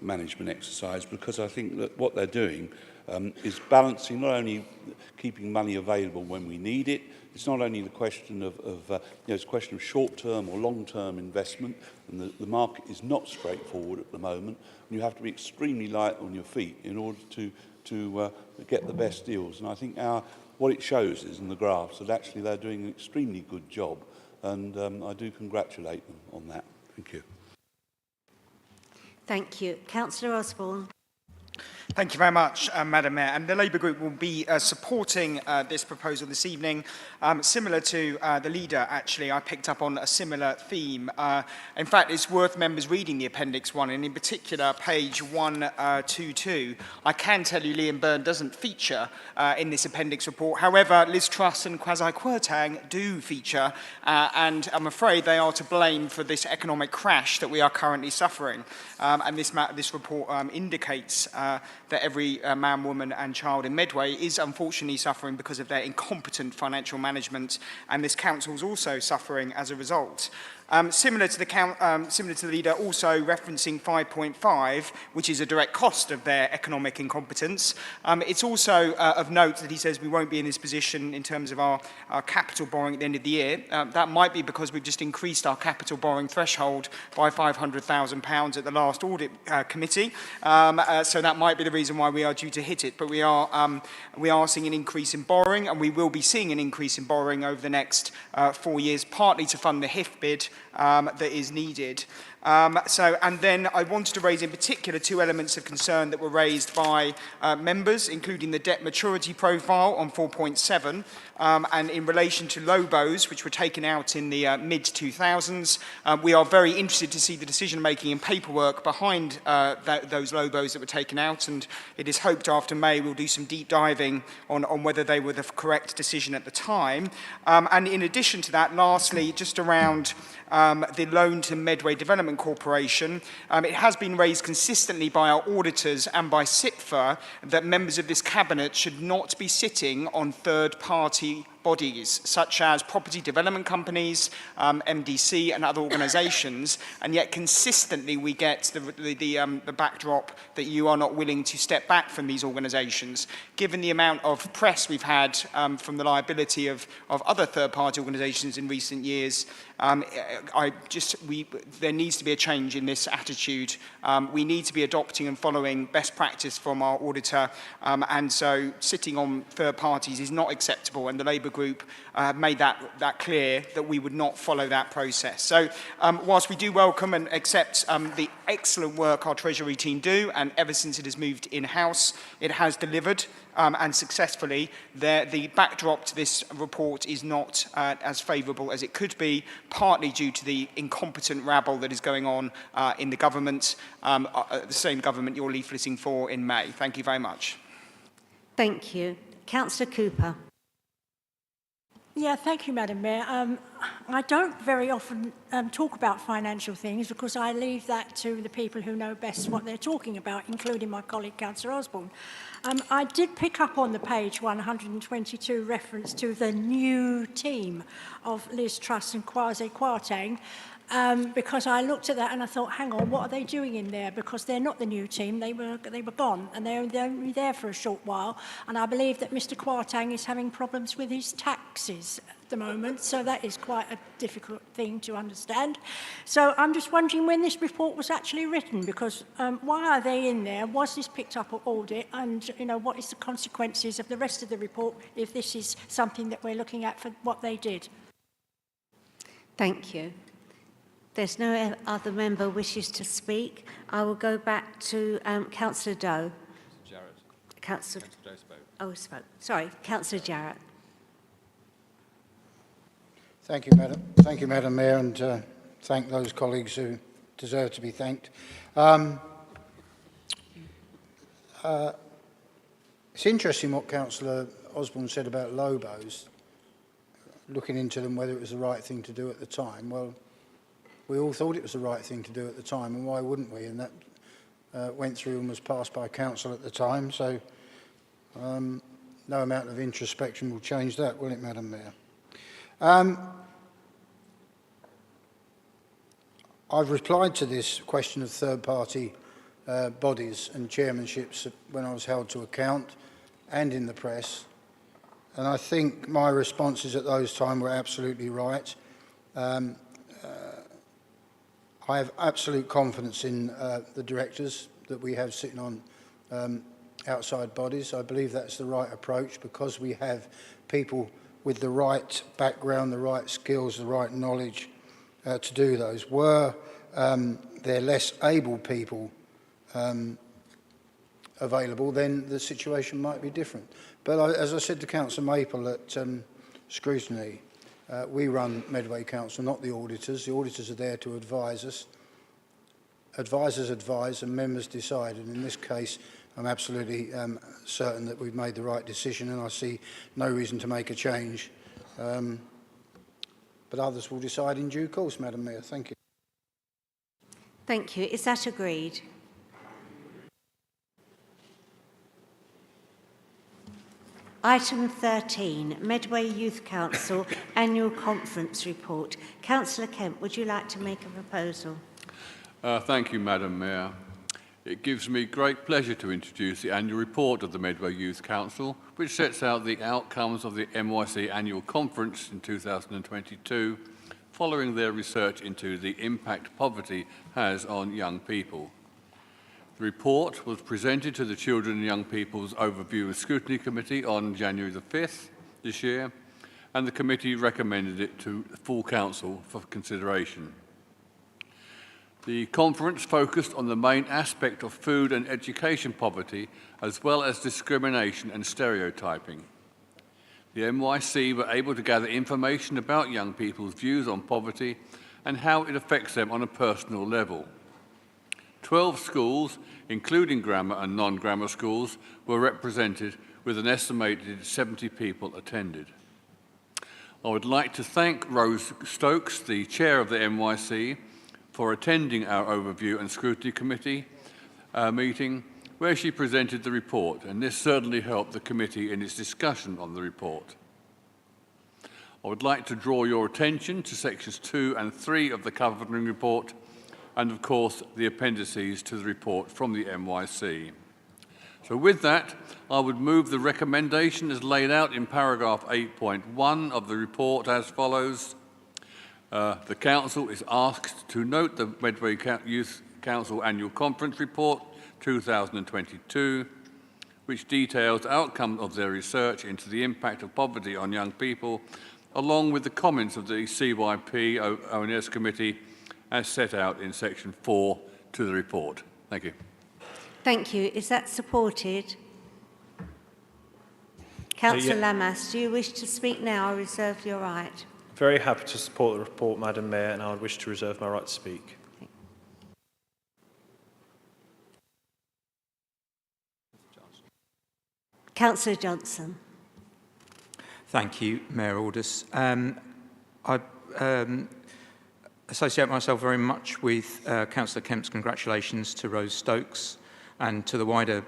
management exercise, because I think that what they're doing is balancing not only keeping money available when we need it. It's not only the question of it's a question of short-term or long-term investment, and the market is not straightforward at the moment. And you have to be extremely light on your feet in order to get the best deals. And I think what it shows is in the graphs that actually they're doing an extremely good job, and I do congratulate them on that. Thank you. Thank you. Councillor Osborne. Thank you very much, Madam Mayor. And the Labour Group will be supporting this proposal this evening. Similar to the leader, actually, I picked up on a similar theme. In fact, it's worth members reading the Appendix 1, and in particular, page 122. I can tell you Liam Byrne doesn't feature in this appendix report. However, Liz Truss and Kwasi Kwarteng do feature, and I'm afraid they are to blame for this economic crash that we are currently suffering. And this report indicates that every man, woman and child in Medway is unfortunately suffering because of their incompetent financial management, and this council is also suffering as a result. Similar to the leader, also referencing 5.5, which is a direct cost of their economic incompetence. It's also of note that he says we won't be in this position in terms of our capital borrowing at the end of the year. That might be because we've just increased our capital borrowing threshold by £500,000 at the last audit committee. So that might be the reason why we are due to hit it. But we are seeing an increase in borrowing, and we will be seeing an increase in borrowing over the next 4 years, partly to fund the HIF bid that is needed. And then I wanted to raise in particular two elements of concern that were raised by members, including the debt maturity profile on 4.7, and in relation to LOBOs, which were taken out in the mid-2000s. We are very interested to see the decision-making and paperwork behind those LOBOs that were taken out, and it is hoped after May we'll do some deep diving on whether they were the correct decision at the time. And in addition to that, lastly, just around the loan to Medway Development Corporation, it has been raised consistently by our auditors and by SIPFA that members of this cabinet should not be sitting on third-party bodies such as property development companies, MDC and other organisations, and yet consistently we get the backdrop that you are not willing to step back from these organisations. Given the amount of press we've had from the liability of other third-party organisations in recent years, there needs to be a change in this attitude. We need to be adopting and following best practice from our auditor, and so sitting on third parties is not acceptable, and the Labour Group have made that clear that we would not follow that process. So whilst we do welcome and accept the excellent work our Treasury team do, and ever since it has moved in-house, it has delivered and successfully, the backdrop to this report is not as favourable as it could be, partly due to the incompetent rabble that is going on in the government, the same government you're leafleting for in May. Thank you very much. Thank you. Councillor Cooper. Yeah, thank you, Madam Mayor. I don't very often talk about financial things because I leave that to the people who know best what they're talking about, including my colleague, Councillor Osborne. I did pick up on the page 122 reference to the new team of Liz Truss and Kwasi Kwarteng, because I looked at that and I thought, hang on, what are they doing in there? Because they're not the new team, they were gone, and they're only there for a short while. And I believe that Mr. Kwarteng is having problems with his taxes at the moment, so that is quite a difficult thing to understand. So I'm just wondering when this report was actually written, because why are they in there? Was this picked up at audit? And what is the consequences of the rest of the report if this is something that we're looking at for what they did? Thank you. There's no other member wishes to speak. I will go back to Councillor Doe. Jarrett. Councillor Joe spoke. Oh, spoke. Sorry, Councillor Jarrett. Thank you, Madam. Thank you, Madam Mayor, and thank those colleagues who deserve to be thanked. It's interesting what Councillor Osborne said about Lobos, looking into them, whether it was the right thing to do at the time. Well, we all thought it was the right thing to do at the time, and why wouldn't we? And that went through and was passed by council at the time, so no amount of introspection will change that, will it, Madam Mayor? I've replied to this question of third-party bodies and chairmanships when I was held to account and in the press, and I think my responses at those times were absolutely right. I have absolute confidence in the directors that we have sitting on outside bodies. I believe that's the right approach because we have people with the right background, the right skills, the right knowledge to do those. Were there less able people available, then the situation might be different. But as I said to Councillor Maple at Scrutiny, we run Medway Council, not the auditors. The auditors are there to advise us. Advisors advise and members decide. And in this case, I'm absolutely certain that we've made the right decision and I see no reason to make a change. But others will decide in due course, Madam Mayor. Thank you. Thank you. Is that agreed? Item 13, Medway Youth Council Annual Conference Report. Councillor Kemp, would you like to make a proposal? Thank you, Madam Mayor. It gives me great pleasure to introduce the annual report of the Medway Youth Council, which sets out the outcomes of the MYC Annual Conference in 2022, following their research into the impact poverty has on young people. The report was presented to the Children and Young People's Overview and Scrutiny Committee on January the 5th this year, and the committee recommended it to full council for consideration. The conference focused on the main aspect of food and education poverty, as well as discrimination and stereotyping. The MYC were able to gather information about young people's views on poverty and how it affects them on a personal level. 12 schools, including grammar and non-grammar schools, were represented with an estimated 70 people attended. I would like to thank Rose Stokes, the chair of the MYC, for attending our Overview and Scrutiny Committee meeting, where she presented the report, and this certainly helped the committee in its discussion on the report. I would like to draw your attention to sections 2 and 3 of the covering report, and of course the appendices to the report from the MYC. So with that, I would move the recommendation as laid out in paragraph 8.1 of the report as follows. The Council is asked to note the Medway Youth Council Annual Conference Report 2022, which details outcomes of their research into the impact of poverty on young people, along with the comments of the CYP ONS Committee as set out in section 4 to the report. Thank you. Thank you. Is that supported? Councillor Lamas, do you wish to speak now or reserve your right? Very happy to support the report, Madam Mayor, and I would wish to reserve my right to speak. Councillor Johnson. Thank you, Mayor Aldous. I associate myself very much with Councillor Kemp's congratulations to Rose Stokes and to the wider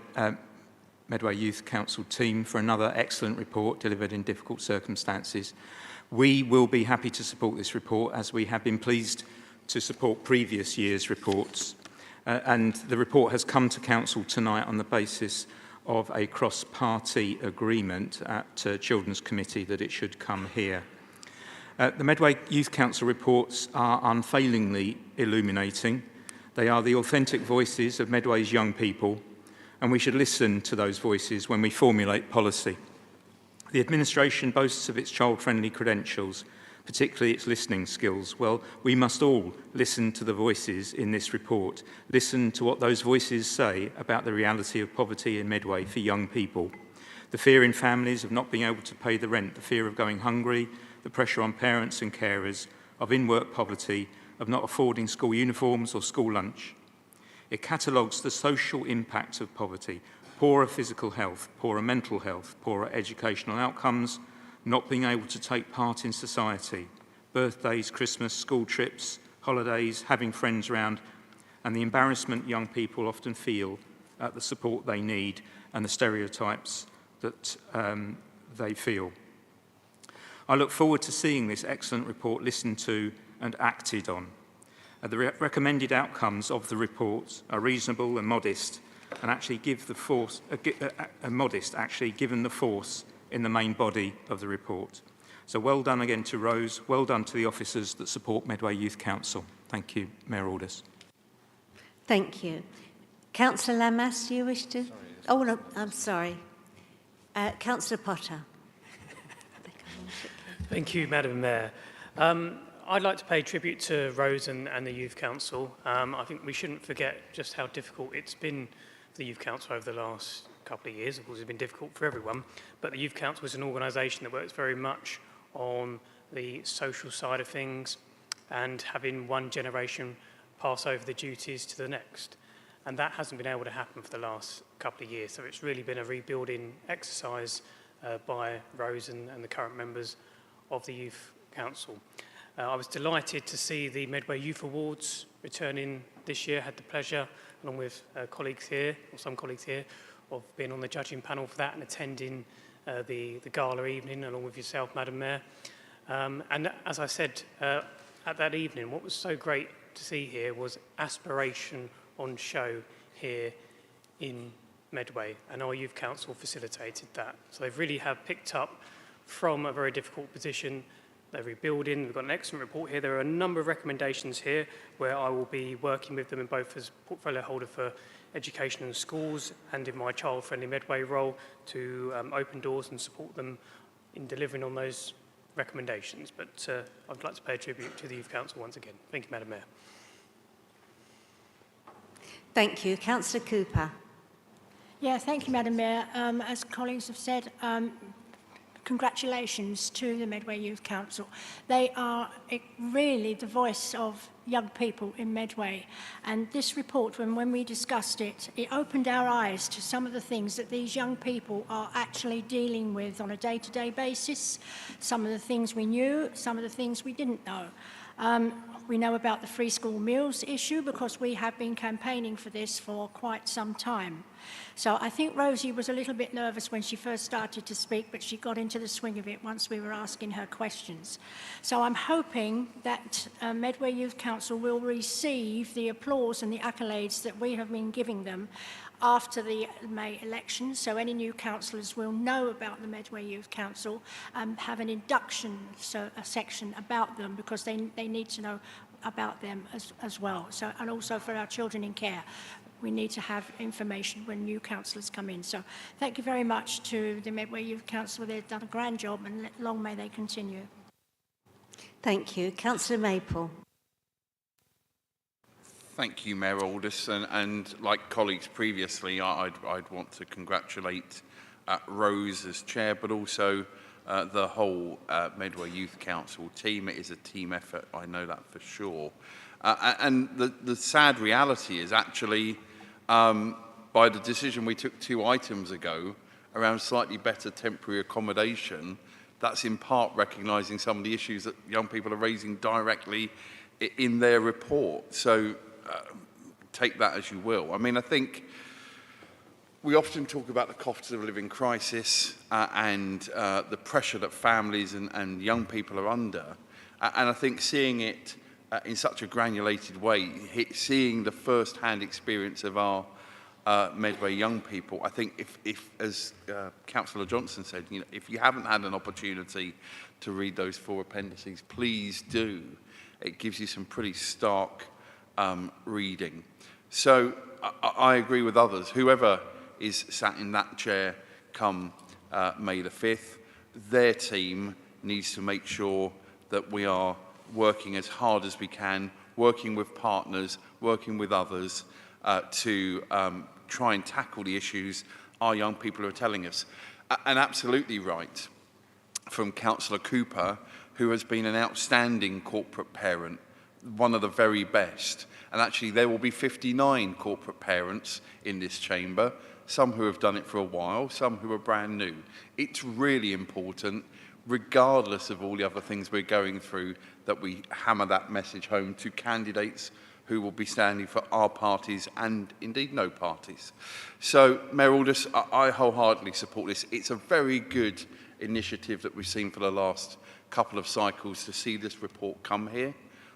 Medway Youth Council team for another excellent report delivered in difficult circumstances. We will be happy to support this report, as we have been pleased to support previous year's reports. And the report has come to Council tonight on the basis of a cross-party agreement at Children's Committee that it should come here. The Medway Youth Council reports are unfailingly illuminating. They are the authentic voices of Medway's young people, and we should listen to those voices when we formulate policy. The administration boasts of its child-friendly credentials, particularly its listening skills. Well, we must all listen to the voices in this report, listen to what those voices say about the reality of poverty in Medway for young people. The fear in families of not being able to pay the rent, the fear of going hungry, the pressure on parents and carers, of in-work poverty, of not affording school uniforms or school lunch. It catalogues the social impacts of poverty: poorer physical health, poorer mental health, poorer educational outcomes, not being able to take part in society, birthdays, Christmas, school trips, holidays, having friends around, and the embarrassment young people often feel at the support they need and the stereotypes that they feel. I look forward to seeing this excellent report listened to and acted on. The recommended outcomes of the report are reasonable and modest, and actually give the force, modest actually given the force in the main body of the report. So well done again to Rose, well done to the officers that support Medway Youth Council. Thank you, Mayor Aldous. Thank you. Councillor Lamas, do you wish to? Oh, no, I'm sorry. Councillor Potter. Thank you, Madam Mayor. I'd like to pay tribute to Rose and the Youth Council. I think we shouldn't forget just how difficult it's been for the Youth Council over the last couple of years. Of course, it's been difficult for everyone, but the Youth Council is an organisation that works very much on the social side of things and having one generation pass over the duties to the next. And that hasn't been able to happen for the last couple of years. So it's really been a rebuilding exercise by Rose and the current members of the Youth Council. I was delighted to see the Medway Youth Awards returning this year. Had the pleasure, along with colleagues here, or some colleagues here, of being on the judging panel for that and attending the gala evening, along with yourself, Madam Mayor. And as I said at that evening, what was so great to see here was aspiration on show here in Medway, and our Youth Council facilitated that. So they really have picked up from a very difficult position. They're rebuilding. We've got an excellent report here. There are a number of recommendations here where I will be working with them in both as portfolio holder for education and schools and in my child-friendly Medway role to open doors and support them in delivering on those recommendations. But I'd like to pay a tribute to the Youth Council once again. Thank you, Madam Mayor. Thank you. Councillor Cooper. Yeah, thank you, Madam Mayor. As colleagues have said, congratulations to the Medway Youth Council. They are really the voice of young people in Medway. And this report, when we discussed it, it opened our eyes to some of the things that these young people are actually dealing with on a day-to-day basis. Some of the things we knew, some of the things we didn't know. We know about the free school meals issue because we have been campaigning for this for quite some time. So I think Rosie was a little bit nervous when she first started to speak, but she got into the swing of it once we were asking her questions. So I'm hoping that Medway Youth Council will receive the applause and the accolades that we have been giving them after the May elections, so any new councillors will know about the Medway Youth Council and have an induction section about them because they need to know about them as well. So, and also for our children in care, we need to have information when new councillors come in. So thank you very much to the Medway Youth Council. They've done a grand job and long may they continue. Thank you. Councillor Maple. Thank you, Mayor Aldous, and like colleagues previously, I'd want to congratulate Rose as chair, but also the whole Medway Youth Council team. It is a team effort, I know that for sure. And the sad reality is actually, by the decision we took 2 items ago around slightly better temporary accommodation, that's in part recognising some of the issues that young people are raising directly in their report. So take that as you will. I mean, I think we often talk about the cost of living crisis and the pressure that families and young people are under. And I think seeing it in such a granulated way, seeing the first-hand experience of our Medway young people, I think if as Councillor Johnson said, you know, if you haven't had an opportunity to read those 4 appendices, please do. It gives you some pretty stark reading. So I agree with others. Whoever is sat in that chair come May the 5th, their team needs to make sure that we are working as hard as we can, working with partners, working with others to try and tackle the issues our young people are telling us. And absolutely right from Councillor Cooper, who has been an outstanding corporate parent, one of the very best. And actually there will be 59 corporate parents in this chamber, some who have done it for a while, some who are brand new. It's really important, regardless of all the other things we're going through, that we hammer that message home to candidates who will be standing for our parties and indeed no parties. So, Mayor Aldous, I wholeheartedly support this. It's a very good initiative that we've seen for the last couple of cycles to see this report come here.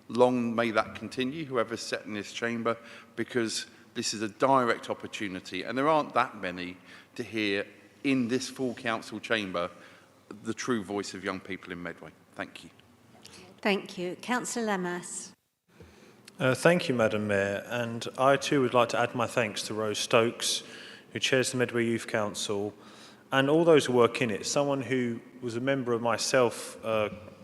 Long may that continue, whoever's set in this chamber, because this is a direct opportunity, and there aren't that many to hear in this full council chamber the true voice of young people in Medway. Thank you. Thank you. Councillor Lemmas. Thank you, Madam Mayor, and I too would like to add my thanks to Rose Stokes, who chairs the Medway Youth Council, and all those who work in it. Someone who was a member of myself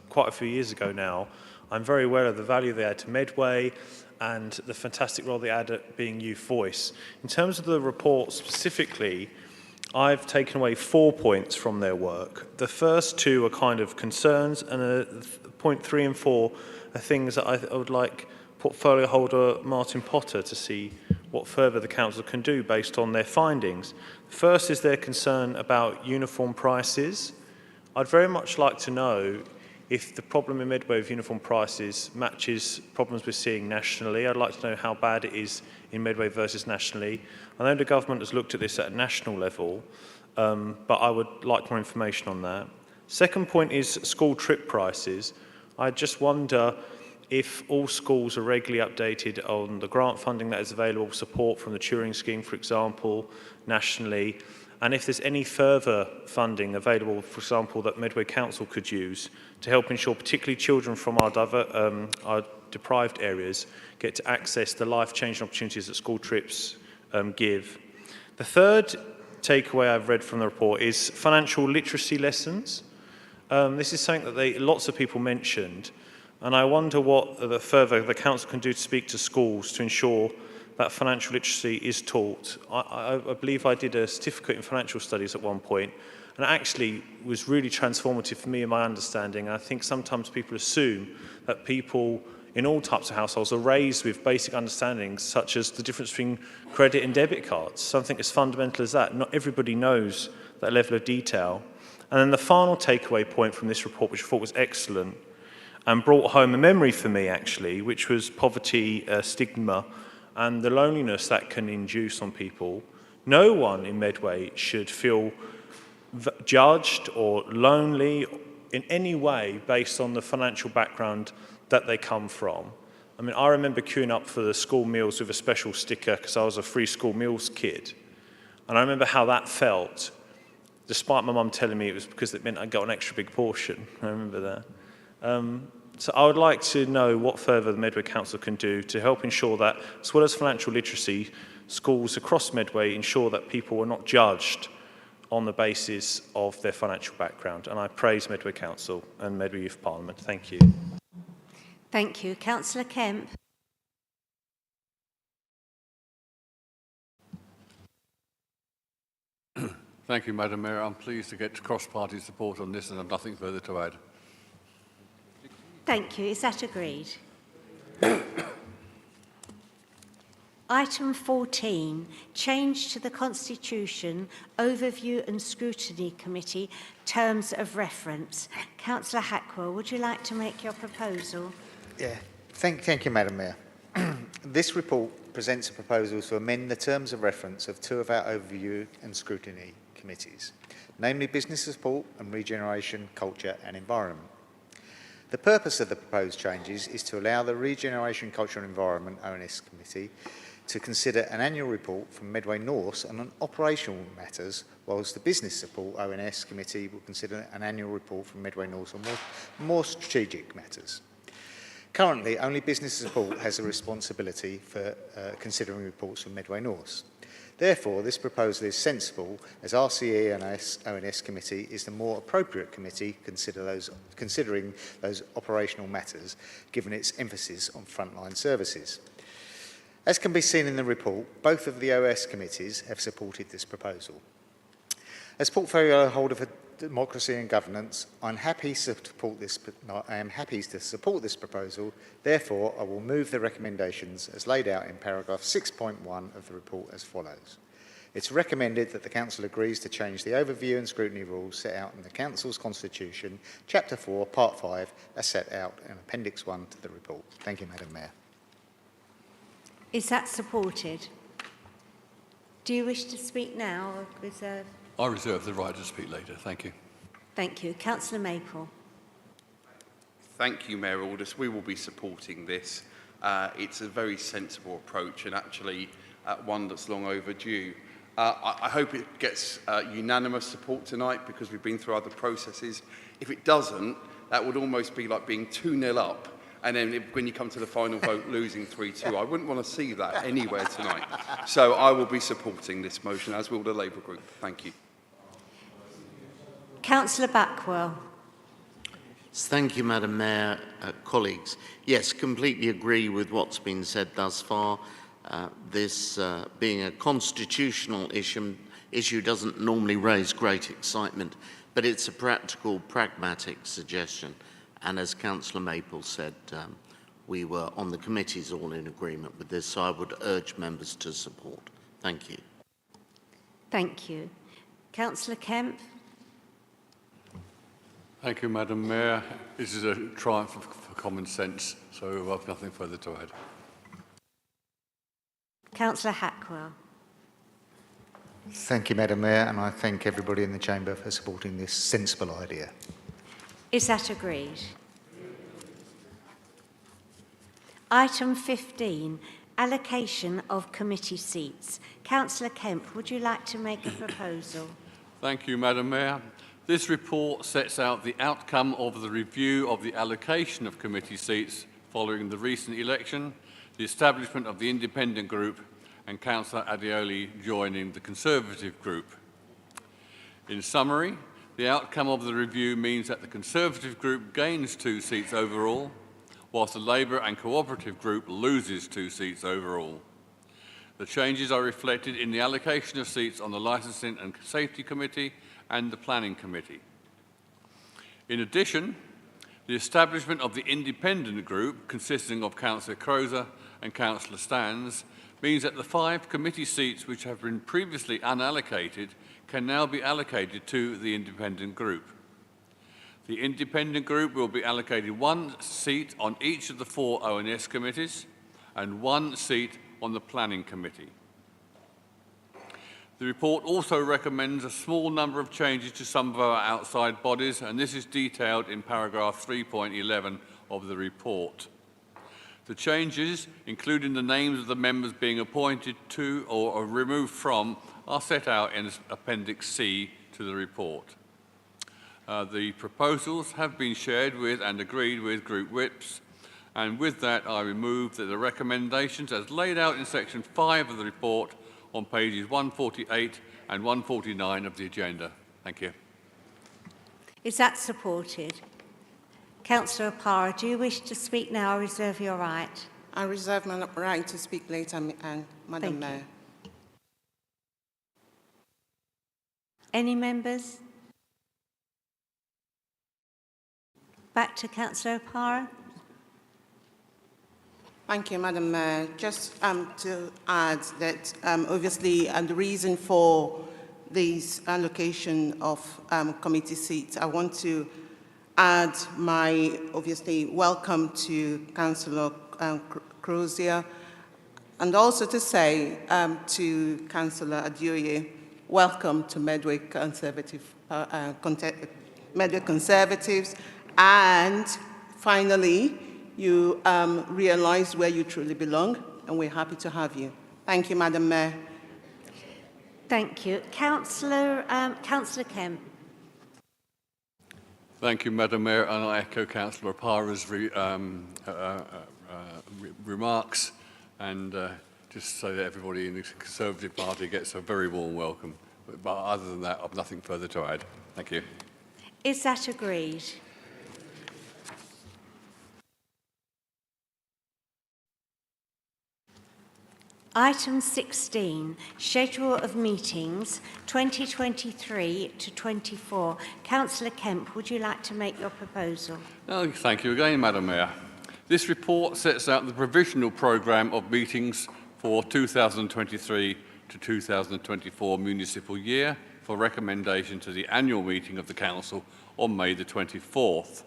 quite a few years ago now. I'm very aware of the value they add to Medway and the fantastic role they add at being Youth Voice. In terms of the report specifically, I've taken away 4 points from their work. The first 2 are kind of concerns, and point 3 and 4 are things that I would like portfolio holder Martin Potter to see what further the council can do based on their findings. First is their concern about uniform prices. I'd very much like to know if the problem in Medway of uniform prices matches problems we're seeing nationally. I'd like to know how bad it is in Medway versus nationally. I know the government has looked at this at a national level, but I would like more information on that. Second point is school trip prices. I just wonder if all schools are regularly updated on the grant funding that is available, support from the Turing scheme, for example, nationally, and if there's any further funding available, for example, that Medway Council could use to help ensure particularly children from our deprived areas get to access the life-changing opportunities that school trips give. The third takeaway I've read from the report is financial literacy lessons. This is something that lots of people mentioned, and I wonder what further the council can do to speak to schools to ensure that financial literacy is taught. I believe I did a certificate in financial studies at one point, and it actually was really transformative for me in my understanding. I think sometimes people assume that people in all types of households are raised with basic understandings such as the difference between credit and debit cards, something as fundamental as that. Not everybody knows that level of detail. And then the final takeaway point from this report, which I thought was excellent, and brought home a memory for me actually, which was poverty, stigma, and the loneliness that can induce on people. No one in Medway should feel judged or lonely in any way based on the financial background that they come from. I mean, I remember queuing up for the school meals with a special sticker because I was a free school meals kid. And I remember how that felt, despite my mum telling me it was because it meant I got an extra big portion. I remember that. So I would like to know what further the Medway Council can do to help ensure that, as well as financial literacy, schools across Medway ensure that people are not judged on the basis of their financial background. And I praise Medway Council and Medway Youth Parliament. Thank you. Thank you. Councillor Kemp. Thank you, Madam Mayor. I'm pleased to get cross-party support on this and have nothing further to add. Thank you. Is that agreed? Item 14, change to the Constitution, Overview and Scrutiny Committee, Terms of Reference. Councillor Hackwell, would you like to make your proposal? Yeah, thank you, Madam Mayor. This report presents a proposal to amend the terms of reference of 2 of our Overview and Scrutiny Committees, namely Business Support and Regeneration, Culture and Environment. The purpose of the proposed changes is to allow the Regeneration, Culture and Environment ONS Committee to consider an annual report from Medway North on operational matters, whilst the Business Support ONS Committee will consider an annual report from Medway North on more strategic matters. Currently, only Business Support has a responsibility for considering reports from Medway North. Therefore, this proposal is sensible, as RCE and ONS Committee is the more appropriate committee considering those operational matters, given its emphasis on frontline services. As can be seen in the report, both of the OS committees have supported this proposal. As portfolio holder for democracy and governance, I am happy to support this proposal. Therefore, I will move the recommendations as laid out in paragraph 6.1 of the report as follows. It's recommended that the Council agrees to change the overview and scrutiny rules set out in the Council's Constitution, Chapter 4, Part 5, as set out in Appendix 1 to the report. Thank you, Madam Mayor. Is that supported? Do you wish to speak now or reserve? I reserve the right to speak later. Thank you. Thank you. Councillor Maple. Thank you, Mayor Aldous. We will be supporting this. It's a very sensible approach and actually one that's long overdue. I hope it gets unanimous support tonight because we've been through other processes. If it doesn't, that would almost be like being 2-0 up and then when you come to the final vote losing 3-2. I wouldn't want to see that anywhere tonight. So I will be supporting this motion, as will the Labour Group. Thank you. Councillor Backwell. Thank you, Madam Mayor. Colleagues, yes, completely agree with what's been said thus far. This being a constitutional issue doesn't normally raise great excitement, but it's a practical, pragmatic suggestion. And as Councillor Maple said, we were on the committees all in agreement with this, so I would urge members to support. Thank you. Thank you. Councillor Kemp. Thank you, Madam Mayor. This is a triumph for common sense, so I've nothing further to add. Councillor Hackwell. Thank you, Madam Mayor, and I thank everybody in the chamber for supporting this sensible idea. Is that agreed? Item 15, allocation of committee seats. Councillor Kemp, would you like to make a proposal? Thank you, Madam Mayor. This report sets out the outcome of the review of the allocation of committee seats following the recent election, the establishment of the independent group, and Councillor Adioli joining the Conservative group. In summary, the outcome of the review means that the Conservative group gains 2 seats overall, whilst the Labour and Cooperative group loses 2 seats overall. The changes are reflected in the allocation of seats on the Licensing and Safety Committee and the Planning Committee. In addition, the establishment of the independent group, consisting of Councillor Crozer and Councillor Stans, means that the 5 committee seats which have been previously unallocated can now be allocated to the independent group. The independent group will be allocated 1 seat on each of the 4 ONS committees and 1 seat on the Planning Committee. The report also recommends a small number of changes to some of our outside bodies, and this is detailed in paragraph 3.11 of the report. The changes, including the names of the members being appointed to or removed from, are set out in Appendix C to the report. The proposals have been shared with and agreed with Group Whips, and with that I remove that the recommendations as laid out in section 5 of the report on pages 148 and 149 of the agenda. Thank you. Is that supported? Councillor O'Para, do you wish to speak now or reserve your right? I reserve my right to speak later, Madam Mayor. Any members? Back to Councillor O'Para. Thank you, Madam Mayor. Just to add that obviously the reason for this allocation of committee seats, I want to add my obviously welcome to Councillor Crozier, and also to say to Councillor Adioye, welcome to Medway Medway Conservatives, and finally, you realise where you truly belong, and we're happy to have you. Thank you, Madam Mayor. Thank you. Councillor Kemp. Thank you, Madam Mayor, and I echo Councillor O'Para's remarks and just so that everybody in the Conservative Party gets a very warm welcome. But other than that, I've nothing further to add. Thank you. Is that agreed? Item 16, Schedule of Meetings 2023 to 24. Councillor Kemp, would you like to make your proposal? Oh, thank you again, Madam Mayor. This report sets out the provisional programme of meetings for 2023 to 2024 municipal year for recommendation to the annual meeting of the Council on May the 24th.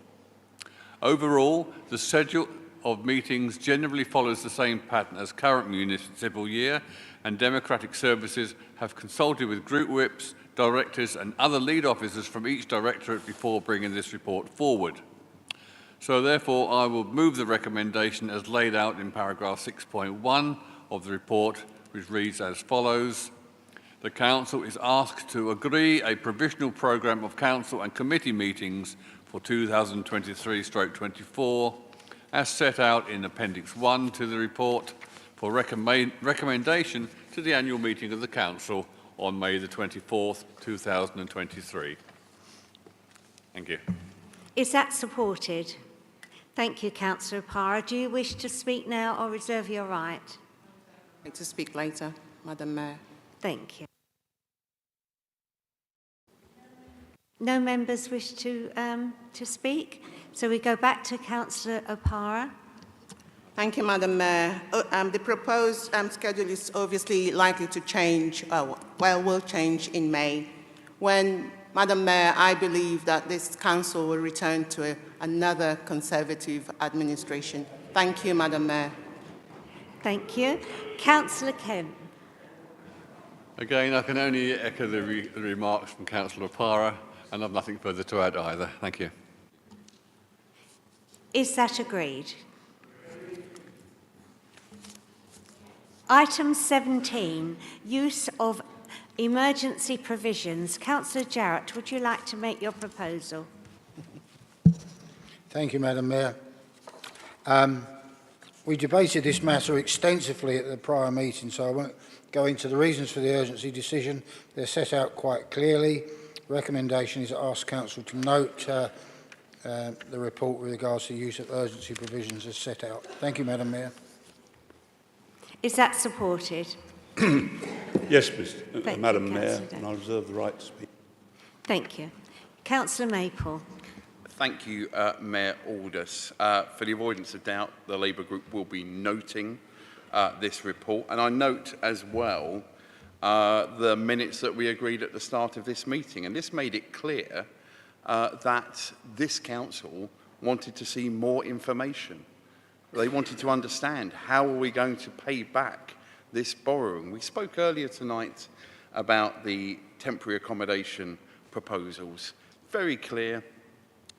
Overall, the schedule of meetings generally follows the same pattern as current municipal year, and Democratic Services have consulted with group whips, directors and other lead officers from each directorate before bringing this report forward. So therefore, I will move the recommendation as laid out in paragraph 6.1 of the report, which reads as follows. The Council is asked to agree a provisional programme of Council and Committee meetings for 2023/24 as set out in Appendix 1 to the report for recommendation to the annual meeting of the Council on May the 24th, 2023. Thank you. Is that supported? Thank you, Councillor O'Para. Do you wish to speak now or reserve your right? I'd like to speak later, Madam Mayor. Thank you. No members wish to speak? So we go back to Councillor O'Para. Thank you, Madam Mayor. The proposed schedule is obviously likely to change, will change in May. When, Madam Mayor, I believe that this council will return to another Conservative administration. Thank you, Madam Mayor. Thank you. Councillor Kemp. Again, I can only echo the remarks from Councillor O'Para, and I've nothing further to add either. Thank you. Is that agreed? Item 17, use of emergency provisions. Councillor Jarrett, would you like to make your proposal? Thank you, Madam Mayor. We debated this matter extensively at the prior meeting, so I won't go into the reasons for the urgency decision. They're set out quite clearly. The recommendation is to ask Council to note the report with regards to use of urgency provisions as set out. Thank you, Madam Mayor. Is that supported? Yes, Madam you, Mayor, and I reserve the right to speak. Thank you. Councillor Maple. Thank you, Mayor Aldous. For the avoidance of doubt, the Labour Group will be noting this report. And I note as well the minutes that we agreed at the start of this meeting. And this made it clear that this council wanted to see more information. They wanted to understand how are we going to pay back this borrowing. We spoke earlier tonight about the temporary accommodation proposals. Very clear,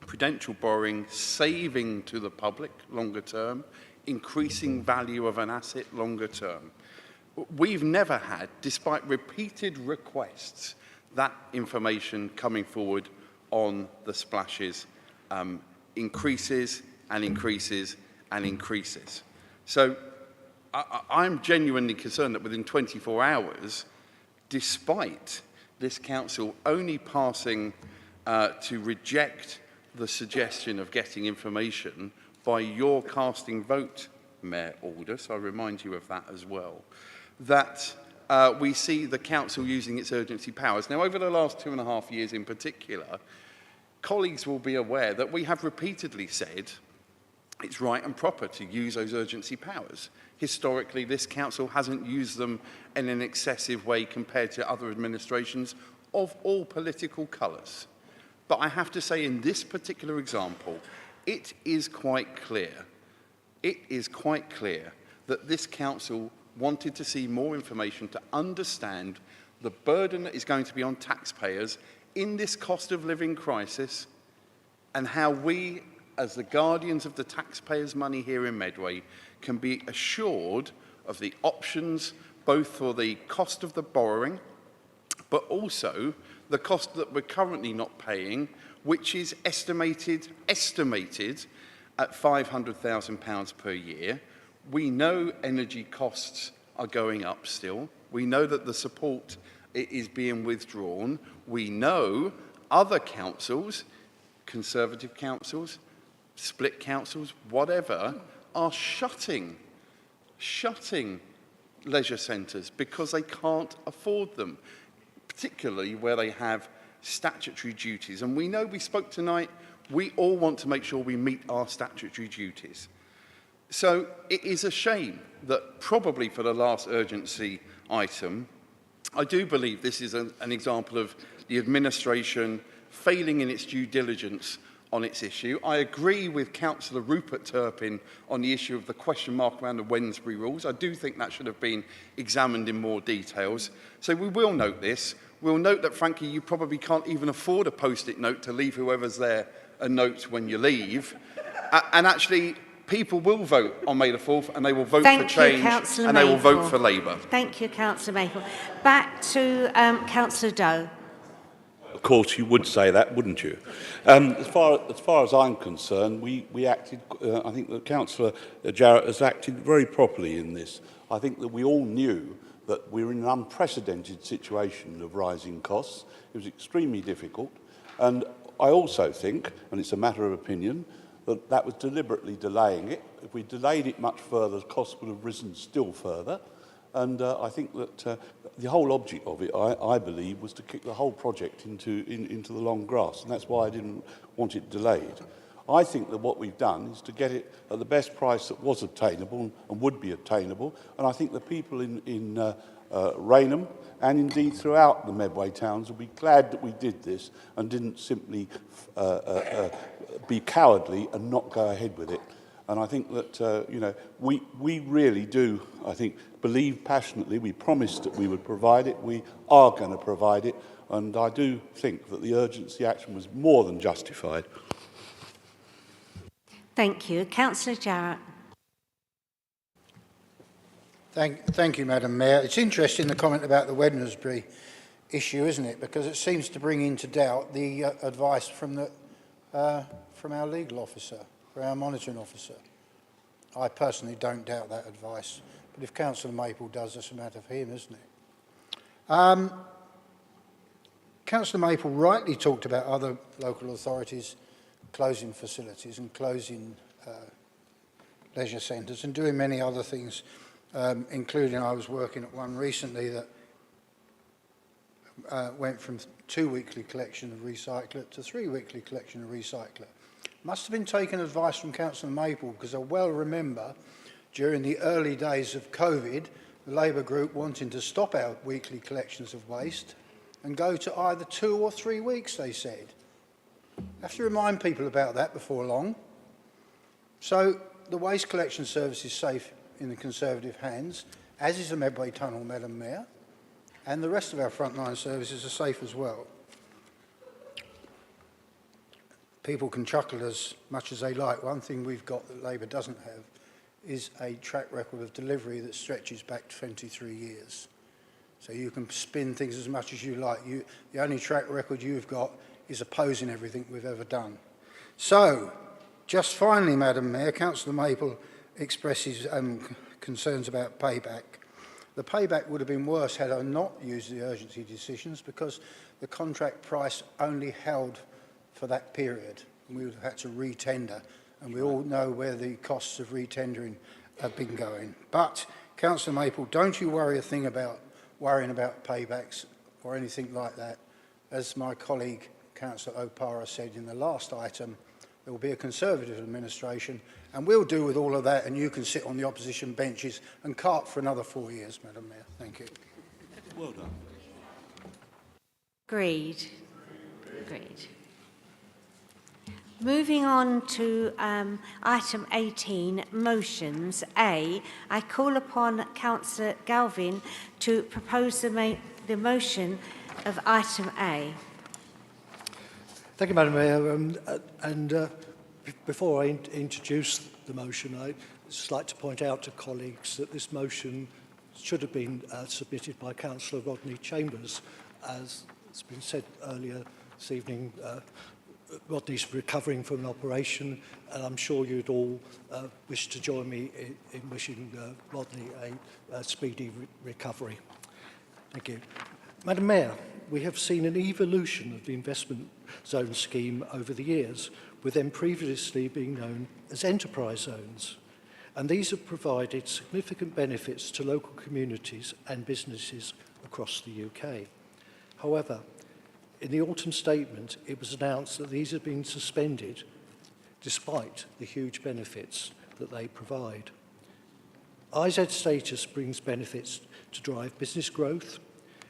prudential borrowing, saving to the public longer term, increasing value of an asset longer term. We've never had, despite repeated requests, that information coming forward on the splashes increases and increases and increases. So I'm genuinely concerned that within 24 hours, despite this council only passing to reject the suggestion of getting information by your casting vote, Mayor Aldous, I remind you of that as well, that we see the council using its urgency powers. Now, over the last 2.5 years in particular, colleagues will be aware that we have repeatedly said it's right and proper to use those urgency powers. Historically, this council hasn't used them in an excessive way compared to other administrations of all political colours. But I have to say, in this particular example, it is quite clear that this council wanted to see more information to understand the burden that is going to be on taxpayers in this cost of living crisis, and how we, as the guardians of the taxpayers' money here in Medway, can be assured of the options both for the cost of the borrowing, but also the cost that we're currently not paying, which is estimated at £500,000 per year. We know energy costs are going up still. We know that the support is being withdrawn. We know other councils, Conservative councils, split councils, whatever, are shutting leisure centres because they can't afford them, particularly where they have statutory duties. And we know, we spoke tonight, we all want to make sure we meet our statutory duties. So it is a shame that probably for the last urgency item, I do believe this is an example of the administration failing in its due diligence on its issue. I agree with Councillor Rupert Turpin on the issue of the question mark around the Wednesbury rules. I do think that should have been examined in more details. So we will note this. We'll note that, frankly, you probably can't even afford a post-it note to leave whoever's there a note when you leave. And actually, people will vote on May the 4th, and they will vote for change, and they will vote for Labour. Thank you, Councillor Maple. Back to Councillor Doe. Of course, you would say that, wouldn't you? As far as I'm concerned, we acted, I think that Councillor Jarrett has acted very properly in this. I think that we all knew that we were in an unprecedented situation of rising costs. It was extremely difficult. And I also think, and it's a matter of opinion, that that was deliberately delaying it. If we delayed it much further, the costs would have risen still further. And I think that the whole object of it, I believe, was to kick the whole project into the long grass. And that's why I didn't want it delayed. I think that what we've done is to get it at the best price that was obtainable and would be obtainable. And I think the people in Rainham and indeed throughout the Medway towns will be glad that we did this and didn't simply be cowardly and not go ahead with it. And I think that, you know, we really do, I think, believe passionately. We promised that we would provide it. We are going to provide it. And I do think that the urgency action was more than justified. Thank you. Councillor Jarrett. Thank you, Madam Mayor. It's interesting, the comment about the Wednesbury issue, isn't it? Because it seems to bring into doubt the advice from our legal officer, from our monitoring officer. I personally don't doubt that advice, but if Councillor Maple does, that's a matter for him, isn't it? Councillor Maple rightly talked about other local authorities closing facilities and closing leisure centres and doing many other things, including I was working at one recently that went from 2 weekly collection of recycler to 3 weekly collection of recycler. Must have been taking advice from Councillor Maple, because I well remember during the early days of COVID, the Labour group wanting to stop our weekly collections of waste and go to either 2 or 3 weeks, they said. I have to remind people about that before long. So the waste collection service is safe in the Conservative hands, as is the Medway Tunnel, Madam Mayor, and the rest of our frontline services are safe as well. People can chuckle as much as they like. One thing we've got that Labour doesn't have is a track record of delivery that stretches back 23 years. So you can spin things as much as you like. The only track record you've got is opposing everything we've ever done. So, just finally, Madam Mayor, Councillor Maple expresses concerns about payback. The payback would have been worse had I not used the urgency decisions, because the contract price only held for that period, and we would have had to re-tender, and we all know where the costs of re-tendering have been going. But, Councillor Maple, don't you worry a thing about worrying about paybacks or anything like that. As my colleague Councillor O'Para said in the last item, there will be a Conservative administration, and we'll deal with all of that, and you can sit on the opposition benches and cart for another 4 years, Madam Mayor. Thank you. Well done. Agreed. Agreed. Moving on to item 18, motions. A, I call upon Councillor Galvin to propose the motion of item A. Thank you, Madam Mayor. Before I introduce the motion, I'd just like to point out to colleagues that this motion should have been submitted by Councillor Rodney Chambers. As it's been said earlier this evening, Rodney's recovering from an operation, and I'm sure you'd all wish to join me in wishing Rodney a speedy recovery. Thank you. Madam Mayor, we have seen an evolution of the investment zone scheme over the years, with them previously being known as enterprise zones. And these have provided significant benefits to local communities and businesses across the UK. However, in the autumn statement, it was announced that these have been suspended despite the huge benefits that they provide. IZ status brings benefits to drive business growth,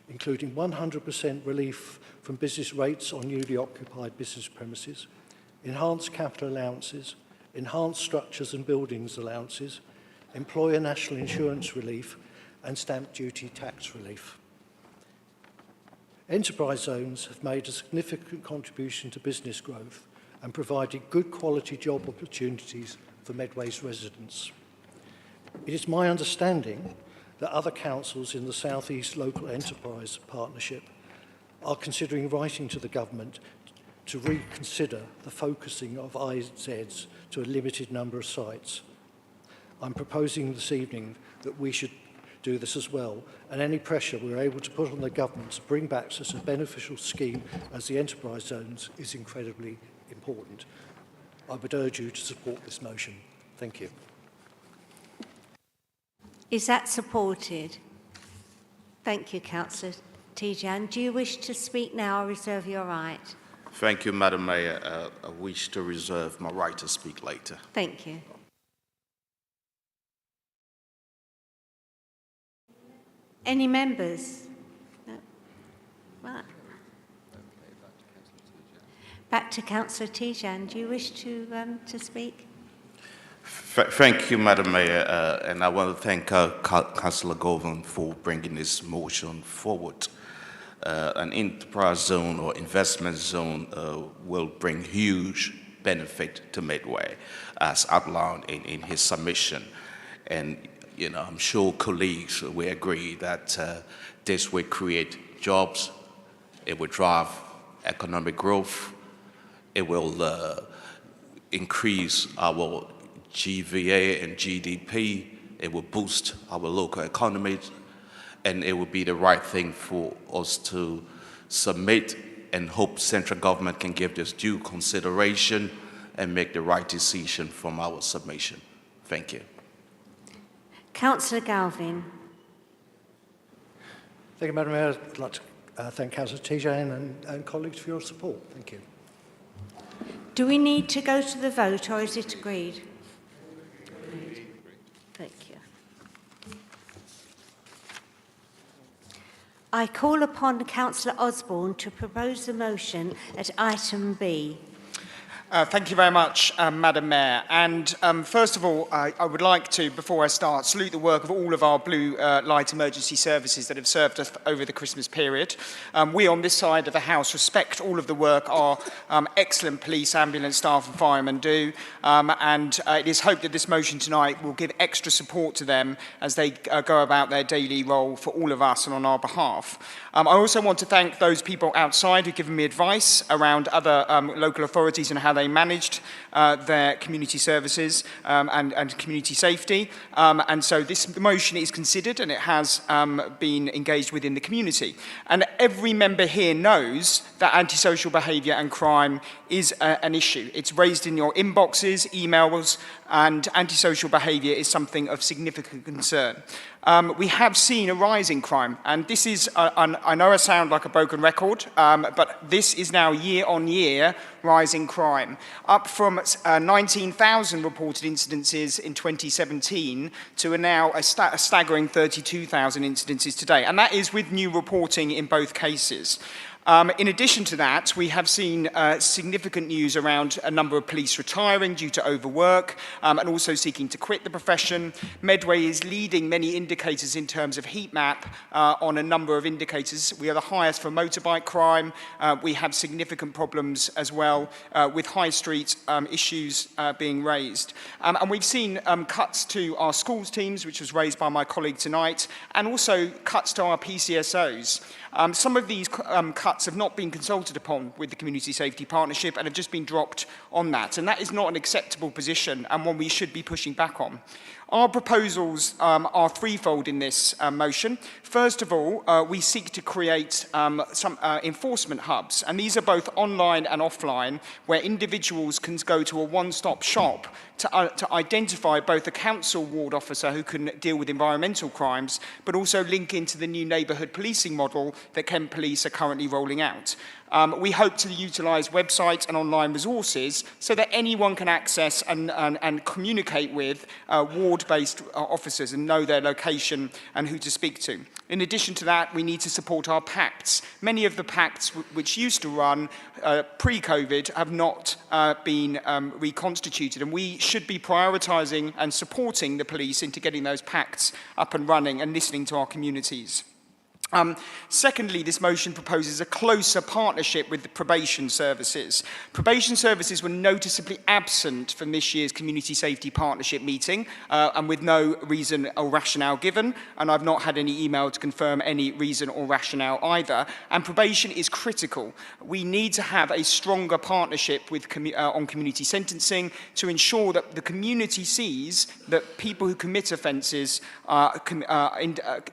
including 100% relief from business rates on newly occupied business premises, enhanced capital allowances, enhanced structures and buildings allowances, employer national insurance relief, and stamp duty tax relief. Enterprise zones have made a significant contribution to business growth and provided good quality job opportunities for Medway's residents. It is my understanding that other councils in the South East Local Enterprise Partnership are considering writing to the government to reconsider the focusing of IZs to a limited number of sites. I'm proposing this evening that we should do this as well, and any pressure we're able to put on the government to bring back such a beneficial scheme as the enterprise zones is incredibly important. I would urge you to support this motion. Thank you. Is that supported? Thank you, Councillor Tijan. Do you wish to speak now or reserve your right? Thank you, Madam Mayor. I wish to reserve my right to speak later. Thank you. Any members? No. Right. Back to Councillor Tijan. Do you wish to speak? Thank you, Madam Mayor, and I want to thank Councillor Govan for bringing this motion forward. An enterprise zone or investment zone will bring huge benefit to Medway, as outlined in his submission. And you know, I'm sure colleagues will agree that this will create jobs, it will drive economic growth, it will increase our GVA and GDP, it will boost our local economies, and it will be the right thing for us to submit and hope central government can give this due consideration and make the right decision from our submission. Thank you. Councillor Galvin. Thank you, Madam Mayor. I'd like to thank Councillor Tijan and colleagues for your support. Thank you. Do we need to go to the vote, or is it agreed? Thank you. I call upon Councillor Osborne to propose the motion at item B. Thank you very much, Madam Mayor. And first of all, I would like to, before I start, salute the work of all of our blue light emergency services that have served us over the Christmas period. We on this side of the House respect all of the work our excellent police, ambulance staff and firemen do. And it is hoped that this motion tonight will give extra support to them as they go about their daily role for all of us and on our behalf. I also want to thank those people outside who've given me advice around other local authorities and how they managed their community services and community safety. And so this motion is considered and it has been engaged within the community. And every member here knows that antisocial behaviour and crime is an issue. It's raised in your inboxes, emails, and antisocial behaviour is something of significant concern. We have seen a rise in crime, and this is, I know I sound like a broken record, but this is now year-on-year rise in crime, up from 19,000 reported incidences in 2017 to now a staggering 32,000 incidences today, and that is with new reporting in both cases. In addition to that, we have seen significant news around a number of police retiring due to overwork and also seeking to quit the profession. Medway is leading many indicators in terms of heat map on a number of indicators. We are the highest for motorbike crime. We have significant problems as well with high street issues being raised. And we've seen cuts to our schools teams, which was raised by my colleague tonight, and also cuts to our PCSOs. Some of these cuts cuts have not been consulted upon with the Community Safety Partnership and have just been dropped on that. And that is not an acceptable position and one we should be pushing back on. Our proposals are threefold in this motion. First of all, we seek to create some enforcement hubs, and these are both online and offline, where individuals can go to a one-stop shop to identify both a council ward officer who can deal with environmental crimes, but also link into the new neighbourhood policing model that Kent Police are currently rolling out. We hope to utilise websites and online resources so that anyone can access and communicate with ward-based officers and know their location and who to speak to. In addition to that, we need to support our pacts. Many of the pacts which used to run pre-COVID have not been reconstituted, and we should be prioritising and supporting the police into getting those pacts up and running and listening to our communities. Secondly, this motion proposes a closer partnership with the probation services. Probation services were noticeably absent from this year's Community Safety Partnership meeting, and with no reason or rationale given, and I've not had any email to confirm any reason or rationale either, and probation is critical. We need to have a stronger partnership with on community sentencing to ensure that the community sees that people who commit offences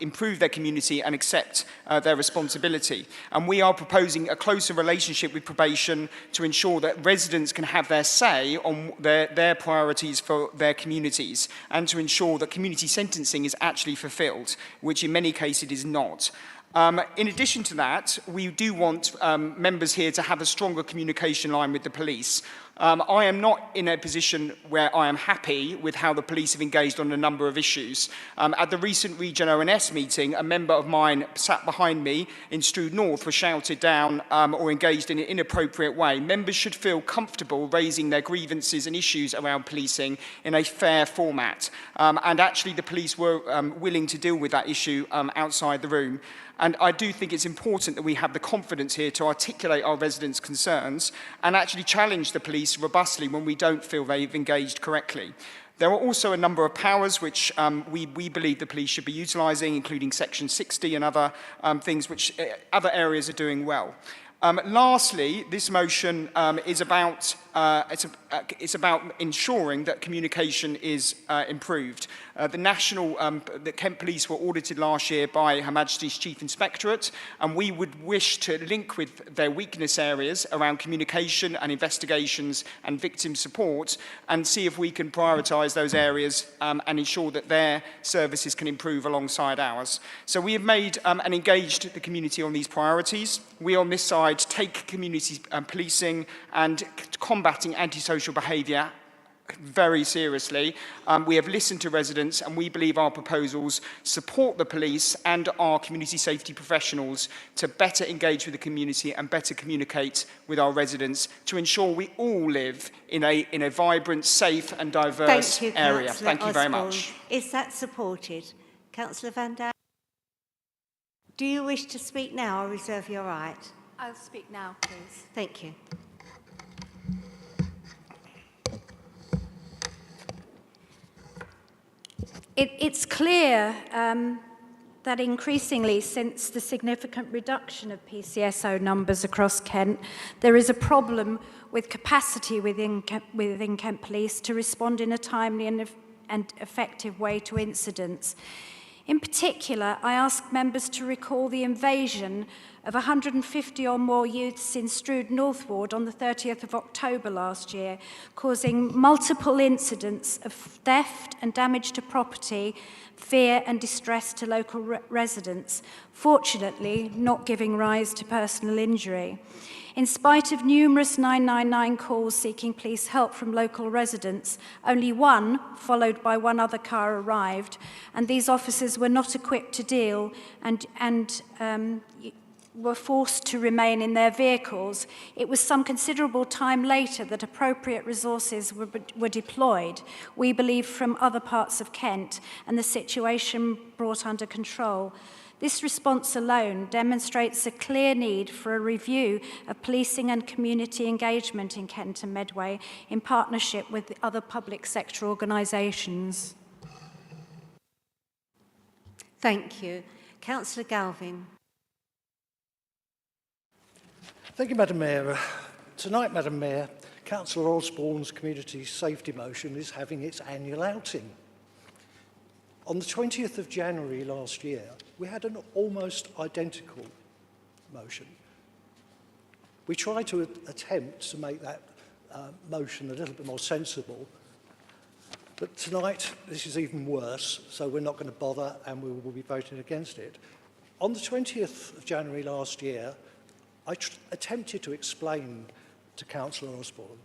improve their community and accept their responsibility. And we are proposing a closer relationship with probation to ensure that residents can have their say on their priorities for their communities, and to ensure that community sentencing is actually fulfilled, which in many cases it is not. In addition to that, we do want members here to have a stronger communication line with the police. I am not in a position where I am happy with how the police have engaged on a number of issues. At the recent Region ONS meeting, a member of mine sat behind me in Strood North was shouted down or engaged in an inappropriate way. Members should feel comfortable raising their grievances and issues around policing in a fair format. And actually the police were willing to deal with that issue outside the room. And I do think it's important that we have the confidence here to articulate our residents' concerns and actually challenge the police robustly when we don't feel they've engaged correctly. There are also a number of powers which we believe the police should be utilising, including Section 60 and other things which other areas are doing well. Lastly, this motion is about it's about ensuring that communication is improved. The Kent Police were audited last year by Her Majesty's Chief Inspectorate, and we would wish to link with their weakness areas around communication and investigations and victim support, and see if we can prioritise those areas and ensure that their services can improve alongside ours. So we have made and engaged the community on these priorities. We on this side take community policing and combating antisocial behaviour very seriously. We have listened to residents, and we believe our proposals support the police and our community safety professionals to better engage with the community and better communicate with our residents to ensure we all live in a vibrant, safe and diverse area. Thank you very much. Is that supported? Councillor Van Dijk? Do you wish to speak now or reserve your right? I'll speak now, please. Thank you. It's clear that increasingly, since the significant reduction of PCSO numbers across Kent, there is a problem with capacity within Kent Police to respond in a timely and effective way to incidents. In particular, I ask members to recall the invasion of 150 or more youths in Strood North Ward on the 30th of October last year, causing multiple incidents of theft and damage to property, fear and distress to local residents, fortunately not giving rise to personal injury. In spite of numerous 999 calls seeking police help from local residents, only one, followed by one other car, arrived, and these officers were not equipped to deal and were forced to remain in their vehicles. It was some considerable time later that appropriate resources were deployed, we believe from other parts of Kent, and the situation brought under control. This response alone demonstrates a clear need for a review of policing and community engagement in Kent and Medway in partnership with other public sector organisations. Thank you. Councillor Galvin. Thank you, Madam Mayor. Tonight, Madam Mayor, Councillor Osborne's community safety motion is having its annual outing. On the 20th of January last year, we had an almost identical motion. We tried to attempt to make that motion a little bit more sensible, but tonight this is even worse, so we're not going to bother and we will be voting against it. On the 20th of January last year, I attempted to explain to Councillor Osborne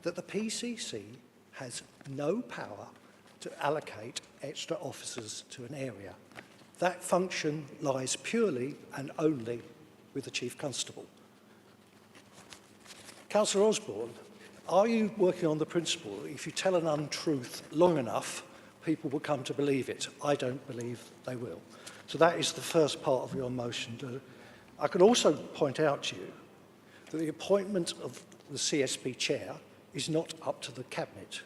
that the PCC has no power to allocate extra officers to an area. That function lies purely and only with the Chief Constable. Councillor Osborne, are you working on the principle that if you tell an untruth long enough, people will come to believe it? I don't believe they will. So that is the first part of your motion. I could also point out to you that the appointment of the CSP chair is not up to the Cabinet.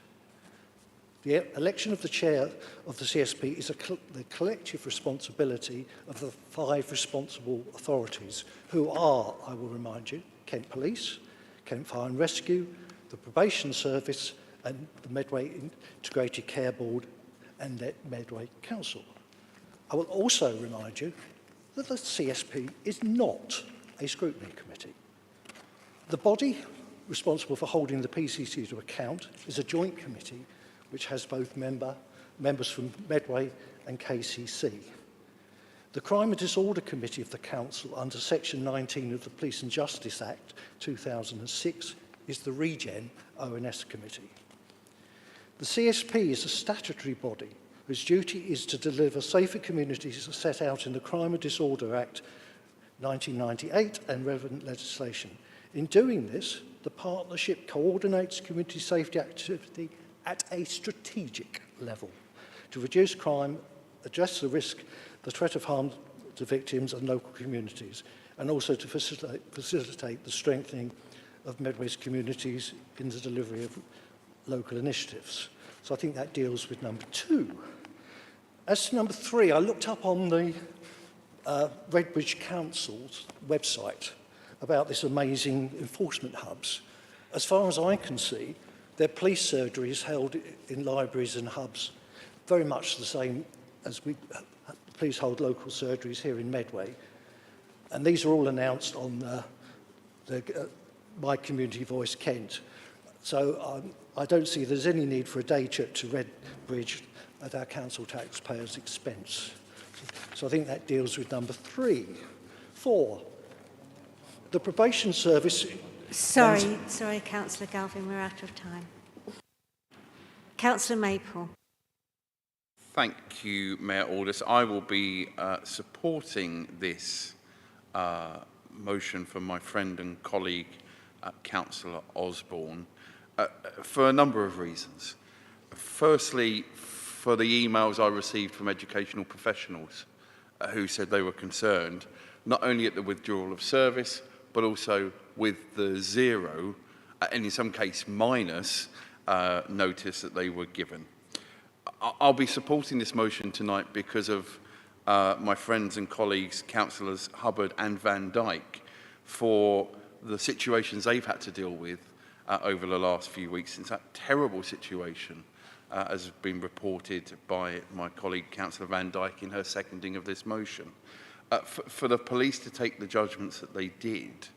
The election of the chair of the CSP is the collective responsibility of the 5 responsible authorities, who are, I will remind you, Kent Police, Kent Fire and Rescue, the Probation Service, and the Medway Integrated Care Board and the Medway Council. I will also remind you that the CSP is not a scrutiny committee. The body responsible for holding the PCC to account is a joint committee which has both members from Medway and KCC. The Crime and Disorder Committee of the Council under Section 19 of the Police and Justice Act 2006 is the Regen ONS Committee. The CSP is a statutory body whose duty is to deliver safer communities as set out in the Crime and Disorder Act 1998 and relevant legislation. In doing this, the partnership coordinates community safety activity at a strategic level to reduce crime, address the risk, the threat of harm to victims and local communities, and also to facilitate the strengthening of Medway's communities in the delivery of local initiatives. So I think that deals with number 2. As to number 3, I looked up on the Redbridge Council's website about this amazing enforcement hubs. As far as I can see, their police surgeries held in libraries and hubs, very much the same as we please hold local surgeries here in Medway. And these are all announced on My Community Voice Kent. So I don't see there's any need for a day trip to Redbridge at our council taxpayers' expense. So I think that deals with number 3. 4, the probation service... Sorry, Councillor Galvin, we're out of time. Councillor Maple. Thank you, Mayor Aldous. I will be supporting this motion from my friend and colleague, Councillor Osborne, for a number of reasons. Firstly, for the emails I received from educational professionals who said they were concerned, not only at the withdrawal of service, but also with the 0, and in some case minus, notice that they were given. I'll be supporting this motion tonight because of my friends and colleagues, Councillors Hubbard and Van Dyke, for the situations they've had to deal with over the last few weeks since that terrible situation has been reported by my colleague Councillor Van Dyke in her seconding of this motion. For the police to take the judgments that they did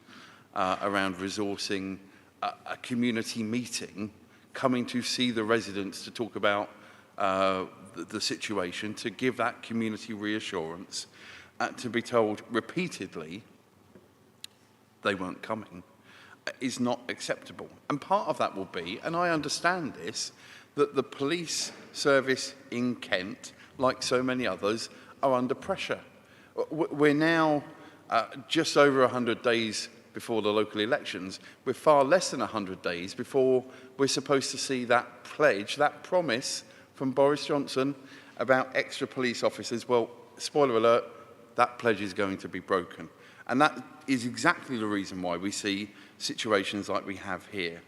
around resourcing a community meeting, coming to see the residents to talk about the situation, to give that community reassurance, to be told repeatedly they weren't coming, is not acceptable. And part of that will be, and I understand this, that the police service in Kent, like so many others, are under pressure. We're now just over 100 days before the local elections. We're far less than 100 days before we're supposed to see that pledge, that promise from Boris Johnson about extra police officers. Well, spoiler alert, that pledge is going to be broken. And that is exactly the reason why we see situations like we have here.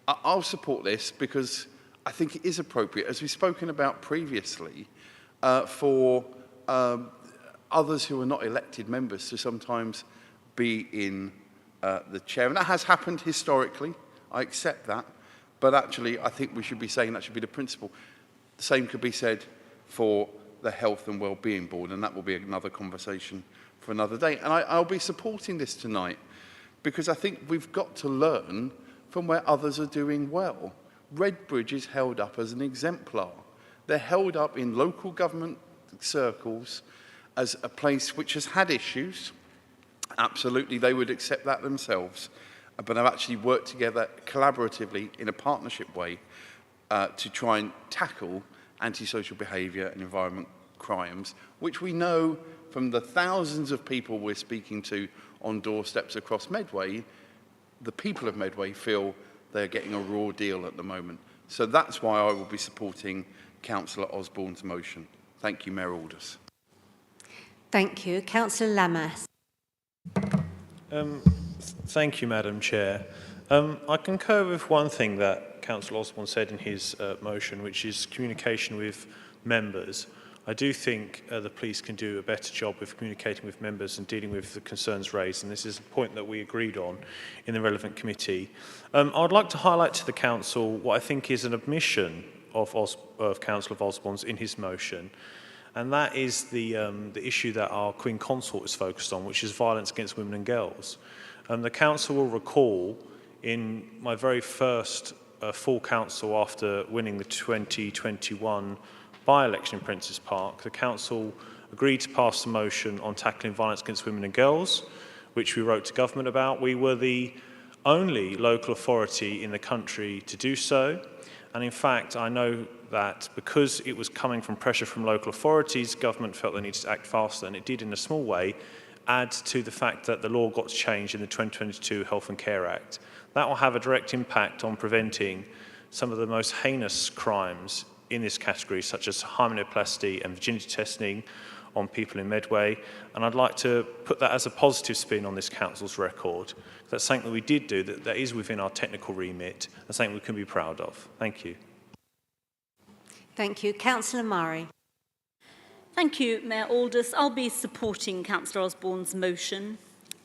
I'll support this because I think it is appropriate, as we've spoken about previously, for others who are not elected members to sometimes be in the chair. And that has happened historically. I accept that. But actually, I think we should be saying that should be the principle. The same could be said for the Health and Wellbeing Board, and that will be another conversation for another day. And I'll be supporting this tonight because I think we've got to learn from where others are doing well. Redbridge is held up as an exemplar. They're held up in local government circles as a place which has had issues. Absolutely, they would accept that themselves, but have actually worked together collaboratively in a partnership way to try and tackle antisocial behaviour and environment crimes, which we know from the thousands of people we're speaking to on doorsteps across Medway, the people of Medway feel they're getting a raw deal at the moment. So that's why I will be supporting Councillor Osborne's motion. Thank you, Mayor Aldous. Thank you. Councillor Lammas. Thank you, Madam Chair. I concur with one thing that Councillor Osborne said in his motion, which is communication with members. I do think the police can do a better job of communicating with members and dealing with the concerns raised, and this is a point that we agreed on in the relevant committee. I would like to highlight to the Council what I think is an admission of Councillor Osborne's in his motion, and that is the issue that our Queen Consort is focused on, which is violence against women and girls. The Council will recall in my very first full council after winning the 2021 by-election in Princes Park, the Council agreed to pass a motion on tackling violence against women and girls, which we wrote to government about. We were the only local authority in the country to do so. And in fact, I know that because it was coming from pressure from local authorities, government felt they needed to act faster, and it did in a small way add to the fact that the law got changed in the 2022 Health and Care Act. That will have a direct impact on preventing some of the most heinous crimes in this category, such as hymenoplasty and virginity testing on people in Medway. And I'd like to put that as a positive spin on this council's record. That's something that we did do that is within our technical remit and something we can be proud of. Thank you. Thank you. Councillor Murray. Thank you, Mayor Aldous. I'll be supporting Councillor Osborne's motion,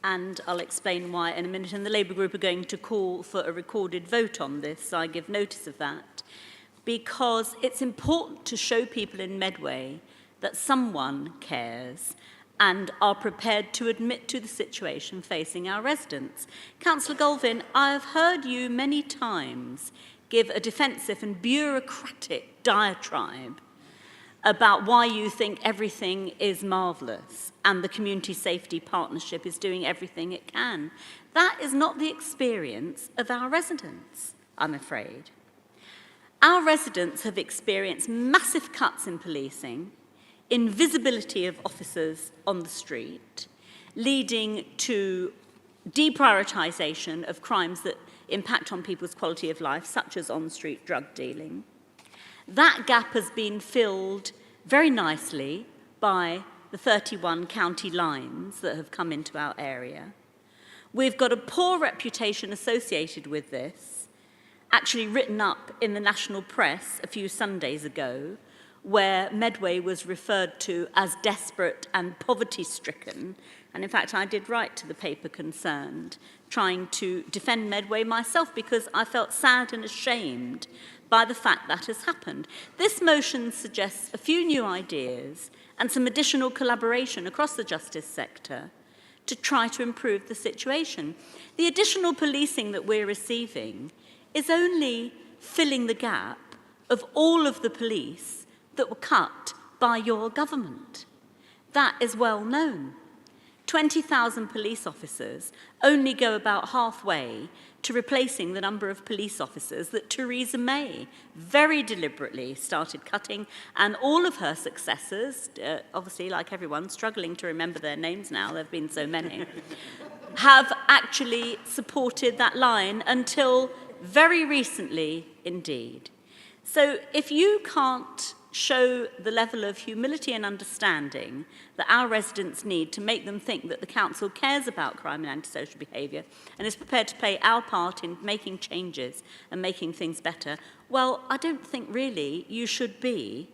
and I'll explain why in a minute. And the Labour Group are going to call for a recorded vote on this, so I give notice of that, because it's important to show people in Medway that someone cares and are prepared to admit to the situation facing our residents. Councillor Golvin, I have heard you many times give a defensive and bureaucratic diatribe about why you think everything is marvellous and the Community Safety Partnership is doing everything it can. That is not the experience of our residents, I'm afraid. Our residents have experienced massive cuts in policing, invisibility of officers on the street, leading to deprioritisation of crimes that impact on people's quality of life, such as on-street drug dealing. That gap has been filled very nicely by the 31 county lines that have come into our area. We've got a poor reputation associated with this, actually written up in the national press a few Sundays ago, where Medway was referred to as desperate and poverty-stricken. And in fact, I did write to the paper concerned, trying to defend Medway myself because I felt sad and ashamed by the fact that has happened. This motion suggests a few new ideas and some additional collaboration across the justice sector to try to improve the situation. The additional policing that we're receiving is only filling the gap of all of the police that were cut by your government. That is well known. 20,000 police officers only go about halfway to replacing the number of police officers that Theresa May very deliberately started cutting, and all of her successors, obviously like everyone, struggling to remember their names now, there have been so many, have actually supported that line until very recently indeed. So if you can't show the level of humility and understanding that our residents need to make them think that the council cares about crime and antisocial behaviour and is prepared to play our part in making changes and making things better, well, I don't think really you should be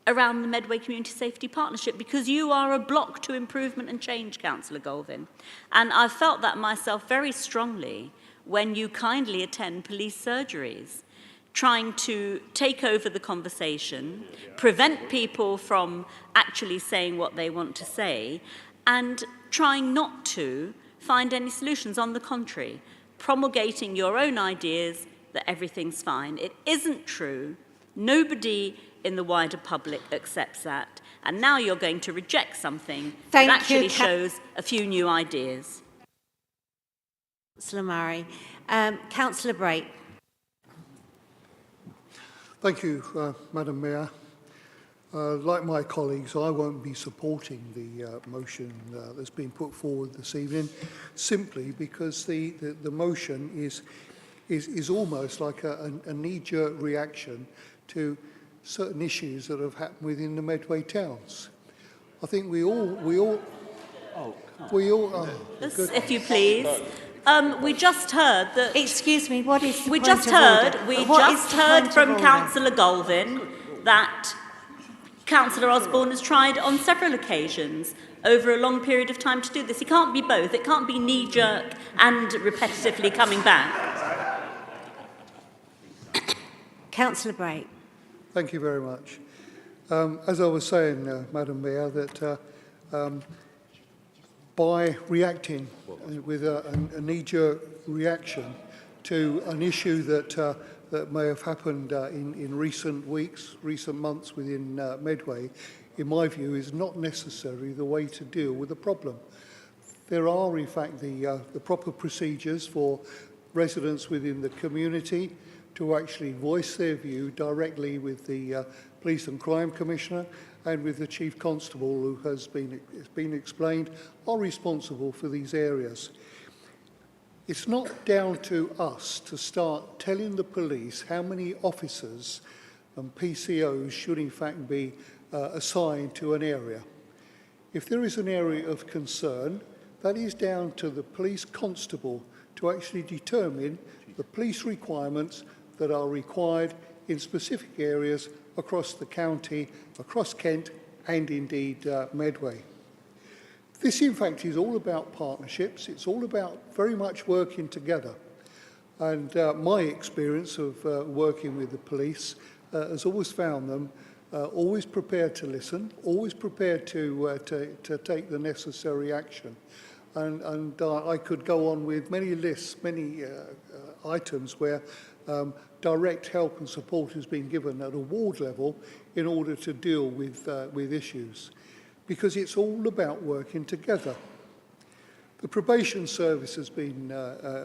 around the Medway Community Safety Partnership, because you are a block to improvement and change, Councillor Golvin. And I felt that myself very strongly when you kindly attend police surgeries, trying to take over the conversation, prevent people from actually saying what they want to say, and trying not to find any solutions. On the contrary, promulgating your own ideas that everything's fine. It isn't true. Nobody in the wider public accepts that. And now you're going to reject something that actually shows a few new ideas. Councillor Murray. Councillor Brake. Thank you, Madam Mayor. Like my colleagues, I won't be supporting the motion that's been put forward this evening, simply because the motion is almost like a knee-jerk reaction to certain issues that have happened within the Medway towns. I think we all. If you please. We just heard that. Excuse me. What is? We just heard from Councillor Golvin that Councillor Osborne has tried on several occasions over a long period of time to do this. It can't be both. It can't be knee-jerk and repetitively coming back. Councillor Brake. Thank you very much. As I was saying, Madam Mayor, that by reacting with a knee-jerk reaction to an issue that may have happened in recent weeks, recent months within Medway, in my view, is not necessarily the way to deal with the problem. There are, in fact, the proper procedures for residents within the community to actually voice their view directly with the Police and Crime Commissioner and with the Chief Constable, who has been explained, are responsible for these areas. It's not down to us to start telling the police how many officers and PCOs should in fact be assigned to an area. If there is an area of concern, that is down to the police constable to actually determine the police requirements that are required in specific areas across the county, across Kent, and indeed Medway. This, in fact, is all about partnerships. It's all about very much working together. And my experience of working with the police has always found them always prepared to listen, always prepared to take the necessary action. And I could go on with many lists, many items where direct help and support has been given at a ward level in order to deal with issues, because it's all about working together. The probation service has been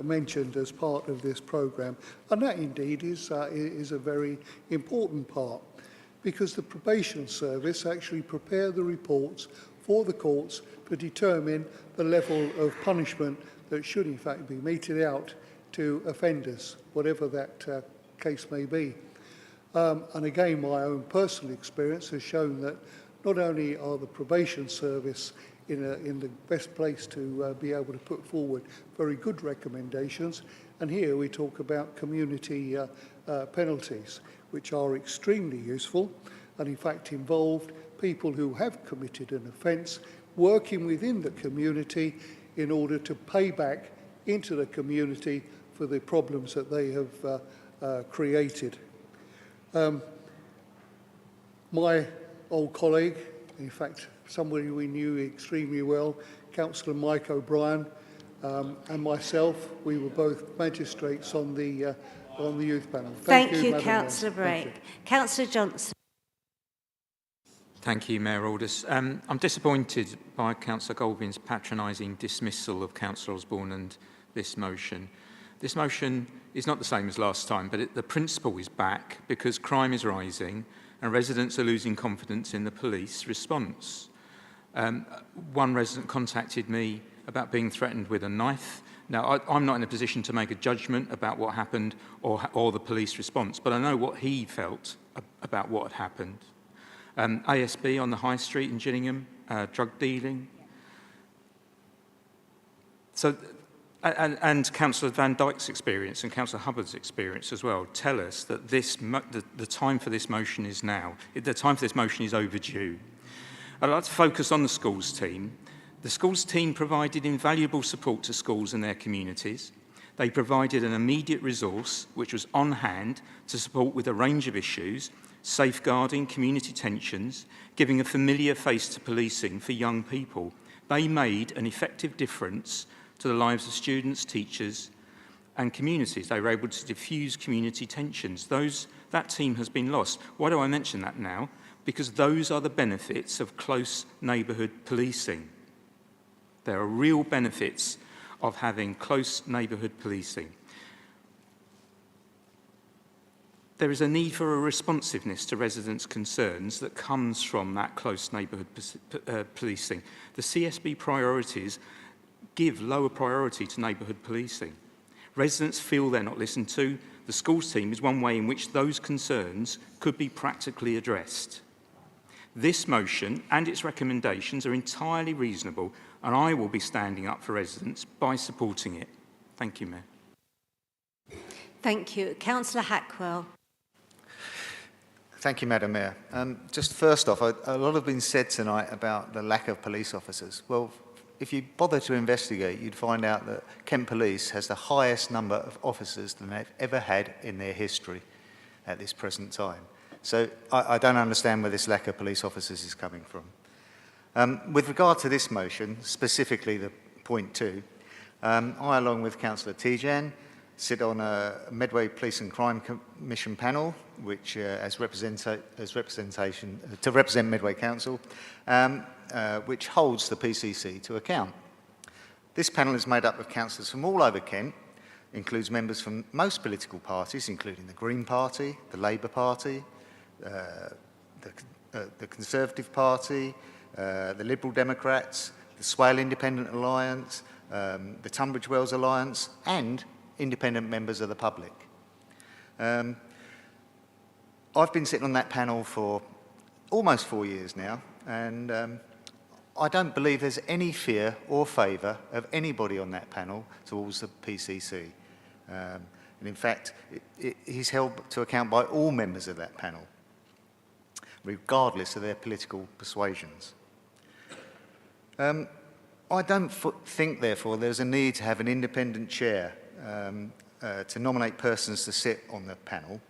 mentioned as part of this programme, and that indeed is a very important part, because the probation service actually prepare the reports for the courts to determine the level of punishment that should in fact be meted out to offenders, whatever that case may be. And again, my own personal experience has shown that not only are the probation service in the best place to be able to put forward very good recommendations, and here we talk about community penalties, which are extremely useful and in fact involved people who have committed an offence working within the community in order to pay back into the community for the problems that they have created. My old colleague, in fact, somebody we knew extremely well, Councillor Mike O'Brien, and myself, we were both magistrates on the youth panel. Thank you, Councillor Brake. Councillor Johnson. Thank you, Mayor Aldous. I'm disappointed by Councillor Golvin's patronising dismissal of Councillor Osborne and this motion. This motion is not the same as last time, but the principle is back because crime is rising and residents are losing confidence in the police response. One resident contacted me about being threatened with a knife. Now, I'm not in a position to make a judgment about what happened or the police response, but I know what he felt about what had happened. ASB on the High Street in Gillingham, drug dealing. So And Councillor Van Dijk's experience and Councillor Hubbard's experience as well tell us that the time for this motion is now. The time for this motion is overdue. I'd like to focus on the schools team. The schools team provided invaluable support to schools and their communities. They provided an immediate resource which was on hand to support with a range of issues, safeguarding community tensions, giving a familiar face to policing for young people. They made an effective difference to the lives of students, teachers and communities. They were able to diffuse community tensions. That team has been lost. Why do I mention that now? Because those are the benefits of close neighbourhood policing. There are real benefits of having close neighbourhood policing. There is a need for a responsiveness to residents' concerns that comes from that close neighbourhood policing. The CSB priorities give lower priority to neighbourhood policing. Residents feel they're not listened to. The schools team is one way in which those concerns could be practically addressed. This motion and its recommendations are entirely reasonable, and I will be standing up for residents by supporting it. Thank you, Mayor. Thank you. Councillor Hackwell. Thank you, Madam Mayor. Just first off, a lot has been said tonight about the lack of police officers. Well, if you bother to investigate, you'd find out that Kent Police has the highest number of officers than they've ever had in their history at this present time. So I don't understand where this lack of police officers is coming from. With regard to this motion, specifically the point 2, I, along with Councillor Tijan, sit on a Medway Police and Crime Commission panel, which has representation to represent Medway Council, which holds the PCC to account. This panel is made up of councillors from all over Kent, includes members from most political parties, including the Green Party, the Labour Party, the Conservative Party, the Liberal Democrats, the Swale Independent Alliance, the Tunbridge Wells Alliance, and independent members of the public. I've been sitting on that panel for almost 4 years now, and I don't believe there's any fear or favour of anybody on that panel towards the PCC. And in fact, he's held to account by all members of that panel, regardless of their political persuasions. I don't think, therefore, there's a need to have an independent chair to nominate persons to sit on the panel,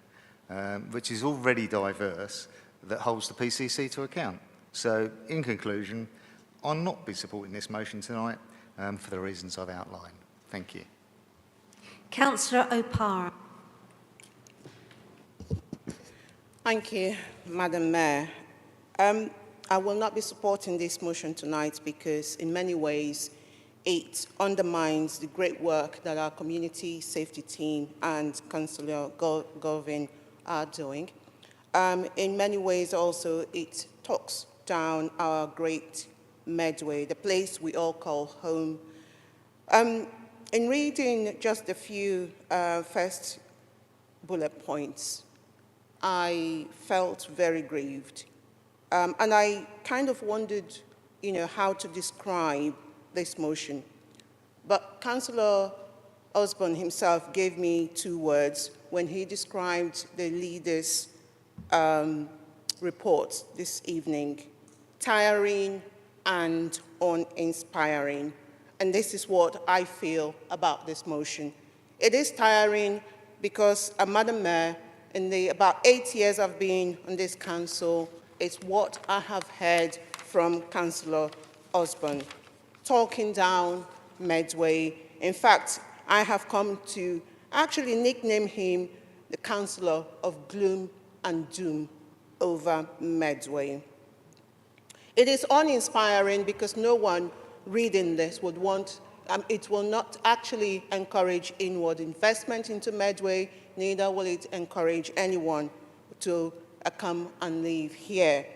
which is already diverse, that holds the PCC to account. So, in conclusion, I'll not be supporting this motion tonight for the reasons I've outlined. Thank you. Councillor O'Para. Thank you, Madam Mayor. I will not be supporting this motion tonight because in many ways it undermines the great work that our community safety team and Councillor Govin are doing. In many ways also it talks down our great Medway, the place we all call home. In reading just a few first bullet points, I felt very grieved. And I kind of wondered, how to describe this motion. But Councillor Osborne himself gave me 2 words when he described the leaders' report this evening: tiring and uninspiring. And this is what I feel about this motion. It is tiring because, Madam Mayor, in the about 8 years I've been on this council, it's what I have heard from Councillor Osborne, talking down Medway. In fact, I have come to actually nickname him the Councillor of Gloom and Doom over Medway. It is uninspiring because no one reading this would want, it will not actually encourage inward investment into Medway, neither will it encourage anyone to come and live here.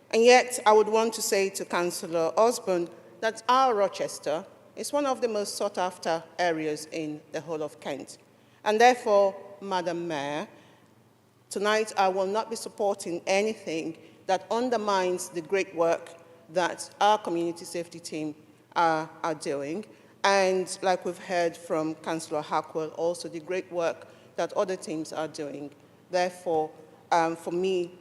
And yet, I would want to say to Councillor Osborne that our Rochester is one of the most sought-after areas in the whole of Kent. And therefore, Madam Mayor, tonight I will not be supporting anything that undermines the great work that our community safety team are doing. And like we've heard from Councillor Hackwell, also the great work that other teams are doing. Therefore, for me,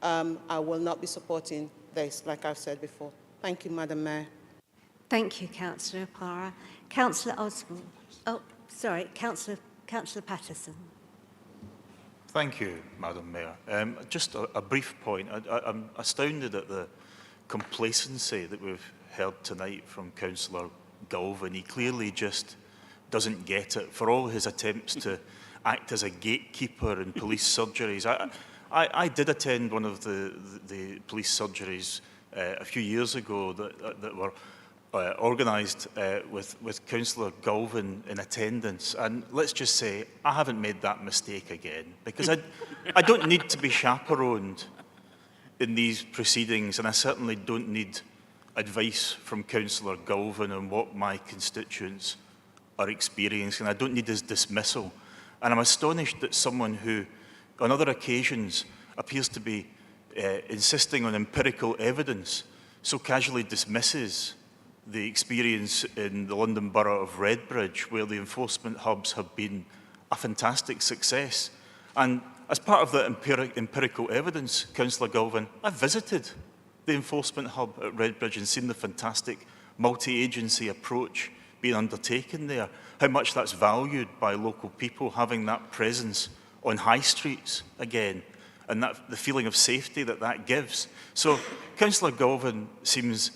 I will not be supporting this, like I've said before. Thank you, Madam Mayor. Thank you, Councillor Parra. Councillor Osborne. Oh, sorry, Councillor Patterson. Thank you, Madam Mayor. Just a brief point. I'm astounded at the complacency that we've heard tonight from Councillor Galvin. He clearly just doesn't get it. For all his attempts to act as a gatekeeper in police surgeries. I did attend one of the police surgeries a few years ago that were organised with Councillor Galvin in attendance, and let's just say I haven't made that mistake again, because I don't need to be chaperoned in these proceedings, and I certainly don't need advice from Councillor Galvin on what my constituents are experiencing. I don't need his dismissal. And I'm astonished that someone who, on other occasions, appears to be insisting on empirical evidence so casually dismisses the experience in the London Borough of Redbridge, where the enforcement hubs have been a fantastic success. And as part of that empirical evidence, Councillor Galvin, I've visited the enforcement hub at Redbridge and seen the fantastic multi-agency approach being undertaken there, how much that's valued by local people, having that presence on high streets again, and that the feeling of safety that that gives. So Councillor Galvin seems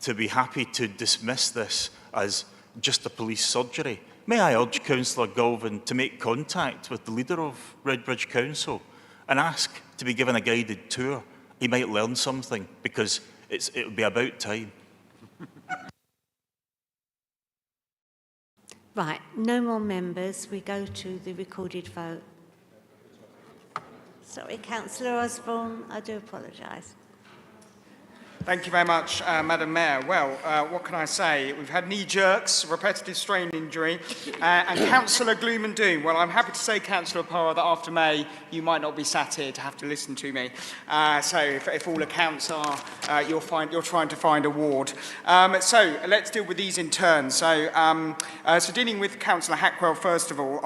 to be happy to dismiss this as just a police surgery. May I urge Councillor Galvin to make contact with the leader of Redbridge Council and ask to be given a guided tour? He might learn something, because it would be about time. Right, no more members. We go to the recorded vote. Sorry, Councillor Osborne, I do apologise. Thank you very much, Madam Mayor. Well, what can I say? We've had knee jerks, repetitive strain injury, and Councillor Gloom and Doom. Well, I'm happy to say, Councillor Parra, that after May, you might not be sat here to have to listen to me. So if all accounts are, you're trying to find a ward. So let's deal with these in turn. So dealing with Councillor Hackwell, first of all,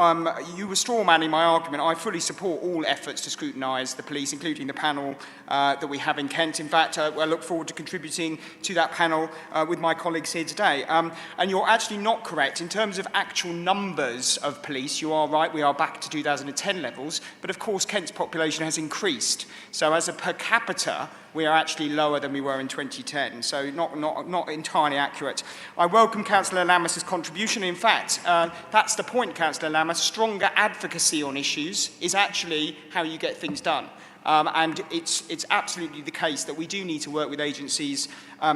you were strawmanning my argument. I fully support all efforts to scrutinise the police, including the panel that we have in Kent. In fact, I look forward to contributing to that panel with my colleagues here today. And you're actually not correct. In terms of actual numbers of police, you are right, we are back to 2010 levels, but of course Kent's population has increased. So as a per capita, we are actually lower than we were in 2010, so not entirely accurate. I welcome Councillor Lammas's contribution. In fact, that's the point, Councillor Lammas. Stronger advocacy on issues is actually how you get things done. And it's absolutely the case that we do need to work with agencies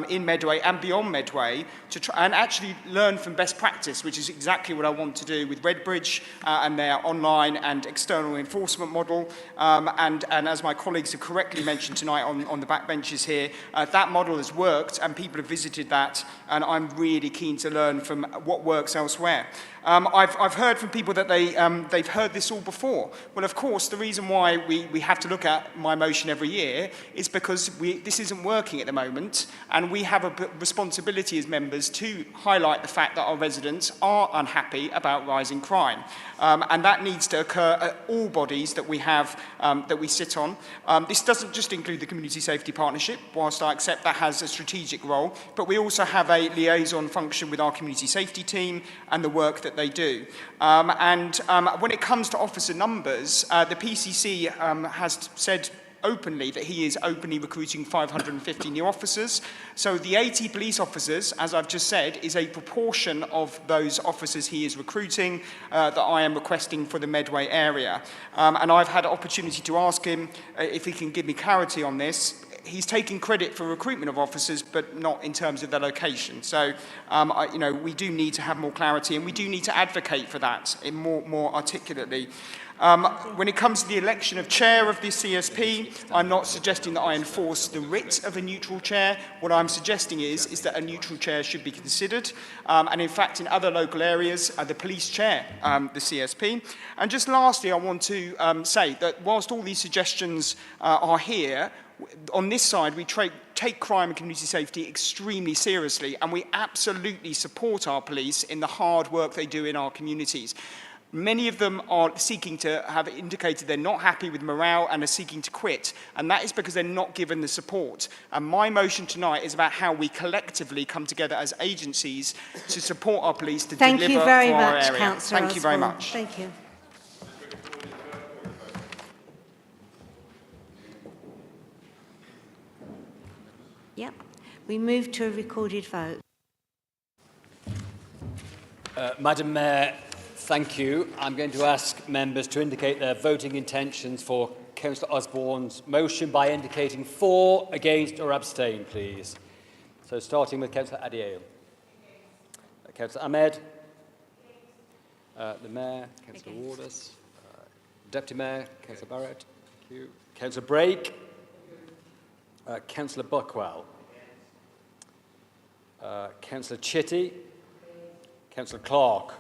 in Medway and beyond Medway to try and actually learn from best practice, which is exactly what I want to do with Redbridge and their online and external enforcement model. And as my colleagues have correctly mentioned tonight on the backbenches here, that model has worked and people have visited that, and I'm really keen to learn from what works elsewhere. I've heard from people that they've heard this all before. Well, of course, the reason why we have to look at my motion every year is because this isn't working at the moment, and we have a responsibility as members to highlight the fact that our residents are unhappy about rising crime. And that needs to occur at all bodies that we have, that we sit on. This doesn't just include the Community Safety Partnership, whilst I accept that has a strategic role, but we also have a liaison function with our community safety team and the work that they do. When it comes to officer numbers, the PCC has said openly that he is openly recruiting 550 new officers. So the 80 police officers, as I've just said, is a proportion of those officers he is recruiting that I am requesting for the Medway area. And I've had an opportunity to ask him if he can give me clarity on this. He's taking credit for recruitment of officers, but not in terms of their location. So, we do need to have more clarity, and we do need to advocate for that in more articulately. When it comes to the election of chair of the CSP, I'm not suggesting that I enforce the writ of a neutral chair. What I'm suggesting is that a neutral chair should be considered. And in fact, in other local areas, the police chair the CSP. And just lastly, I want to say that whilst all these suggestions are here, On this side, we take crime and community safety extremely seriously, and we absolutely support our police in the hard work they do in our communities. Many of them are seeking to have indicated they're not happy with morale and are seeking to quit, and that is because they're not given the support. And my motion tonight is about how we collectively come together as agencies to support our police to deliver for our area. Thank you very much, Councillor Thank you very Osborne. much. Thank you. Yep. We move to a recorded vote. Madam Mayor, thank you. I'm going to ask members to indicate their voting intentions for Councillor Osborne's motion by indicating for, against or abstain, please. So starting with Councillor Adeale. Councillor Ahmed. The Mayor, Councillor Waters. Deputy Mayor, Councillor Barrett. Thank you. Councillor Brake. Councillor Buckwell. Councillor Chitty. Councillor Clark.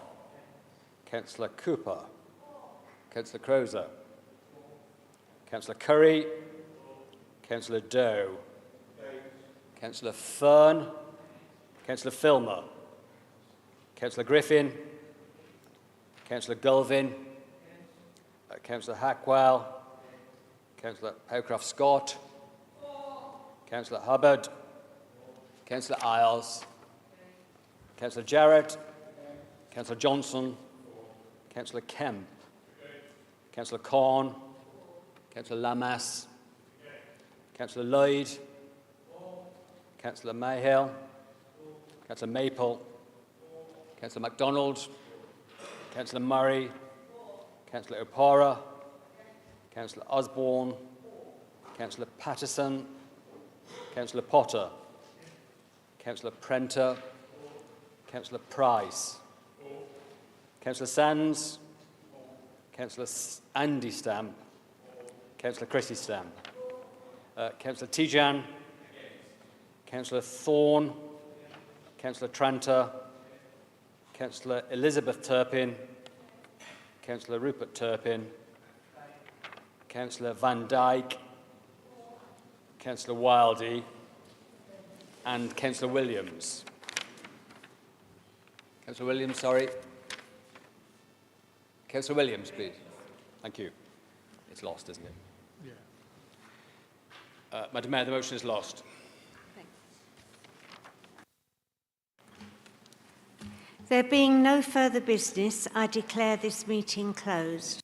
Councillor Cooper. Councillor Crozer. Councillor Curry. Councillor Doe. Councillor Fern. Councillor Filmer. Councillor Griffin. Councillor Gulvin. Councillor Hackwell. Councillor Howcroft-Scott. Councillor Hubbard. Councillor Isles. Councillor Jarrett. Councillor Johnson. Councillor Kemp. Councillor Corn. Councillor Lamas. Councillor Lloyd. Councillor Mayhill. Councillor Maple. Councillor MacDonald. Councillor Murray. Councillor O'Para. Councillor Osborne. Councillor Patterson. Councillor Potter. Councillor Prenter. Councillor Price. Councillor Sands. Councillor Andy Stamp. Councillor Chrissy Stamp. Councillor Tijan. Councillor Thorne. Councillor Tranter. Councillor Elizabeth Turpin. Councillor Rupert Turpin. Councillor Van Dyke. Councillor Wildey. And Councillor Williams. Councillor Williams, sorry. Councillor Williams, please. Thank you. It's lost, isn't it? Yeah. Madam Mayor, the motion is lost. There being no further business, I declare this meeting closed.